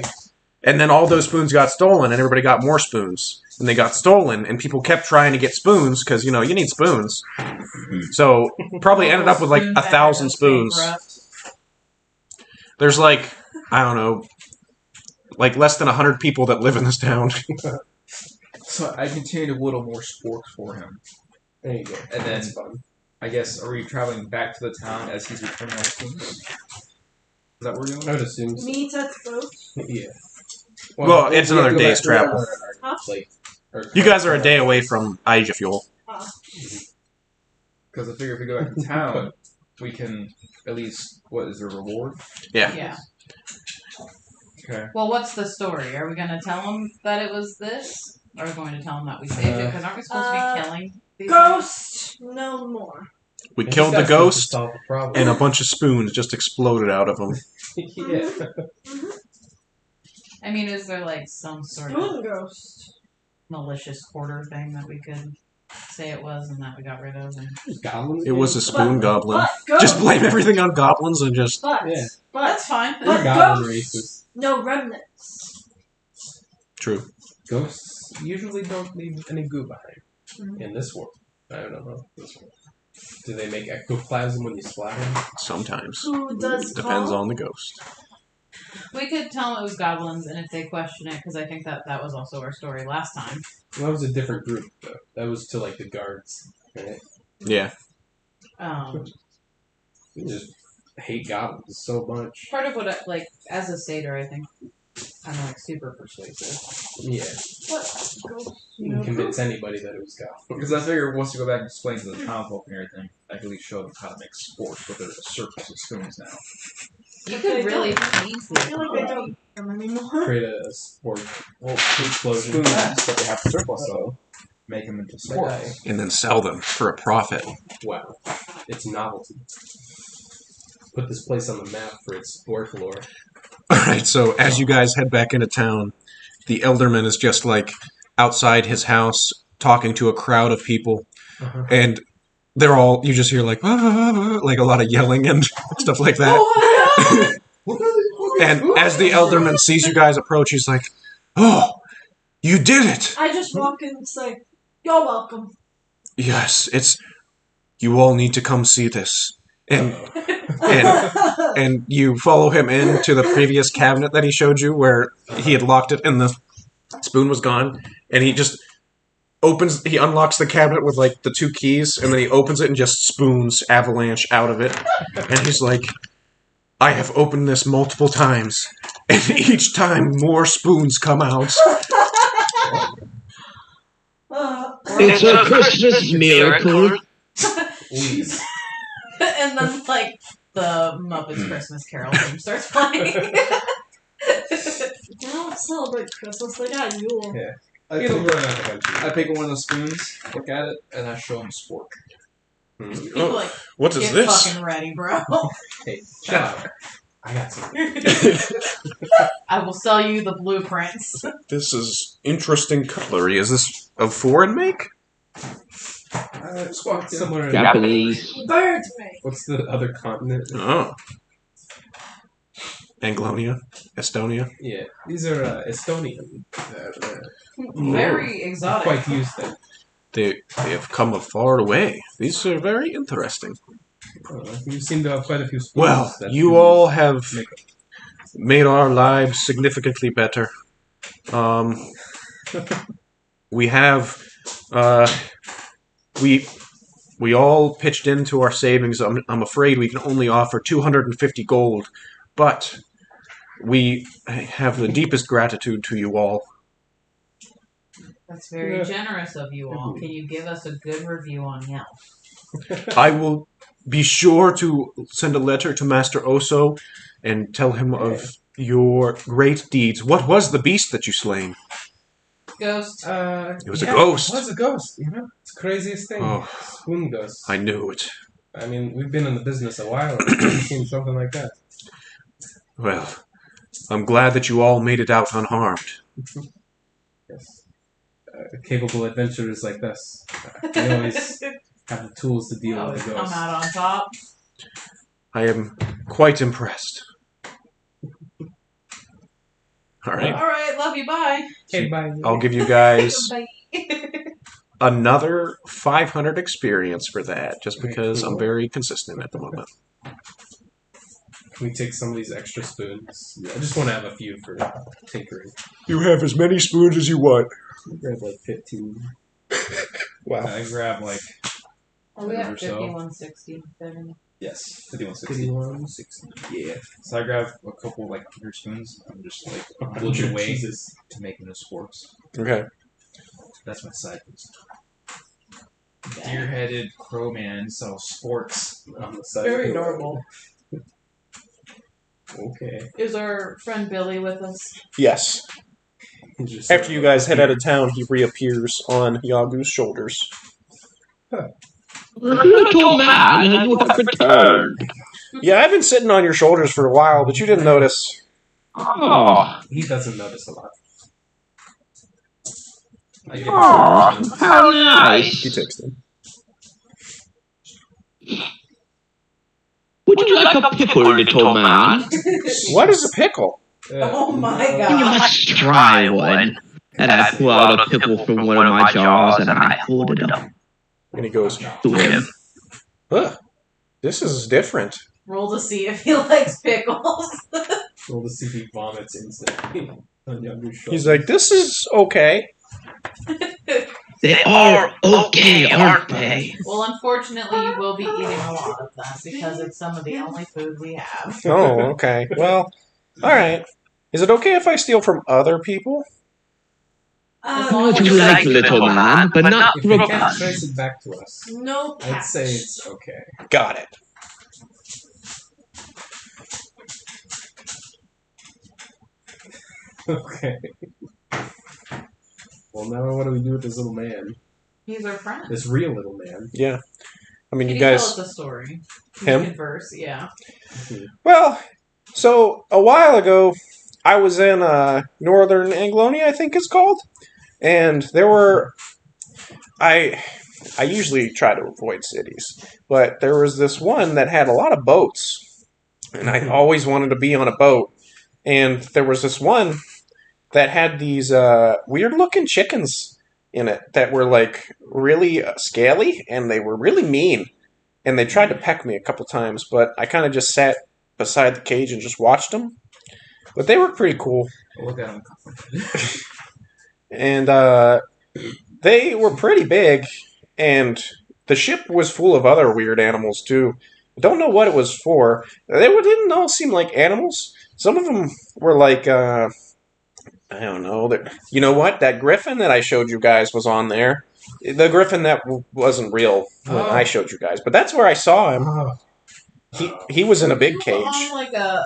And then all those spoons got stolen, and everybody got more spoons. And they got stolen, and people kept trying to get spoons because, you know, you need spoons. So probably ended up with like Spoon 1,000 bags, spoons. bankrupt. There's like, I don't know, like less than 100 people that live in this town. So I continue to whittle more sporks for him. There you go. And then- That's fun. I guess, are we traveling back to the town as he's returning all the spoons? Is that what we're I doing? would assume. So. Me touch both. Yeah. Well, it's we have another to go day's back to our- travel. Huh? like, our- You guys are a day away from Aija Fuel. Because I figure if we go back to town, we can at least, what is the reward? Yeah. Yeah. Okay. Well, what's the story? Are we going to tell him that it was this? Or are we going to tell him that we saved it? Because aren't we supposed to be killing these Ghost, no more. We I killed just the asked them to ghost, solve the problem. and a bunch of spoons just exploded out of him. yeah. I mean, is there like some sort of Spoon ghost. malicious hoarder thing that we could say it was and that we got rid of? And Goblins It was a spoon goblin. But ghost. Just blame everything on goblins and just... But, Yeah. but that's fine. But We're goblin ghosts. races. no remnants. True. Ghosts usually don't leave any goo behind. In this world. I don't know. This world. Do they make ectoplasm when you splatter them? Sometimes. Who does Depends call? on the ghost. We could tell them it was goblins, and if they question it, because I think that was also our story last time. Well, that was a different group, though. That was to, like, the guards. Right? Yeah. We just hate goblins so much. Part of what, like, as a satyr, I think I'm like super persuasive. Yeah. What? Ghost, You no can convince anybody that it was goblins. Because I figure once you go back and explain to the town folk and everything, I can at least show them how to make sports with their surplus of spoons now. You But could they really don't. paint I feel like they don't them anymore. Create a sport. Well, Explosion. spoons that they have surplus of, make them into sports. And then sell them for a profit. Wow. It's novelty. Put this place on the map for its sport lore. Alright, so as you guys head back into town, the Elderman is just like outside his house talking to a crowd of people. Uh-huh. And they're all, you just hear like, "Ah," like a lot of yelling and stuff like that. Oh And as the Elderman sees you guys approach, he's like, "Oh, you did it! I just walk in and say, "You're welcome." Yes, it's... You all need to come see this." And and you follow him into the previous cabinet that he showed you where he had locked it and the spoon was gone, and he just he unlocks the cabinet with like the 2 keys, and then he opens it and just spoons avalanche out of it, and he's like, I have opened this multiple times, and each time more spoons come out. It's a Christmas miracle. Please. And then, like, the Muppets Christmas Carol theme starts playing. They don't celebrate Christmas, they got Yule. Yeah. It'll run out eventually. I pick one of the spoons, look at it, and I show him spork. People like, What is get this? fucking ready, bro. Hey, shut up. I got some. I will sell you the blueprints. This is interesting cutlery. Is this of foreign make? Somewhere in Japanese. Bird me. What's the other continent? Oh. Anglonia? Estonia? Yeah, these are Estonian. Very exotic. Quite used to. They have come a far way. These are very interesting. You seem to have quite a few spoons. Well, that you all have made our lives significantly better. We have, we all pitched into our savings. I'm afraid we can only offer 250 gold, but we have the deepest gratitude to you all. That's very generous of you all. Can you give us a good review on Yelp? I will be sure to send a letter to Master Oso and tell him of your great deeds. What was the beast that you slain? Ghost. It was a ghost. It was a ghost, you know? It's the craziest thing. Oh. Spoon ghosts. I knew it. I mean, we've been in the business a while and we've never seen something like that. Well, I'm glad that you all made it out unharmed. Yes. Capable adventurers like this. They always have the tools to deal with the Come ghosts. out on top. I am quite impressed. All right. All right, love you. Bye. Okay, bye. I'll give you guys Bye. another 500 experience for that, just because I'm very consistent at the moment. Can we take some of these extra spoons? I just want to have a few for tinkering. You have as many spoons as you want. Grab like 15. Wow. I grab like Oh, we have Or so. 5160. 70. yes, 5160. 51, 60. Yeah. So I grab a couple like bigger spoons. I'm just like looking away Jesus. to making the sporks. Okay. That's my side piece. Deer-headed crowman sells sporks on the side. Very normal. Okay. Is our friend Billy with us? Yes. Just, After you guys head out of town, he reappears on Yagu's shoulders. Little man, you have returned. Yeah, I've been sitting on your shoulders for a while, but you didn't notice. Oh, He doesn't notice a lot. I give oh, how He nice. takes them. Would you like a pickle, little man? What is a pickle? Oh my You god. must try one. And I pull out a pickle from one of my jars and I hold it up And he goes, to him. huh, this is different. Roll to see if he likes pickles. Roll to see if he vomits instantly on Yagu's shoulder. He's like, this is okay. They are okay, aren't they? Well, unfortunately, you will be eating a lot of that because it's some of the only food we have. Oh, okay. Well, alright. Is it okay if I steal from other people? Would you like, little man, but not If you from can't us? trace it back to us, No I'd catch. say it's okay. Got it. Okay. Well, now what do we do with this little man? He's our friend. This real little man. Yeah. I mean, Can you you tell guys... us the story? Him? Converse, yeah. Well, so a while ago, I was in northern Anglonia, I think it's called, and there were. I usually try to avoid cities, but there was this one that had a lot of boats, and I always wanted to be on a boat. And there was this one that had these weird-looking chickens in it that were like really scaly, and they were really mean. and they tried to peck me a couple times, but I kind of just sat beside the cage and just watched them. But they were pretty cool. Look at him. And they were pretty big, and the ship was full of other weird animals, too. I don't know what it was for. They didn't all seem like animals. Some of them were like, I don't know. You know what? That griffin that I showed you guys was on there. The griffin that wasn't real when I showed you guys. But that's where I saw him. He was in a big cage. On like a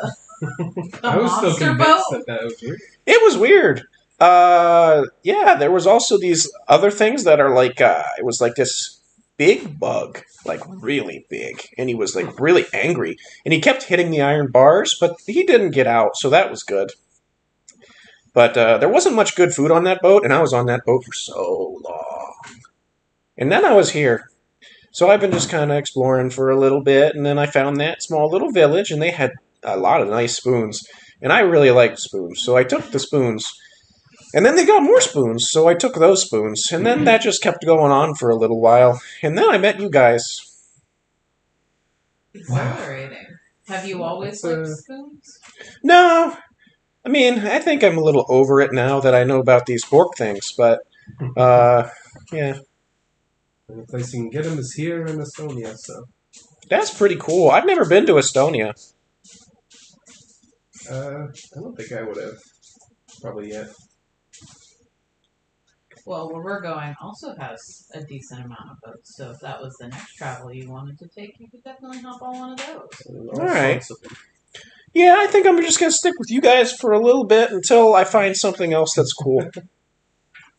I was still monster convinced boat? that was weird. It was weird. Yeah, there was also these other things that are like, it was like this big bug, like really big, and he was like really angry, and he kept hitting the iron bars, but he didn't get out, so that was good. But there wasn't much good food on that boat, and I was on that boat for so long. And then I was here. So I've been just kind of exploring for a little bit, and then I found that small little village, and they had a lot of nice spoons. And I really liked spoons, so I took the spoons. And then they got more spoons, so I took those spoons. And then that just kept going on for a little while. And then I met you guys. Exhilarating. Have you always liked spoons? No. I mean, I think I'm a little over it now that I know about these fork things, but, yeah. The place you can get them is here in Estonia, so. That's pretty cool. I've never been to Estonia. I don't think I would have. Probably yet. Well, where we're going also has a decent amount of boats, so if that was the next travel you wanted to take, you could definitely hop on one of those. All right. Yeah, I think I'm just going to stick with you guys for a little bit until I find something else that's cool.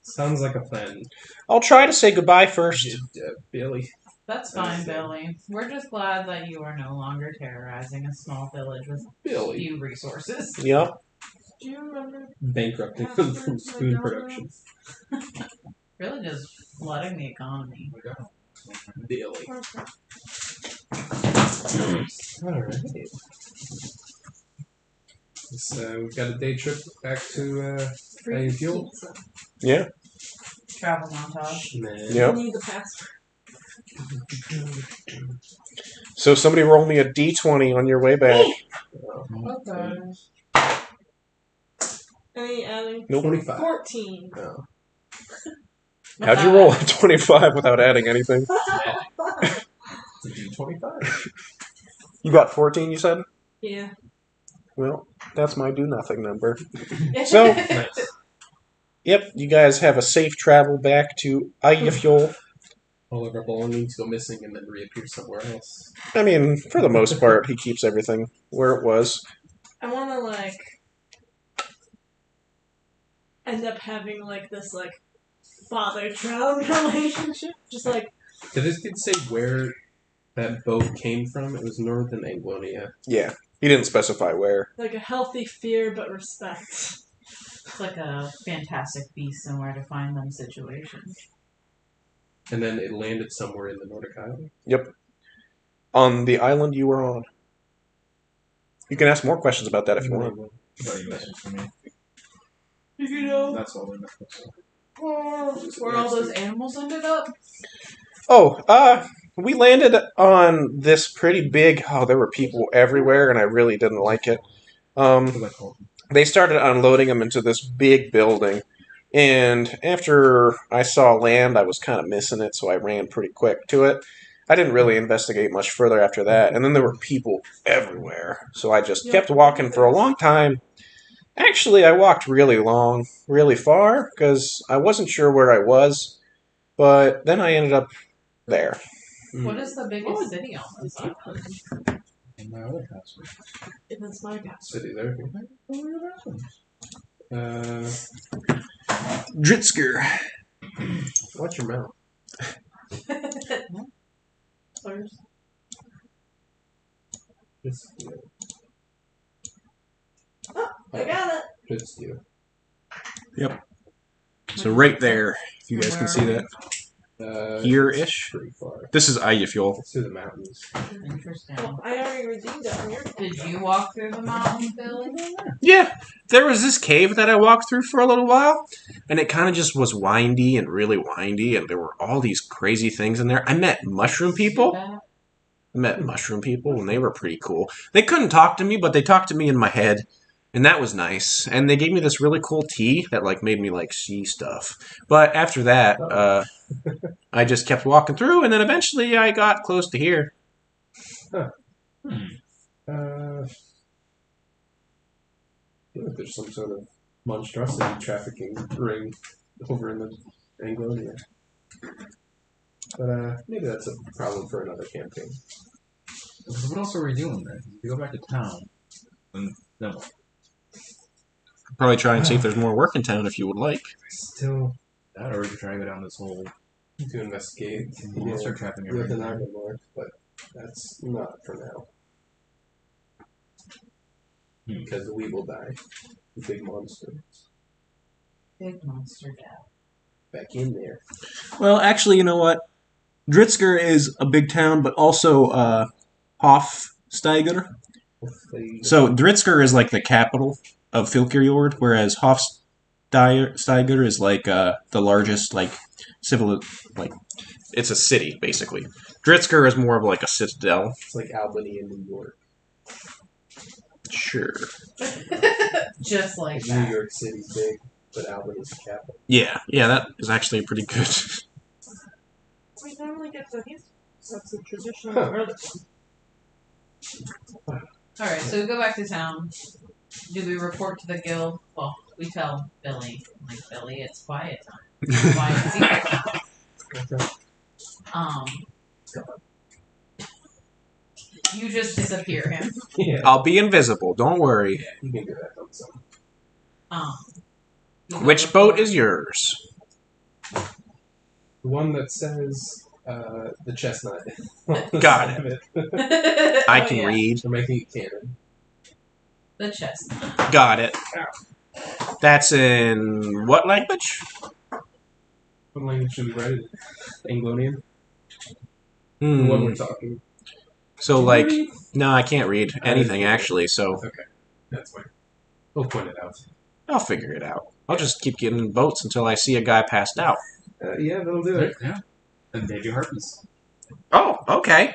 Sounds like a plan. I'll try to say goodbye first. Billy. That's fine, Billy. We're just glad that you are no longer terrorizing a small village with few resources. Yep. Do you remember? Bankrupting them from spoon production. Really just flooding the economy. Billy. Alright. So we've got a day trip back to Hidey Hole. Yeah. Travel montage. Man. Yep. I need the password. So somebody roll me a d20 on your way back. Okay. Any adding? Nope. 25. 14. Oh. How'd you roll a 25 without adding anything? It's a d25. You got 14, you said? Yeah. Well, that's my do-nothing number. So, Nice. yep, you guys have a safe travel back to Eyjafjord. All of our belongings go missing and then reappear somewhere else. I mean, for the most part, he keeps everything where it was. I want to, like, end up having, like, this, like, father-child relationship. Just, like... Did this kid say where that boat came from? It was northern Anglonia. Yeah, he didn't specify where. Like a healthy fear but respect. It's like a Fantastic Beasts and Where to Find Them situation. And then it landed somewhere in the Nordic Island? Yep. On the island you were on. You can ask more questions about that if you want. But you messaged for me. You know That's all I know. where all those animals ended up? Oh, we landed on this pretty big... Oh, there were people everywhere, and I really didn't like it. They started unloading them into this big building, and after I saw land, I was kind of missing it, so I ran pretty quick to it. I didn't really investigate much further after that, and then there were people everywhere, so I just kept walking for a long time. Actually, I walked really far, because I wasn't sure where I was, but then I ended up there. What is the biggest city on this island? And my other password. And that's my password. City there. Dritsker. Watch your mouth. First. Just you. Oh, I got it. Just you. Yep. So right there, if you guys can see that. Here-ish. Pretty far. This is Eyjafjord. It's through the mountains. Interesting. Well, I already redeemed it on your Did you walk through the mountains, Billy? Yeah, there was this cave that I walked through for a little while, and it kind of just was windy and really windy, and there were all these crazy things in there. I met mushroom people. met mushroom people, and they were pretty cool. They couldn't talk to me, but they talked to me in my head, and that was nice. And they gave me this really cool tea that like made me like see stuff. But after that, I just kept walking through, and then eventually I got close to here. I feel like there's some sort of monstrosity trafficking ring over in the Anglonia. But maybe that's a problem for another campaign. What else are we doing then? We go back to town. And then what? Probably try and see if there's more work in town if you would like. Still That, or we could try to go down this whole to investigate monster trapping with everything. an Iron Lord, but that's not for now. Because we will die. The big monster. Big monster death. Back in there. Well, actually, you know what? Dritzker is a big town, but also Hofsteiger. So Dritzker is like the capital of Fylkirjord, whereas Hofsteiger is like the largest like civil like it's a city basically. Dritzker is more of like a citadel. It's like Albany in New York. Sure. Just like New that. York City's big, but Albany's the capital. Yeah, that is actually pretty good. We normally get the hint. That's a traditional early one. Alright, so we go back to town. Do we report to the guild? Well, we tell Billy. I'm like, Billy, it's quiet time. Quiet secret time. You just disappear him. Yeah. I'll be invisible, don't worry. You can do that on some. You Which go boat report- is yours? The one that says the chestnut. Got it. I Oh, can yeah. read. They're making it canon. The chest. Got it. That's in what language? What language should we write it? Anglonian? The one we're talking. So, Can you like, read? no, I can't read anything, actually, so That's fine. We'll point it out. I'll figure it out. I'll just keep getting in boats until I see a guy passed out. Yeah, that'll do it. Yeah. And they do harpies. Oh, okay.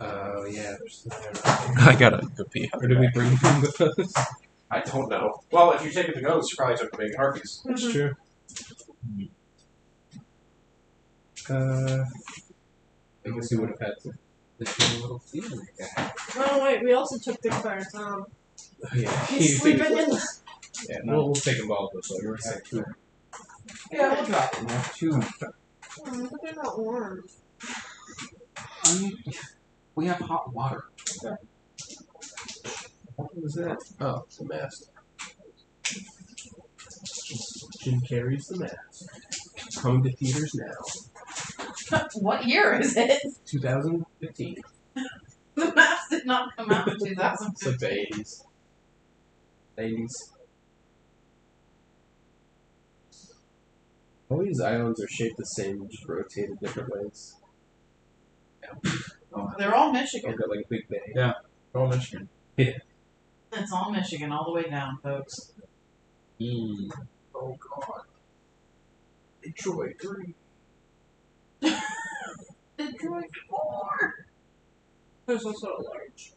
Oh, yeah, there's I gotta go pee. Or did we bring him with us? I don't know. Well, if you take it to ghosts, you probably took the big harpies. That's true. I guess we would have had to. This little feeling guy. Oh wait, we also took the fire Tom. Oh, yeah. He's sleeping in. Yeah, no, we'll take him all of us. So you're Have two. Yeah, we'll drop it. We have two. But they're not warm. We have hot water. What was that? Oh, it's the mask. Jim Carrey's The Mask. Coming to theaters now. What year is it? 2015. The mask did not come out in It's like 2015. the 80s. 80s. All these islands are shaped the same, just rotated different ways. They're all They've Michigan. got like a big bay. Yeah. All Michigan. It's all Michigan, all the way down, folks. Oh god. Detroit 3. Detroit 4. There's also a large.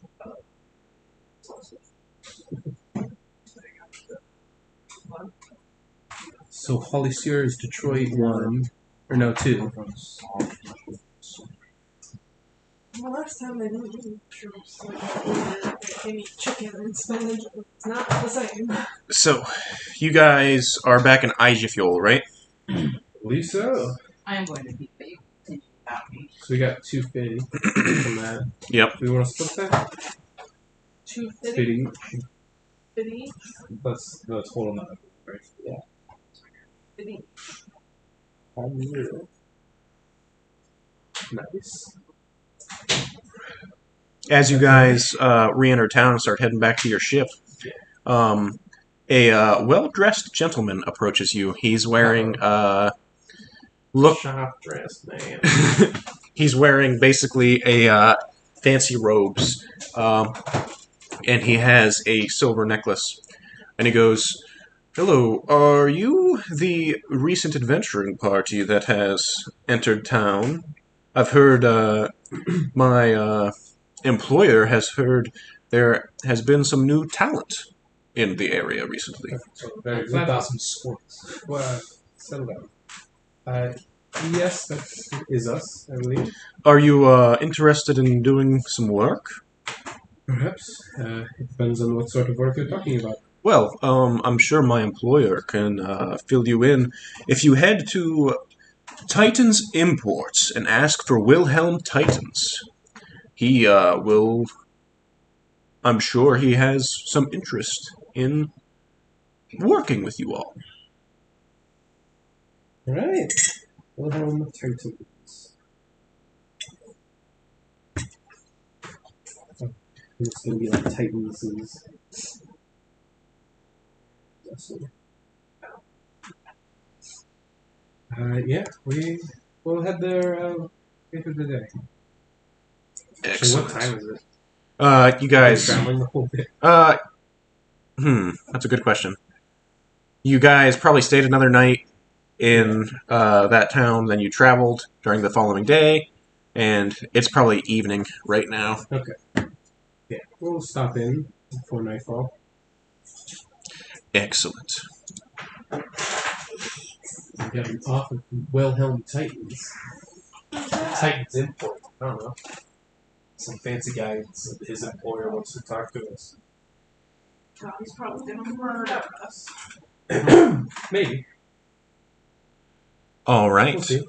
So Hollister is Detroit 1. Or no, 2. Well, last time they didn't eat troops. They eat chicken and spinach. It's not the same. So, you guys are back in Eijefjord, right? I believe so. I am going to keep it. Continue without me. So we got 250 from that. Yep. Do we want to split that? 250. 50. 50. That's the total amount. Right? 50. 5-0. Nice. As you guys re-enter town and start heading back to your ship, a well-dressed gentleman approaches you. He's wearing Shop dressed man. he's wearing basically a fancy robes, and he has a silver necklace. And he goes, "Hello, are you the recent adventuring party that has entered town? I've heard My employer has heard there has been some new talent in the area recently. Very What good. about some sports? Well, settle down. Yes, that is us, I believe. Are you interested in doing some work? Perhaps. It depends on what sort of work you're talking about. Well, I'm sure my employer can fill you in. If you head to Titans Imports and ask for Wilhelm Titans, he will. I'm sure he has some interest in working with you all. Right. Wilhelm Titans. It's gonna be like Titans. Yeah, we will head there later today. Actually, what time is it? You guys. Traveling the whole day. That's a good question. You guys probably stayed another night in that town, then you traveled during the following day, and it's probably evening right now. Okay. Yeah, we'll stop in before nightfall. Excellent. We got an offer from Wilhelm Titans. Titans Import. I don't know. Some fancy guy, his employer wants to talk to us. God, he's probably gonna murder us. Maybe. All right. We'll see.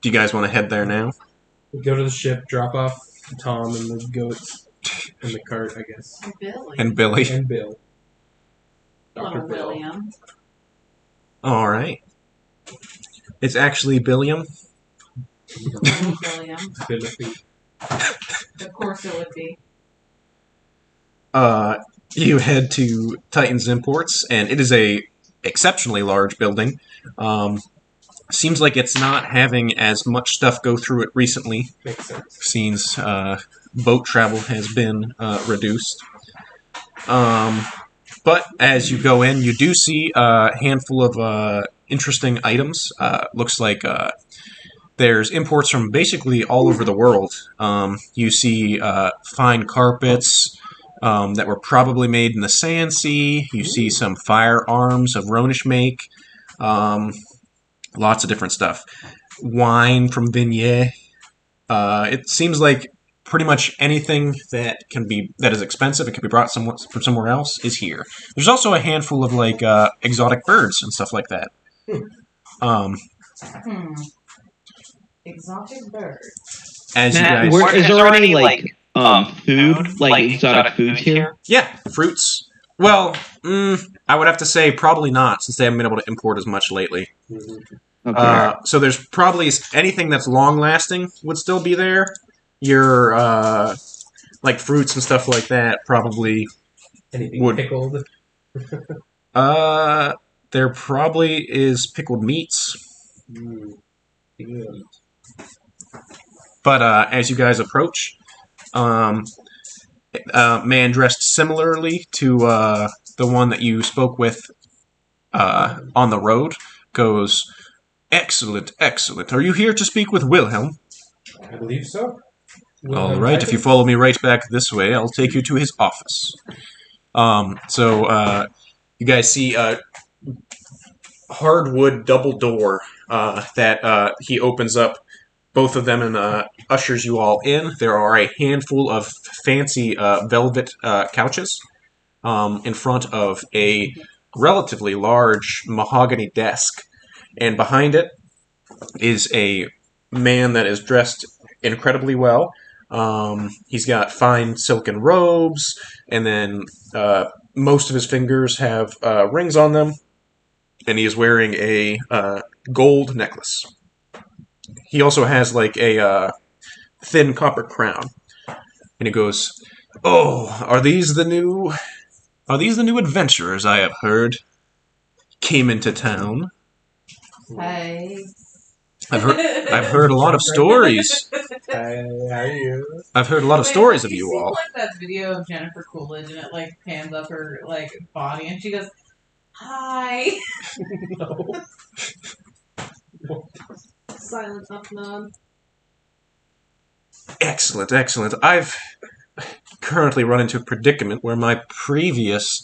Do you guys want to head there now? We go to the ship, drop off Tom and the goats in the cart, I guess. Billy. And Billy. And Bill. Little Bill. William. All right. It's actually Billiam. Little William. Billy. Of course it would be. You head to Titans Imports, and it is a exceptionally large building. Seems like it's not having as much stuff go through it recently, Makes sense. since boat travel has been reduced. But as you go in, you do see a handful of interesting items. Looks like there's imports from basically all over the world. You see fine carpets that were probably made in the Sand Sea. You see some firearms of Rhonish make. Lots of different stuff. Wine from Vignette. It seems like pretty much anything that is expensive and can be brought from somewhere else is here. There's also a handful of like exotic birds and stuff like that. Exotic bird. As you Matt, guys, is there any like food, like exotic foods here? yeah, fruits. Well, I would have to say probably not, since they haven't been able to import as much lately. Okay. So there's probably anything that's long-lasting would still be there. Your like fruits and stuff like that probably Anything would. pickled? There probably is pickled meats. Good. But as you guys approach, a man dressed similarly to the one that you spoke with on the road goes, "Excellent, excellent. Are you here to speak with Wilhelm?" I believe so. All right, if you follow me right back this way, I'll take you to his office. So you guys see a hardwood double door that he opens up, both of them, and ushers you all in. There are a handful of fancy velvet couches in front of a relatively large mahogany desk, and behind it is a man that is dressed incredibly well. He's got fine silken robes, and then most of his fingers have rings on them, and he is wearing a gold necklace. He also has like a thin copper crown, and he goes, "Oh, are these the new adventurers I have heard came into town? Hey. I've heard a lot of stories. How are you? I've heard a lot of stories of you all." Like that video of Jennifer Coolidge, and it like pans up her like body, and she goes, "Hi." No. Silent up nod. Excellent, excellent. I've currently run into a predicament where my previous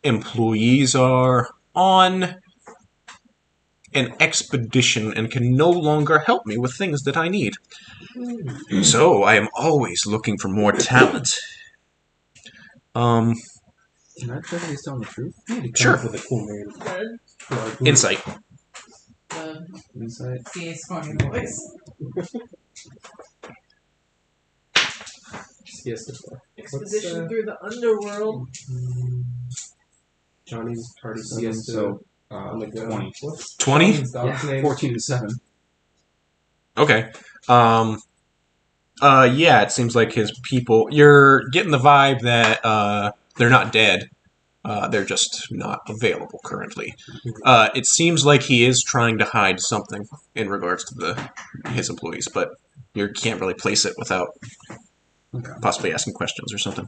employees are on an expedition and can no longer help me with things that I need. So I am always looking for more talent. Can I try to tell the truth? Sure. With a cool name. Insight. Insight. CA scoring voice. Expedition through the underworld. Johnny's party Siesta. so 20. 20? Yeah, 14 to 7. Okay. Yeah, it seems like his people... You're getting the vibe that they're not dead. They're just not available currently. It seems like he is trying to hide something in regards to his employees, but you can't really place it without possibly asking questions or something.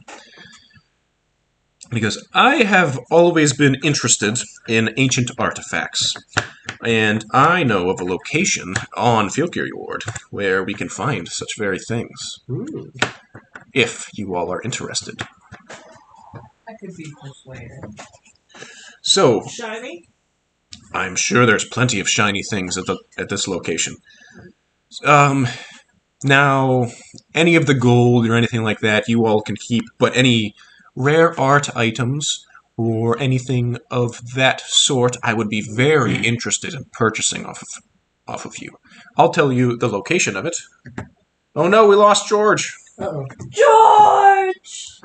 Because I have always been interested in ancient artifacts, and I know of a location on Fjord where we can find such very things. If you all are interested. I could be persuaded. So, Shiny? I'm sure there's plenty of shiny things at this location. Now, any of the gold or anything like that you all can keep, but any rare art items or anything of that sort, I would be very interested in purchasing off of you. I'll tell you the location of it. Oh no, we lost George! Uh-oh. George!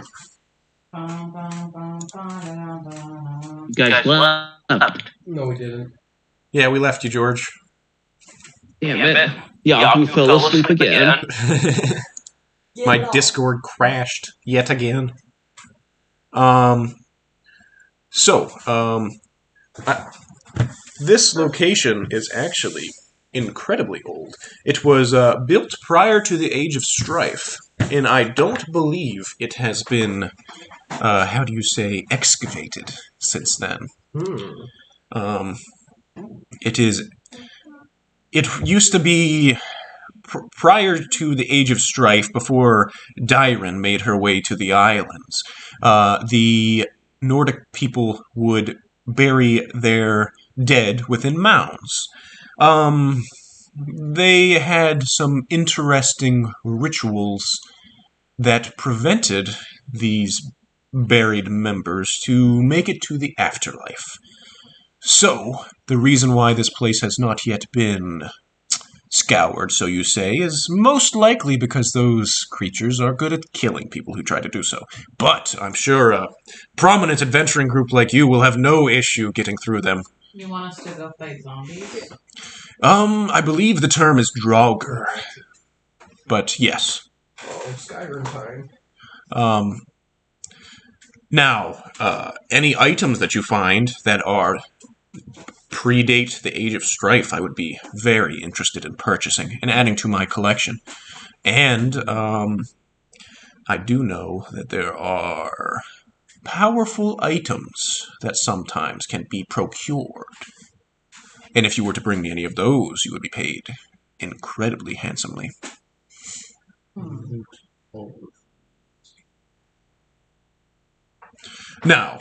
You guys left. No, we didn't. Yeah, we left you, George. Damn it. Yahoo fell asleep again. My Discord crashed yet again. This location is actually incredibly old. It was built prior to the Age of Strife, and I don't believe it has been, excavated since then. It used to be prior to the Age of Strife, before Dairen made her way to the islands. The Nordic people would bury their dead within mounds. They had some interesting rituals that prevented these buried members to make it to the afterlife. So, the reason why this place has not yet been scoured, so you say, is most likely because those creatures are good at killing people who try to do so. But I'm sure a prominent adventuring group like you will have no issue getting through them. You want us to go fight zombies? I believe the term is Draugr. But yes. Oh, Skyrim time. Now, any items that you find that are predate the Age of Strife, I would be very interested in purchasing and adding to my collection. And, I do know that there are powerful items that sometimes can be procured. And if you were to bring me any of those, you would be paid incredibly handsomely. Now,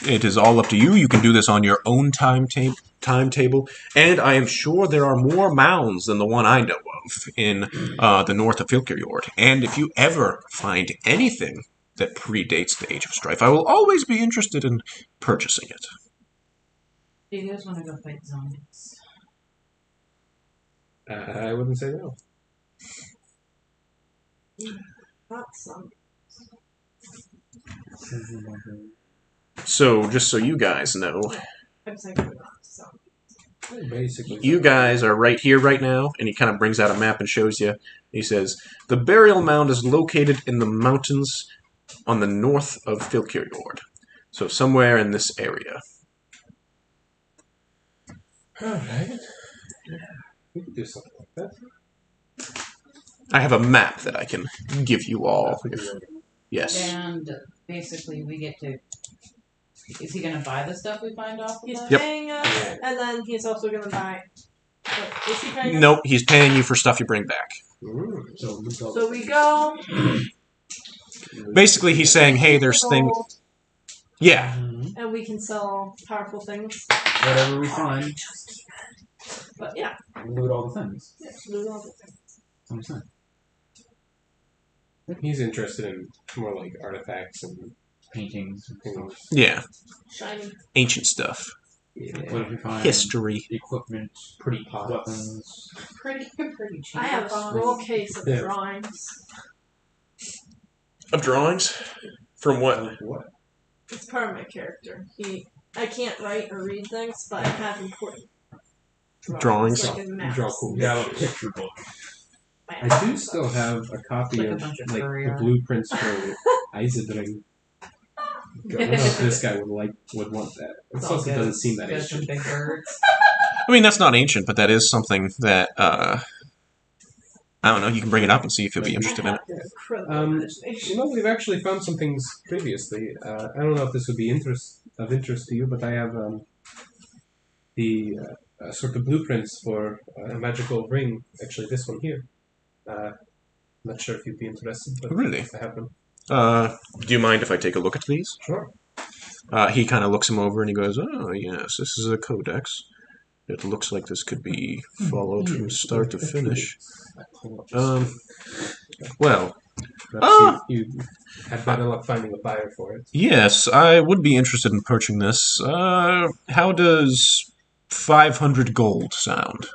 it is all up to you. You can do this on your own timetable, and I am sure there are more mounds than the one I know of in the north of Fjord. And if you ever find anything that predates the Age of Strife, I will always be interested in purchasing it. Do you guys want to go fight zombies? I wouldn't say no. Not some. So, just so you guys know, I'm saying not some. Basically. you guys are right here right now, and he kind of brings out a map and shows you. He says, the Burial Mound is located in the mountains on the north of Fjord. So somewhere in this area. Alright. We could do something like that. I have a map that I can give you all. Yes. And basically, we get to. Is he going to buy the stuff we find off of He's that? Yep. paying us, and then he's also going to buy. What, is he paying us? Nope, he's paying you for stuff you bring back. So we go. Basically, he's saying, hey, there's things. Yeah. And we can sell powerful things. Whatever we find, But yeah, loot all the things. yeah, loot all the things. That's what I'm saying. He's interested in more like artifacts and Paintings. things. Yeah. Shiny. Ancient stuff. What if we find History. equipment, Pretty pots. weapons? Pretty cheap. I have a scroll case of drawings. Of drawings? From what? What? It's part of my character. I can't write or read things, but I have important Drawings? like in maps. Draw cool. Yeah, a picture book. I do still have a copy Like a of bunch of like furry the art. blueprints for Isidring. I don't know if this guy would want that. It It's all also good. doesn't seem that Got some ancient. big birds. I mean, that's not ancient, but that is something that, I don't know, you can bring it up and see if you'll be interested in it. Incredible You imagination. know, we've actually found some things previously. I don't know if this would be of interest to you, but I have the sort of blueprints for a magical ring. Actually, this one here. Not sure if you'd be interested, but Really? I have them. Do you mind if I take a look at these? Sure. He kind of looks him over and he goes, oh, yes, this is a codex. It looks like this could be followed from start to finish. Well, Perhaps you had better luck finding a buyer for it. yes, I would be interested in purchasing this. How does 500 gold sound?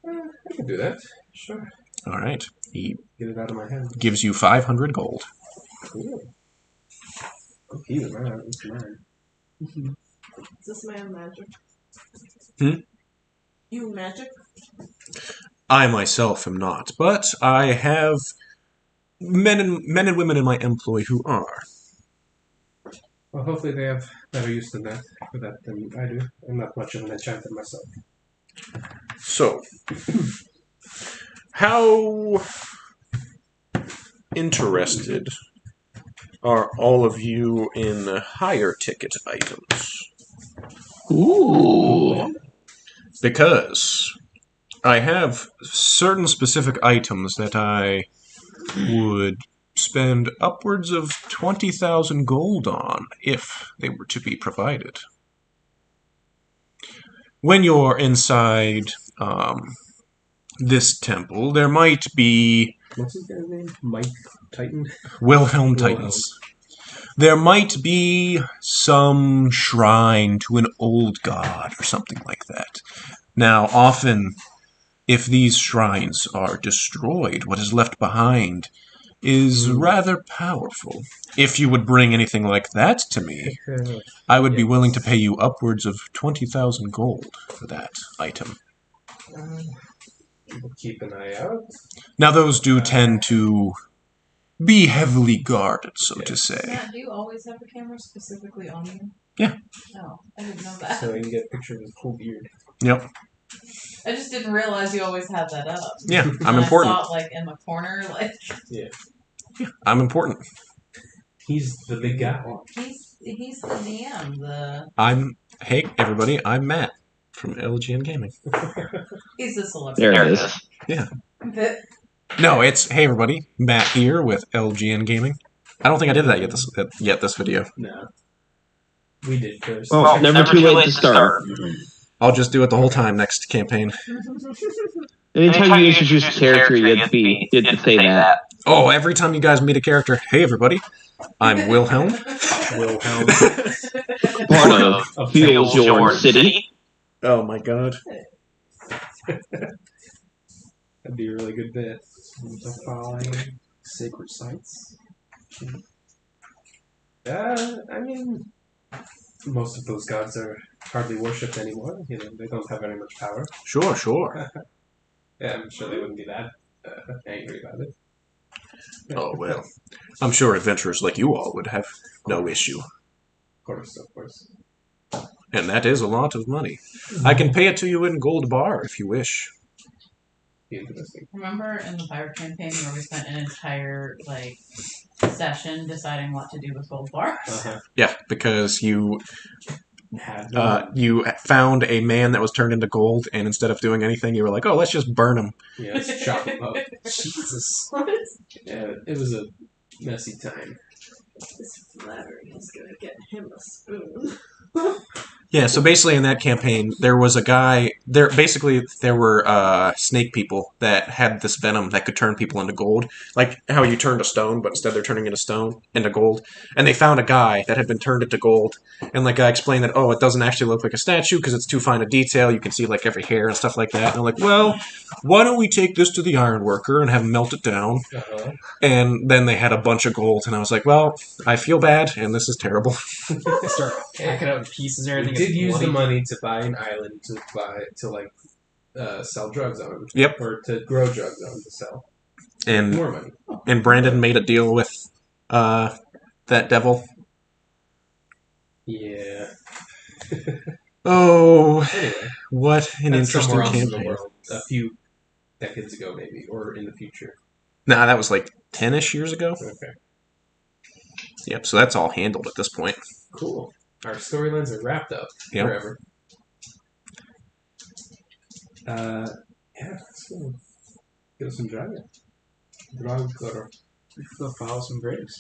I can do that. Sure. All right. He Get it out of my hand. gives you 500 gold. Cool. Okay, the man. It's mine. Is this man magic? Hmm? You magic? I myself am not, but I have men and women in my employ who are. Well, hopefully they have better use for that than I do. I'm not much of an enchanter myself. So, how interested are all of you in higher ticket items? Ooh. Because I have certain specific items that I would spend upwards of 20,000 gold on if they were to be provided. When you're inside this temple, there might be What's his guy's name? Mike Titan? Wilhelm Titans. There might be some shrine to an old god or something like that. Now, often, if these shrines are destroyed, what is left behind is rather powerful. If you would bring anything like that to me, I would be willing to pay you upwards of 20,000 gold for that item. We'll keep an eye out. Now, those do tend to be heavily guarded, so to say. Matt, do you always have a camera specifically on you? Yeah. Oh, I didn't know that. So you can get a picture of his cool beard. Yep. I just didn't realize you always had that up. Yeah, I'm And important. I saw it, like, in the corner, like... I'm important. He's the big guy. He's the DM, Hey, everybody, I'm Matt from LGN Gaming. he's the celebrity. There it is. The- No, it's, hey, everybody, Matt here with LGN Gaming. I don't think I did that yet this video. No. We did first. Well, never too late to start. I'll just do it the whole time next campaign. Anytime you introduce a character, you have to say that. Oh, every time you guys meet a character, hey, everybody, I'm Wilhelm. Wilhelm. Part of Feels Your City. Oh, my God. That'd be a really good bit. Define sacred sites. I mean, most of those gods are hardly worshipped anymore. You know, they don't have very much power. Sure. Yeah, I'm sure they wouldn't be that angry about it. Oh, well. I'm sure adventurers like you all would have no issue. Of course. And that is a lot of money. I can pay it to you in gold bar if you wish. Be interesting. Remember in the pirate campaign where we spent an entire, like, session deciding what to do with gold bar? Uh-huh. Yeah, because you have the money. You found a man that was turned into gold, and instead of doing anything, you were like, "Oh, let's just burn him." Yeah, let's chop him up. Jesus. Yeah, it was a messy time. This flattery is gonna get him a spoon. Yeah, so basically in that campaign, there was a guy. There were snake people that had this venom that could turn people into gold, like how you turned a stone, but instead they're turning into gold. And they found a guy that had been turned into gold, and like I explained that it doesn't actually look like a statue because it's too fine a detail. You can see like every hair and stuff like that. And they're like, well, why don't we take this to the ironworker and have him melt it down? Uh-huh. And then they had a bunch of gold, and I was like, well, I feel bad, and this is terrible. Start hacking out pieces and We everything. did It's use the bloody. money to buy an island to sell drugs on. Yep. Or to grow drugs on to sell. And More money. And Brandon made a deal with that devil. Yeah. Oh, Anyway, what an that's interesting somewhere else in the campaign. world. A few decades ago, maybe, or in the future. Nah, that was like 10-ish years ago. Okay. Yep, so that's all handled at this point. Cool. Our storylines are wrapped up Yep. forever. Yeah, let's go. Get us some dragon. Dragon. Go follow some graves.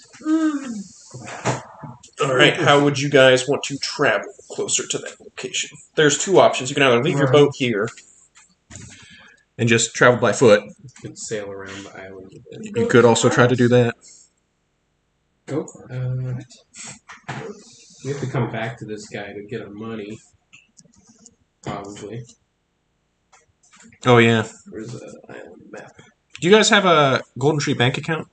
All right, how would you guys want to travel closer to that location? There's two options. You can either leave your boat here and just travel by foot. You can sail around the island a bit. You could also try to do that. Go. We have to come back to this guy to get our money. Probably. Oh, yeah. Where's the island map? Do you guys have a Golden Tree bank account?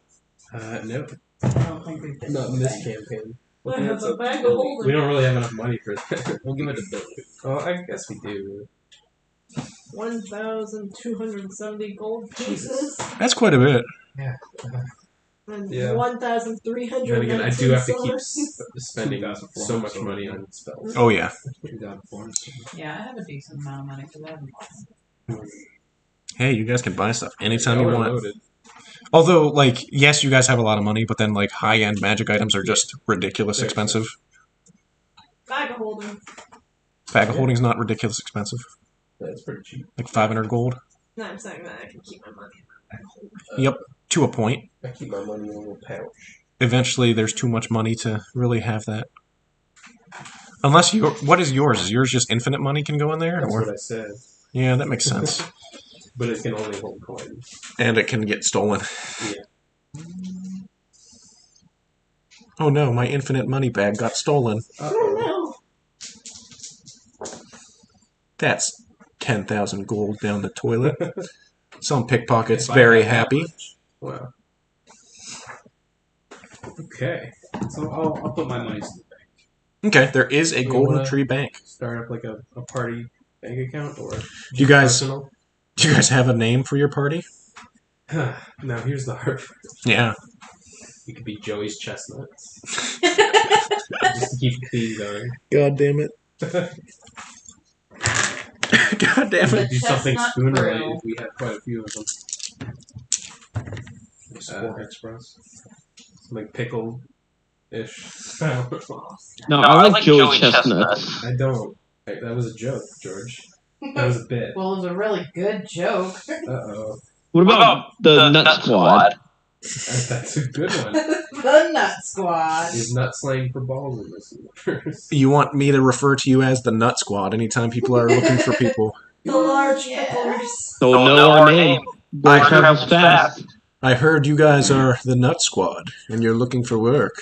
No. I don't think we've been Not in this campaign. I have a bag of holding. We don't really have enough money for that. We'll give it to Billy. Oh, I guess we do. 1,270 gold pieces That's quite a bit. and Yeah. 1,300. Then again, I do have to keep spending 2,400 so much money on spells. Oh, yeah. 2,400. Yeah, I have a decent amount of money because I haven't bought Hey, you guys can buy stuff anytime you Y'all are want. loaded. Although, like, yes, you guys have a lot of money, but then, like, high-end magic items are just ridiculous They're expensive. Bag of holding. Bag of holding's not ridiculous expensive. That's pretty cheap. Like 500 gold. No, I'm saying that I can keep my money in my bag of holding. Yep, to a point. I keep my money in a little pouch. Eventually, there's too much money to really have that. Unless you, what is yours? Is yours just infinite money can go in there? That's Or what I said. yeah, that makes sense. But it can only hold coins. And it can get stolen. Yeah. Oh no, my infinite money bag got stolen. Uh-oh. That's 10,000 gold down the toilet. Some pickpockets very happy. Wow. Okay. So I'll put my money in the bank. Okay, there is a You Golden wanna- Tree bank. Start up like a party bank account or You guys, personal? do you guys have a name for your party? Now here's the hard part. Yeah. You could be Joey's Chestnuts. Just to keep the theme going. God damn it. God damn We it. could do something Chestnut spoon Grill. related. We have quite a few of them. Sport Express. Like pickled-ish. No, I like Joey Chestnuts. I don't. That was a joke, George. That was a bit. Well, it was a really good joke. Uh-oh. What about the Nut Squad? That's a good one. The Nut Squad. Is nut slang for balls in this universe? You want me to refer to you as the Nut Squad anytime people are looking for people. The large Yeah. picklers. Don't know our name. Word travels fast. I heard you guys are the Nut Squad and you're looking for work.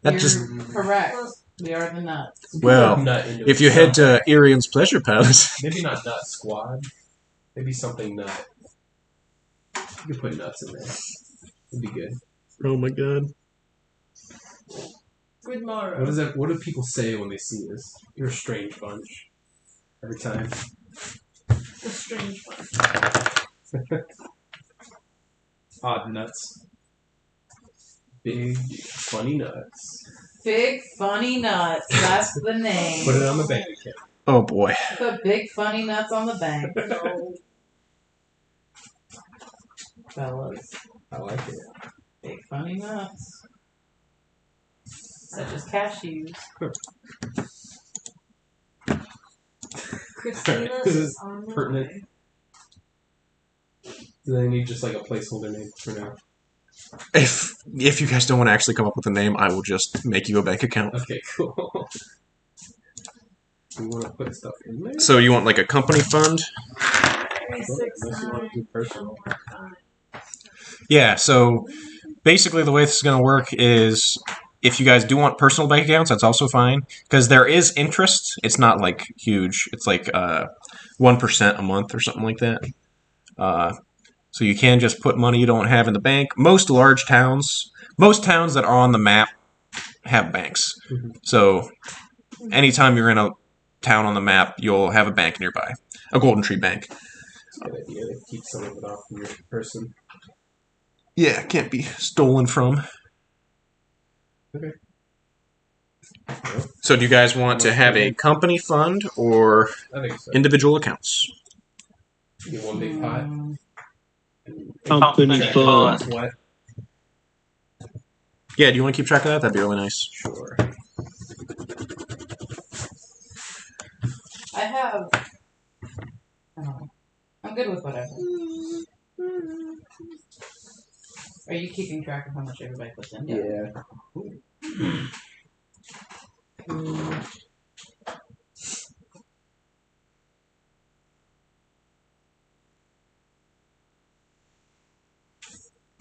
That You're just correct. We are the nuts. well, Nut into if you it head somehow. to Irian's Pleasure Palace, Maybe not nut squad. Maybe something nut. You could put nuts in there. It'd be good. oh my god. Good morrow. What is that? What do people say when they see this? You're a strange bunch. Every time. The strange one. Odd nuts. Big, funny nuts. Big Funny Nuts. That's the name. Put it on the bank account. Oh boy. Put Big Funny Nuts on the bank. No. Fellas. I like it. Big Funny Nuts. Such as cashews. Christina This is is on the pertinent. way. Do they need just like a placeholder name for now? If you guys don't want to actually come up with a name, I will just make you a bank account. Okay, cool. We want to put stuff in there? So you want like a company fund? 369. Do personal. Yeah, so basically the way this is going to work is if you guys do want personal bank accounts, that's also fine. Because there is interest. It's not like huge. It's like 1% a month or something like that. So you can just put money you don't have in the bank. Most towns that are on the map have banks. Mhm. So anytime you're in a town on the map, you'll have a bank nearby. A Golden Tree Bank. It's a good idea to keep some of it off your person. Yeah, it can't be stolen from. Okay. So do you guys want to have a company fund or I think so. individual accounts? You one big pot. Company fund. What? Yeah, do you want to keep track of that? That'd be really nice. Sure. I have. I'm good with whatever. Are you keeping track of how much everybody puts in? Yeah.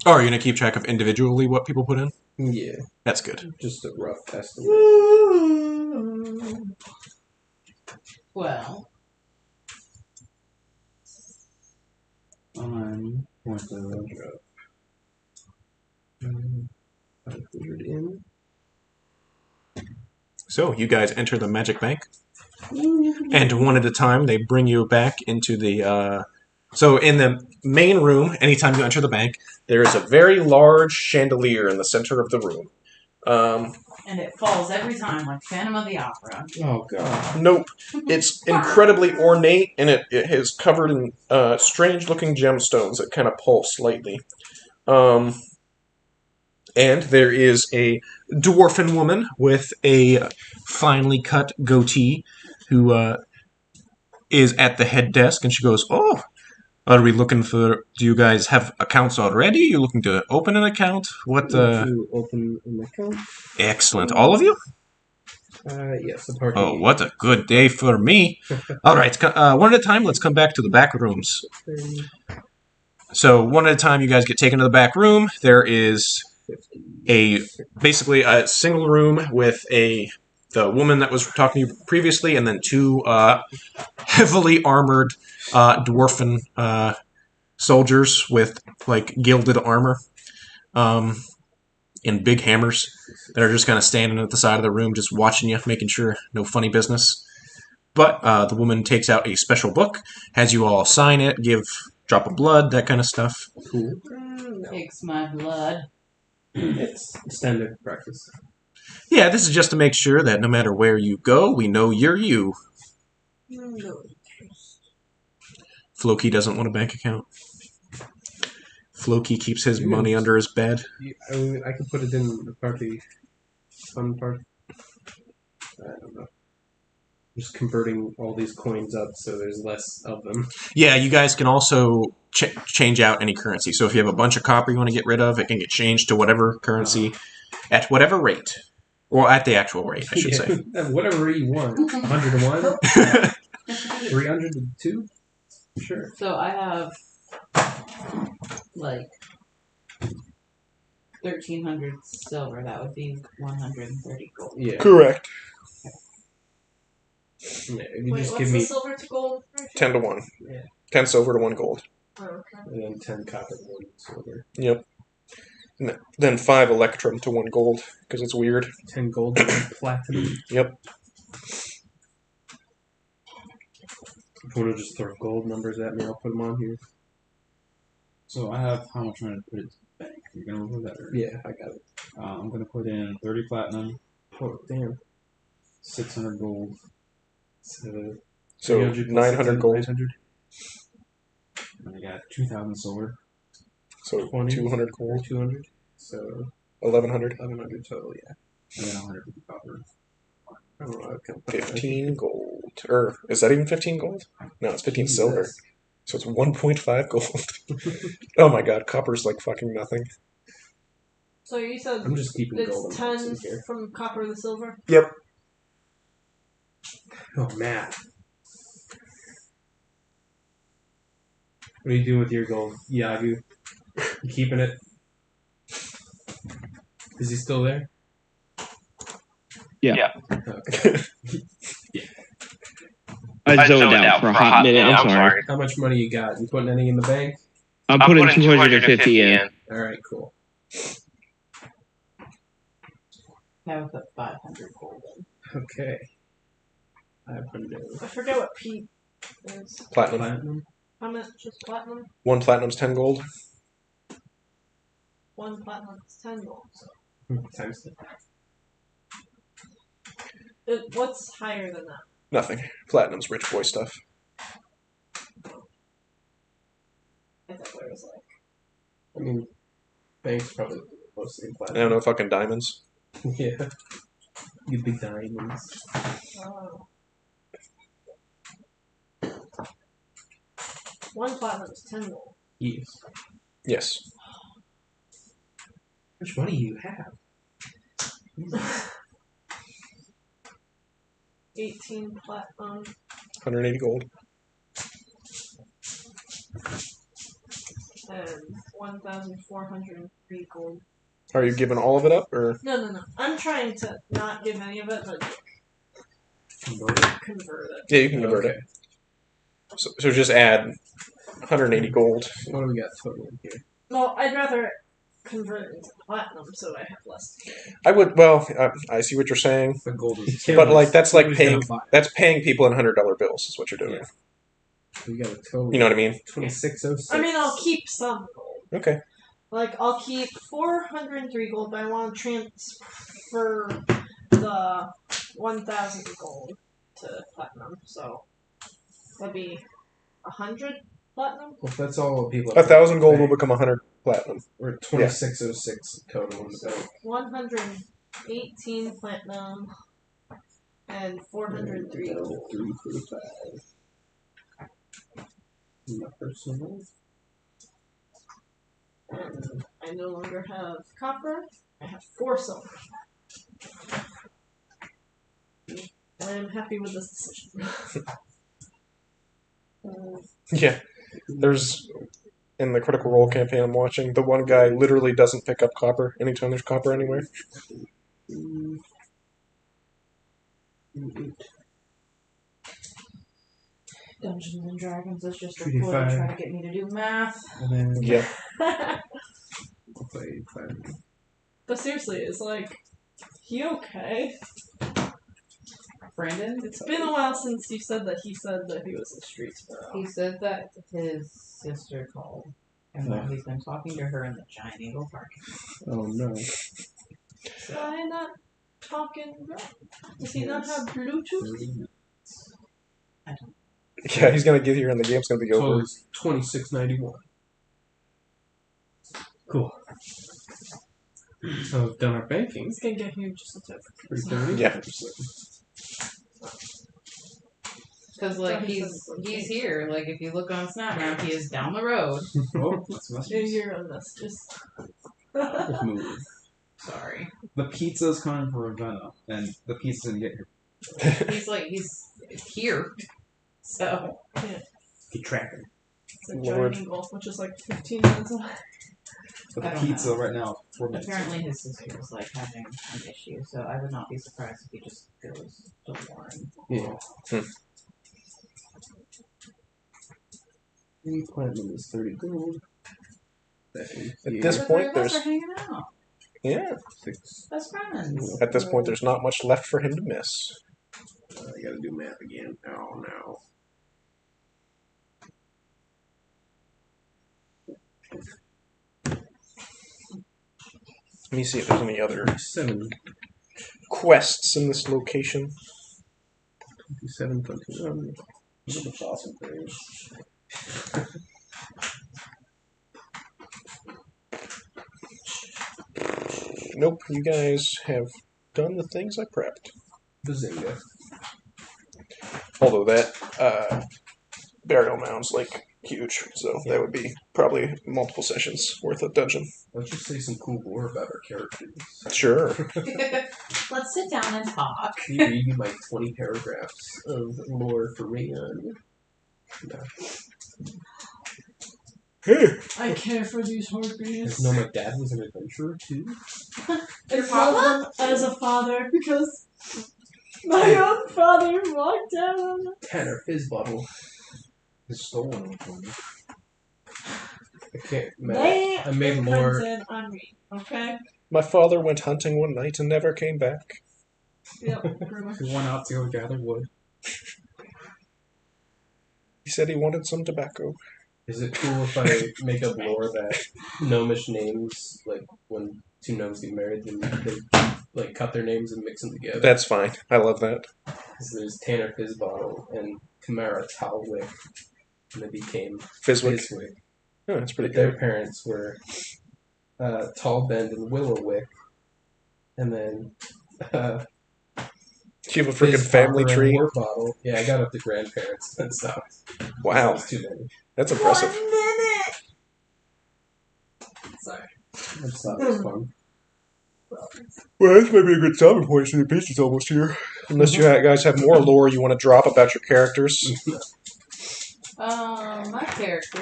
Oh, are you going to keep track of individually what people put in? Yeah. That's good. Just a rough estimate. Well, On 500 in. So you guys enter the magic bank, and one at a time they bring you back into the. So in the main room, anytime you enter the bank, there is a very large chandelier in the center of the room. and it falls every time, like Phantom of the Opera. Oh god. Nope. It's incredibly ornate, and it is covered in strange-looking gemstones that kind of pulse slightly. And there is a dwarfen woman with a finely cut goatee who is at the head desk, and she goes, "Oh, are we looking for... Do you guys have accounts already? You looking to open an account? What, To open an account? Excellent. All of you? Yes, the party. Oh, what a good day for me. All right, one at a time, let's come back to the back rooms. So, one at a time, you guys get taken to the back room. There is basically a single room with the woman that was talking to you previously, and then two heavily armored dwarfen soldiers with, like, gilded armor and big hammers that are just kind of standing at the side of the room, just watching you, making sure no funny business. But the woman takes out a special book, has you all sign it, drop of blood, that kind of stuff. Cool. Takes my blood. It's standard practice. Yeah, this is just to make sure that no matter where you go, we know you're you. Floki doesn't want a bank account. Floki keeps his money under his bed. I could put it in the party fun part. I don't know. Just converting all these coins up so there's less of them. Yeah, you guys can also change out any currency. So if you have a bunch of copper you want to get rid of, it can get changed to whatever currency at whatever rate. Or at the actual rate, I should say. Whatever you want. 101? 302? Sure. So I have like 1,300 silver. That would be 130 gold. Yeah. Correct. Yeah, if you Wait, just what's give the me silver to gold? 10 to 1. Yeah. 10 silver to 1 gold. Oh, okay. and then 10 copper, 1 silver. Yep. And then 5 electrum to 1 gold, because it's weird. 10 gold, 1 platinum. Yep. If you want to just throw gold numbers at me, I'll put them on here. So I have how much I'm going to put into the bank. You're going to remove that? Or... Yeah, I got it. I'm going to put in 30 platinum, Oh, damn. 600 gold. So 900 gold. 900. And I got 2,000 silver. So 20, 200 or gold. 200. So 1,100. 1,100 total, yeah. And then 150 copper. I don't know. I can put 15 gold. Or is that even 15 gold? No, it's 15 silver. Jesus. So it's 1.5 gold. Oh my god, copper's like fucking nothing. So you said I'm just keeping gold it's in 10 here. from copper to silver? Yep. Oh, man. What are you doing with your gold, Yagu? You keeping it? Is he still there? Yeah. Okay. I zoned out for a hot minute. I'm sorry. How much money you got? You putting any in the bank? I'm putting 250 in. All right, cool. I would put 500 gold in. Okay. 500. I forget what Pete is. Platinum. Platinum. How much is platinum? 1 platinum's 10 gold. 1 platinum is 10 gold. So. Times 10. What's higher than that? Nothing. Platinum's rich boy stuff. I thought there was like. I mean, bank's probably mostly in I don't platinum. know, fucking diamonds. Yeah. You big diamonds. Oh. 1 platinum is 10 gold. Yes. Yes. How much money do you have? 18 platinum 180 gold. and 1,403 gold. Are you giving all of it up, or? No. I'm trying to not give any of it, but Convert convert it. Yeah, you can convert it. So just add 180 gold. What do we got total in here? Well, I'd rather convert it into platinum so I have less to pay. I would. Well, I see what you're saying, The gold is but like that's like Nobody's paying. gonna buy it. That's paying people in $100 bills. Is what you're doing. Yeah. We got a total. You know what I mean? 2606. I mean, I'll keep some gold. Okay. Like, I'll keep 403 gold, but I want to transfer the 1,000 gold to platinum. So, that'd be 100 platinum? Well, if that's all people. 1,000 gold will become 100 platinum. We're at 2606 total in the bank. 118 platinum and 403 gold. 345. My personal. And I no longer have copper. I have 4 silver. And I'm happy with this decision. Yeah. There's in the Critical Role campaign I'm watching, the one guy literally doesn't pick up copper anytime there's copper anywhere. Dungeons and Dragons is just a Treaty ploy to fire. try to get me to do math. And then Yeah. we'll play platinum. But seriously, it's like, he okay? Brandon, It's been a while since you said that he said that he was a street he sparrow. said that his sister called. And that he's been talking to her in the Giant Eagle Park. Oh no. Why not talking? Does he not have Bluetooth? Yeah, he's gonna get here and the game's gonna be Total over. is 2691. Cool. So we've done our banking. He's gonna get here in just a second. 330. Yeah. Because, like, he's here. Like, if you look on Snap Map, he is down the road. Oh, that's messages. You're on this. Just. Just move. Sorry. The pizza's coming for Ravenna, and the pizza didn't get here. He's here. So. Keep tracking. It's a Lord. giant eagle, which is like 15 minutes away. But I the don't pizza know. right now, 4 minutes. Apparently his sister is, like, having an issue. So I would not be surprised if he just goes to Warren. Yeah. 3 platinum is 30 gold. That is At here. this The point, three of us there's- are hanging out. Yeah. 6. Best friends. At this point, there's not much left for him to miss. I gotta do math again. Oh no. Let me see if there's any other 7. quests in this location. 27, 21. Those are the fossil things. Nope, you guys have done the things I prepped. Bazinga. Although that Burial Mound's like huge, so that would be probably multiple sessions worth of dungeon. Let's just say some cool lore about our characters. Sure. Let's sit down and talk. Can you read me like 20 paragraphs of lore for Rayon? No. I care for these harpies. No, my dad was an adventurer too. I love them as a father because my own father walked down. Tanner Fizz Bottle is stolen from me. I can't. They I made lore. imprinted on me. Okay. My father went hunting one night and never came back. Yep. Pretty much. He went out to go gather wood. He said he wanted some tobacco. Is it cool if I make up lore that gnomish names, like when two gnomes get married, then they like cut their names and mix them together? That's fine. I love that. So there's Tanner Fizzbottle and Kamara Talwick, and they became Fizzwick. Fizzwick. Oh, that's pretty But their good. parents were Tallbend and Willowwick, and then You have a freaking family Fizzbottle and tree. Warbottle. Yeah, I got up to grandparents and stuff. Wow, There's too many. that's impressive. 1 minute. Sorry. I just thought it was fun. Well, this might be a good stopping point since the piece is almost here. Unless you guys have more lore you want to drop about your characters. My character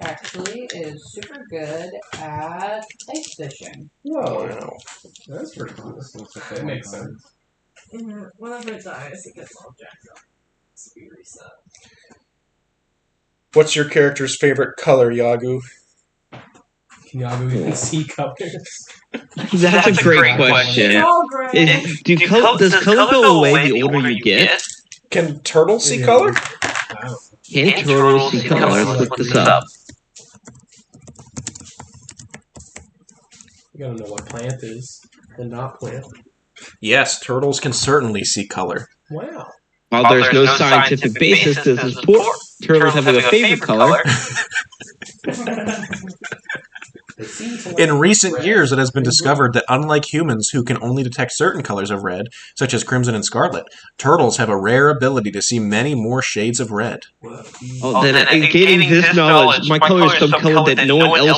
actually is super good at ice fishing. Whoa, Wow. that's pretty cool. That makes sense. Whenever it dies, it gets all jacked up. So we reset. What's your character's favorite color, Yagu? Can y'all even see colors? That's a great question. It's all gray. Does color go away the older you get? Can turtles see Yeah. color? I don't know. Can turtles see color? Let's look this up. You gotta know what plant is and not plant. Yes, turtles can certainly see color. Wow. While there's no scientific basis to support turtles having a favorite color, They seem to like In recent red. years, it has been discovered that unlike humans who can only detect certain colors of red, such as crimson and scarlet, turtles have a rare ability to see many more shades of red. then gaining this knowledge, my color is some color that no one else